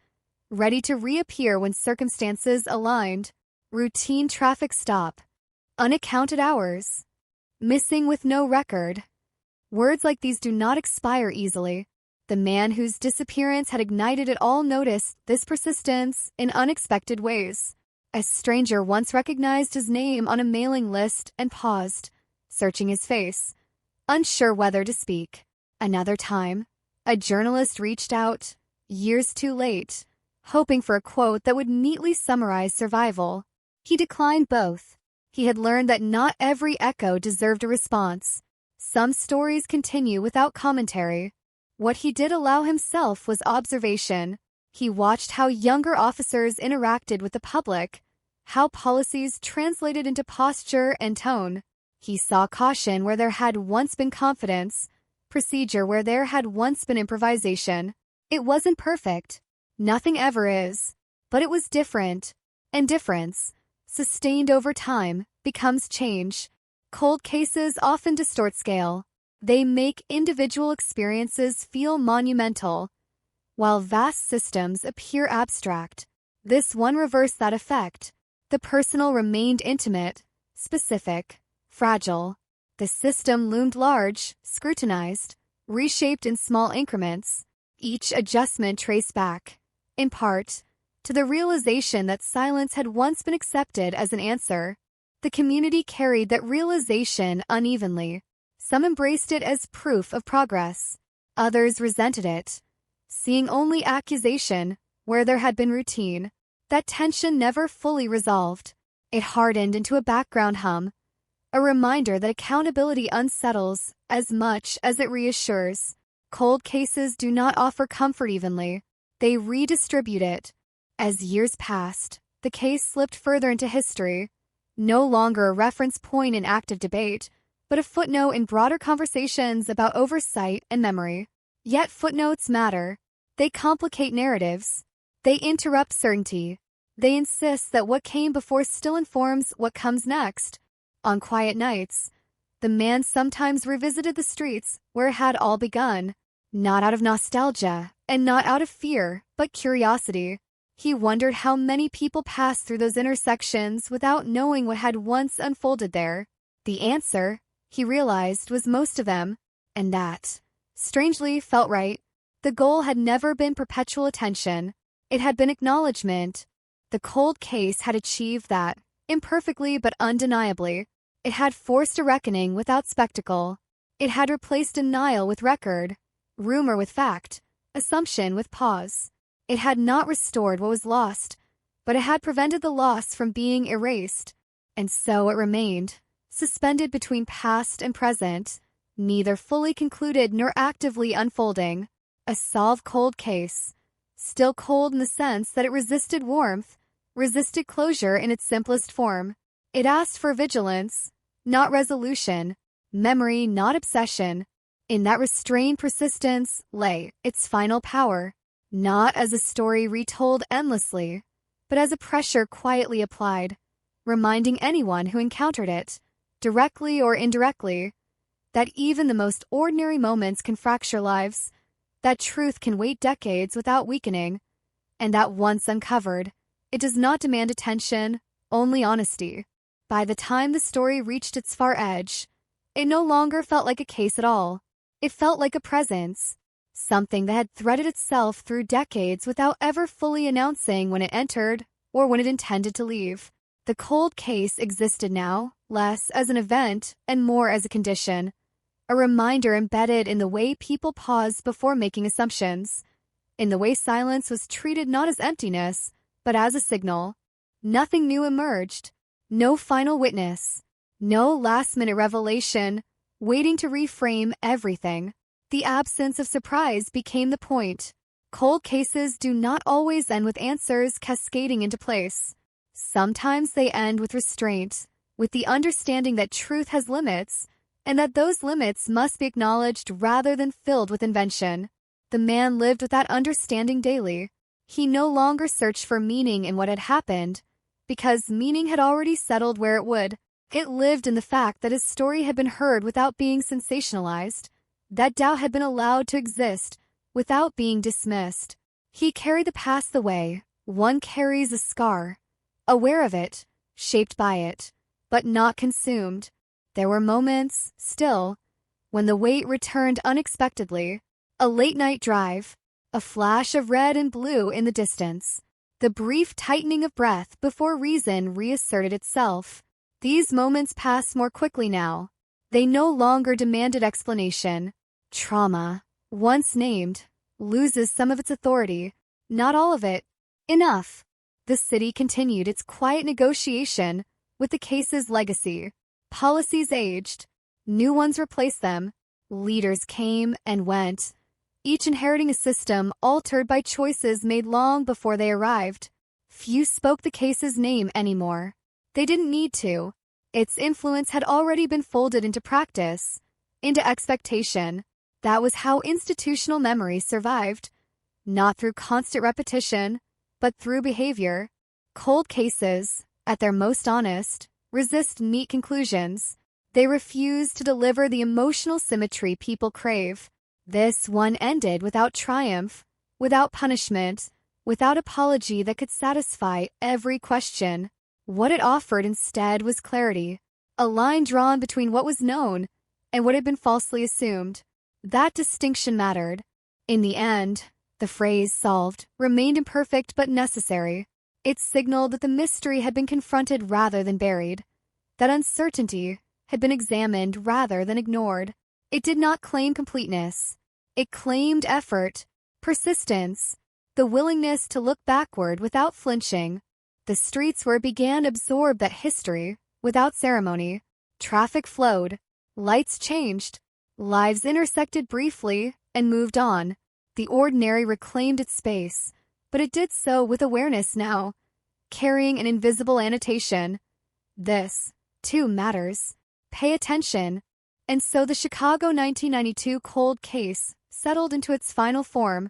Speaker 18: ready to reappear when circumstances aligned. Routine traffic stop. Unaccounted hours. Missing with no record. Words like these do not expire easily. The man whose disappearance had ignited it all noticed this persistence in unexpected ways. A stranger once recognized his name on a mailing list and paused, searching his face, unsure whether to speak. Another time, a journalist reached out, years too late, hoping for a quote that would neatly summarize survival. He declined both. He had learned that not every echo deserved a response. Some stories continue without commentary. What he did allow himself was observation. He watched how younger officers interacted with the public, how policies translated into posture and tone. He saw caution where there had once been confidence, procedure where there had once been improvisation. It wasn't perfect. Nothing ever is. But it was different. And difference, sustained over time, becomes change. Cold cases often distort scale. They make individual experiences feel monumental, while vast systems appear abstract. This one reversed that effect. The personal remained intimate, specific, fragile. The system loomed large, scrutinized, reshaped in small increments, each adjustment traced back, in part, to the realization that silence had once been accepted as an answer. The community carried that realization unevenly. Some embraced it as proof of progress. Others resented it, seeing only accusation where there had been routine. That tension never fully resolved. It hardened into a background hum, a reminder that accountability unsettles as much as it reassures. Cold cases do not offer comfort evenly. They redistribute it. As years passed, the case slipped further into history, no longer a reference point in active debate, but a footnote in broader conversations about oversight and memory. Yet footnotes matter. They complicate narratives. They interrupt certainty. They insist that what came before still informs what comes next. On quiet nights, the man sometimes revisited the streets where it had all begun, not out of nostalgia and not out of fear, but curiosity. He wondered how many people passed through those intersections without knowing what had once unfolded there. The answer, he realized, was most of them, and that, strangely, felt right. The goal had never been perpetual attention. It had been acknowledgement. The cold case had achieved that, imperfectly but undeniably. It had forced a reckoning without spectacle. It had replaced denial with record, rumor with fact, assumption with pause. It had not restored what was lost, but it had prevented the loss from being erased. And so it remained, suspended between past and present, neither fully concluded nor actively unfolding. A solved cold case, still cold in the sense that it resisted warmth, resisted closure in its simplest form. It asked for vigilance, not resolution, memory, not obsession. In that restrained persistence lay its final power, not as a story retold endlessly, but as a pressure quietly applied, reminding anyone who encountered it, directly or indirectly, that even the most ordinary moments can fracture lives, that truth can wait decades without weakening, and that once uncovered, it does not demand attention, only honesty. By the time the story reached its far edge, it no longer felt like a case at all. It felt like a presence, something that had threaded itself through decades without ever fully announcing when it entered or when it intended to leave. The cold case existed now, less as an event and more as a condition, a reminder embedded in the way people paused before making assumptions, in the way silence was treated not as emptiness, but as a signal. Nothing new emerged, no final witness, no last-minute revelation, waiting to reframe everything. The absence of surprise became the point. Cold cases do not always end with answers cascading into place. Sometimes they end with restraint, with the understanding that truth has limits, and that those limits must be acknowledged rather than filled with invention. The man lived with that understanding daily. He no longer searched for meaning in what had happened, because meaning had already settled where it would. It lived in the fact that his story had been heard without being sensationalized, that doubt had been allowed to exist without being dismissed. He carried the past the way one carries a scar, aware of it, shaped by it, but not consumed. There were moments, still, when the weight returned unexpectedly. A late-night drive, a flash of red and blue in the distance, the brief tightening of breath before reason reasserted itself. These moments passed more quickly now. They no longer demanded explanation. Trauma, once named, loses some of its authority, not all of it. Enough. The city continued its quiet negotiation with the case's legacy. Policies aged, new ones replaced them, leaders came and went, each inheriting a system altered by choices made long before they arrived. Few spoke the case's name anymore. They didn't need to. Its influence had already been folded into practice, into expectation. That was how institutional memory survived, not through constant repetition, but through behavior. Cold cases, at their most honest, resist neat conclusions. They refuse to deliver the emotional symmetry people crave. This one ended without triumph, without punishment, without apology that could satisfy every question. What it offered instead was clarity, a line drawn between what was known and what had been falsely assumed. That distinction mattered. In the end, the phrase solved remained imperfect but necessary. It signaled that the mystery had been confronted rather than buried, that uncertainty had been examined rather than ignored. It did not claim completeness. It claimed effort, persistence, the willingness to look backward without flinching. The streets where it began absorbed that history without ceremony. Traffic flowed, lights changed, lives intersected briefly and moved on. The ordinary reclaimed its space, but it did so with awareness now, carrying an invisible annotation. This, too, matters. Pay attention. And so the Chicago 1992 cold case settled into its final form,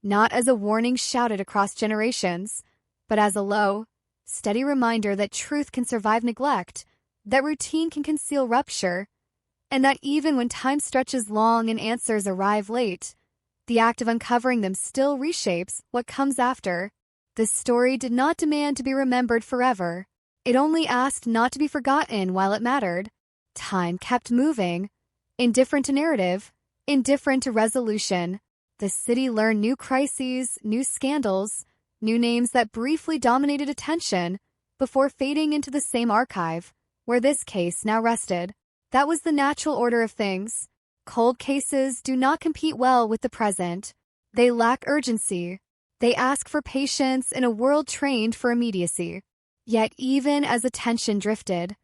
Speaker 18: not as a warning shouted across generations, but as a low, steady reminder that truth can survive neglect, that routine can conceal rupture, and that even when time stretches long and answers arrive late, the act of uncovering them still reshapes what comes after. This story did not demand to be remembered forever. It only asked not to be forgotten while it mattered. Time kept moving, indifferent to narrative, indifferent to resolution. The city learned new crises, new scandals, new names that briefly dominated attention before fading into the same archive where this case now rested. That was the natural order of things. Cold cases do not compete well with the present. They lack urgency. They ask for patience in a world trained for immediacy. Yet even as attention drifted,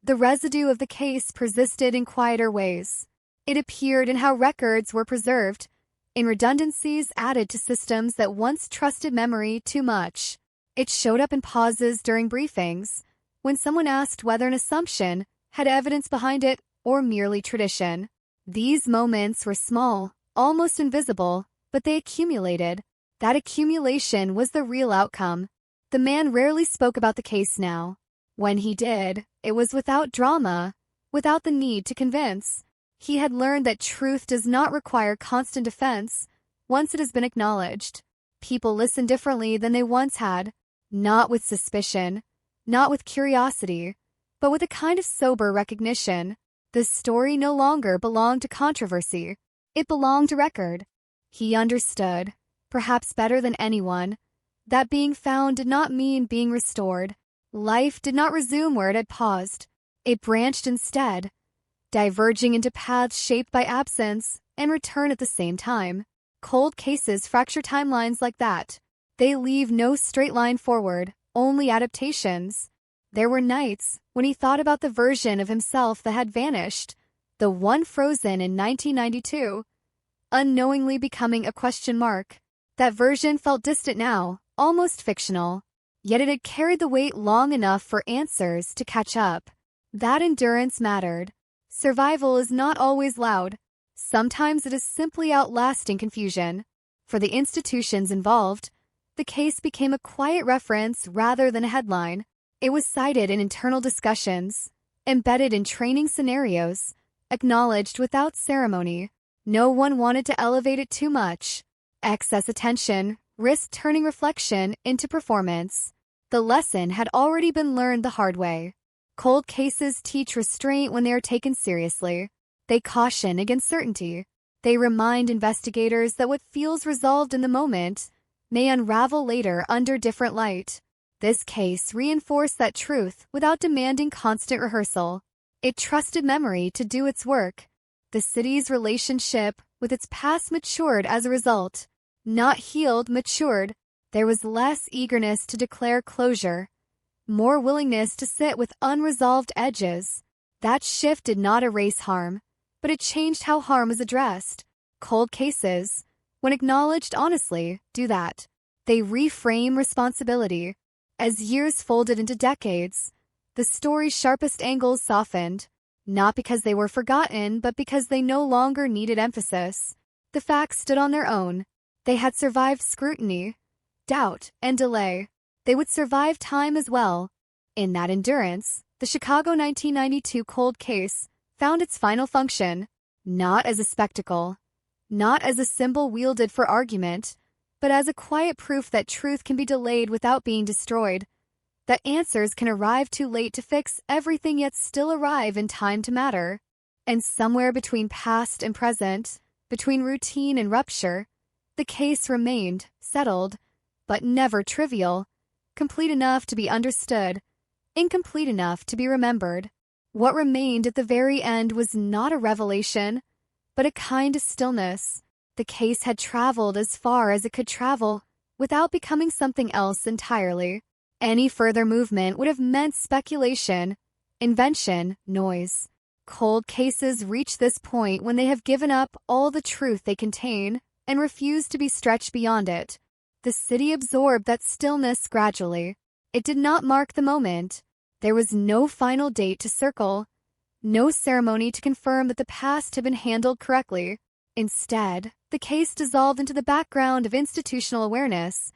Speaker 18: the residue of the case persisted in quieter ways. It appeared in how records were preserved, in redundancies added to systems that once trusted memory too much. It showed up in pauses during briefings, when someone asked whether an assumption had evidence behind it or merely tradition. These moments were small, almost invisible, but they accumulated. That accumulation was the real outcome. The man rarely spoke about the case now. When he did, it was without drama, without the need to convince. He had learned that truth does not require constant defense once it has been acknowledged. People listen differently than they once had, not with suspicion, not with curiosity, but with a kind of sober recognition. The story no longer belonged to controversy. It belonged to record. He understood, perhaps better than anyone, That being found did not mean being restored. Life did not resume where it had paused. It branched instead, diverging into paths shaped by absence and return at the same time. Cold cases fracture timelines like that. They leave no straight line forward, only adaptations. There were nights when he thought about the version of himself that had vanished, the one frozen in 1992, unknowingly becoming a question mark. That version felt distant now, almost fictional, yet it had carried the weight long enough for answers to catch up. That endurance mattered. Survival is not always loud. Sometimes it is simply outlasting confusion. For the institutions involved, the case became a quiet reference rather than a headline. It was cited in internal discussions, embedded in training scenarios, acknowledged without ceremony. No one wanted to elevate it too much. Excess attention risked turning reflection into performance. The lesson had already been learned the hard way. Cold cases teach restraint when they are taken seriously. They caution against certainty. They remind investigators that what feels resolved in the moment may unravel later under different light. This case reinforced that truth without demanding constant rehearsal. It trusted memory to do its work. The city's relationship with its past matured as a result. Not healed, matured. There was less eagerness to declare closure, more willingness to sit with unresolved edges. That shift did not erase harm, but it changed how harm was addressed. Cold cases, when acknowledged honestly, do that. They reframe responsibility. As years folded into decades, the story's sharpest angles softened, not because they were forgotten, but because they no longer needed emphasis. The facts stood on their own. They had survived scrutiny, doubt, and delay. They would survive time as well. In that endurance, the Chicago 1992 cold case found its final function, not as a spectacle, not as a symbol wielded for argument, but as a quiet proof that truth can be delayed without being destroyed, that answers can arrive too late to fix everything yet still arrive in time to matter. And somewhere between past and present, between routine and rupture, the case remained, settled, but never trivial, complete enough to be understood, incomplete enough to be remembered. What remained at the very end was not a revelation, but a kind of stillness. The case had traveled as far as it could travel, without becoming something else entirely. Any further movement would have meant speculation, invention, noise. Cold cases reach this point when they have given up all the truth they contain and refuse to be stretched beyond it. The city absorbed that stillness gradually. It did not mark the moment. There was no final date to circle, no ceremony to confirm that the past had been handled correctly. Instead, the case dissolved into the background of institutional awareness,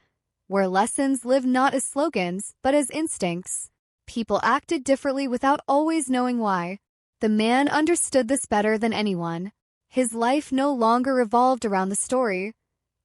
Speaker 18: where lessons lived not as slogans, but as instincts. People acted differently without always knowing why. The man understood this better than anyone. His life no longer revolved around the story,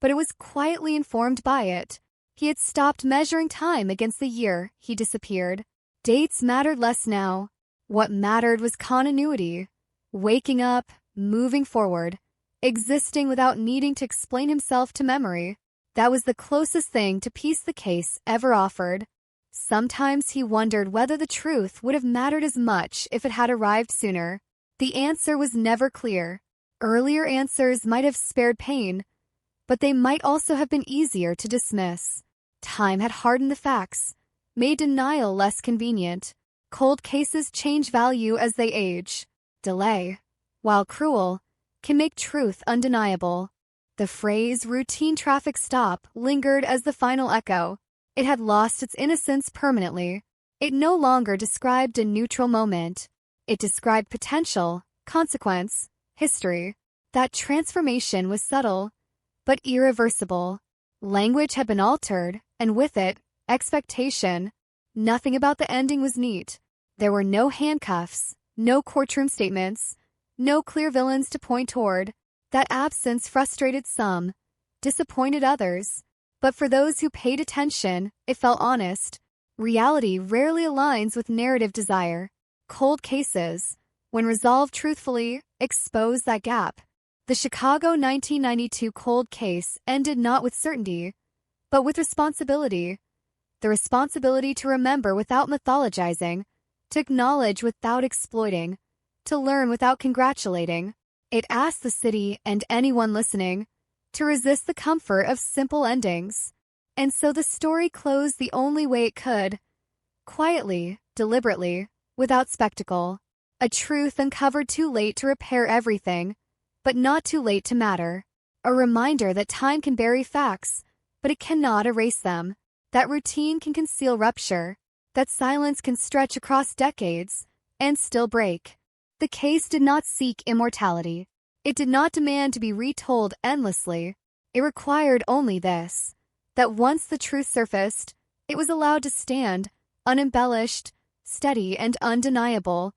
Speaker 18: but it was quietly informed by it. He had stopped measuring time against the year he disappeared. Dates mattered less now. What mattered was continuity. Waking up, moving forward, existing without needing to explain himself to memory. That was the closest thing to peace the case ever offered. Sometimes he wondered whether the truth would have mattered as much if it had arrived sooner. The answer was never clear. Earlier answers might have spared pain, but they might also have been easier to dismiss. Time had hardened the facts, made denial less convenient. Cold cases change value as they age. Delay, while cruel, can make truth undeniable. The phrase routine traffic stop lingered as the final echo. It had lost its innocence permanently. It no longer described a neutral moment. It described potential, consequence, history. That transformation was subtle, but irreversible. Language had been altered, and with it, expectation. Nothing about the ending was neat. There were no handcuffs, no courtroom statements, no clear villains to point toward. That absence frustrated some, disappointed others. But for those who paid attention, it felt honest. Reality rarely aligns with narrative desire. Cold cases, when resolved truthfully, expose that gap. The Chicago 1992 cold case ended not with certainty, but with responsibility. The responsibility to remember without mythologizing, to acknowledge without exploiting, to learn without congratulating. It asks the city and anyone listening to resist the comfort of simple endings. And so the story closed the only way it could, quietly, deliberately, without spectacle. A truth uncovered too late to repair everything, but not too late to matter. A reminder that time can bury facts, but it cannot erase them. That routine can conceal rupture, that silence can stretch across decades and still break. The case did not seek immortality. It did not demand to be retold endlessly. It required only this, that once the truth surfaced, it was allowed to stand, unembellished, steady, and undeniable,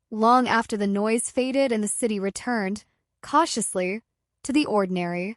Speaker 18: long after the noise faded and the city returned, cautiously, to the ordinary.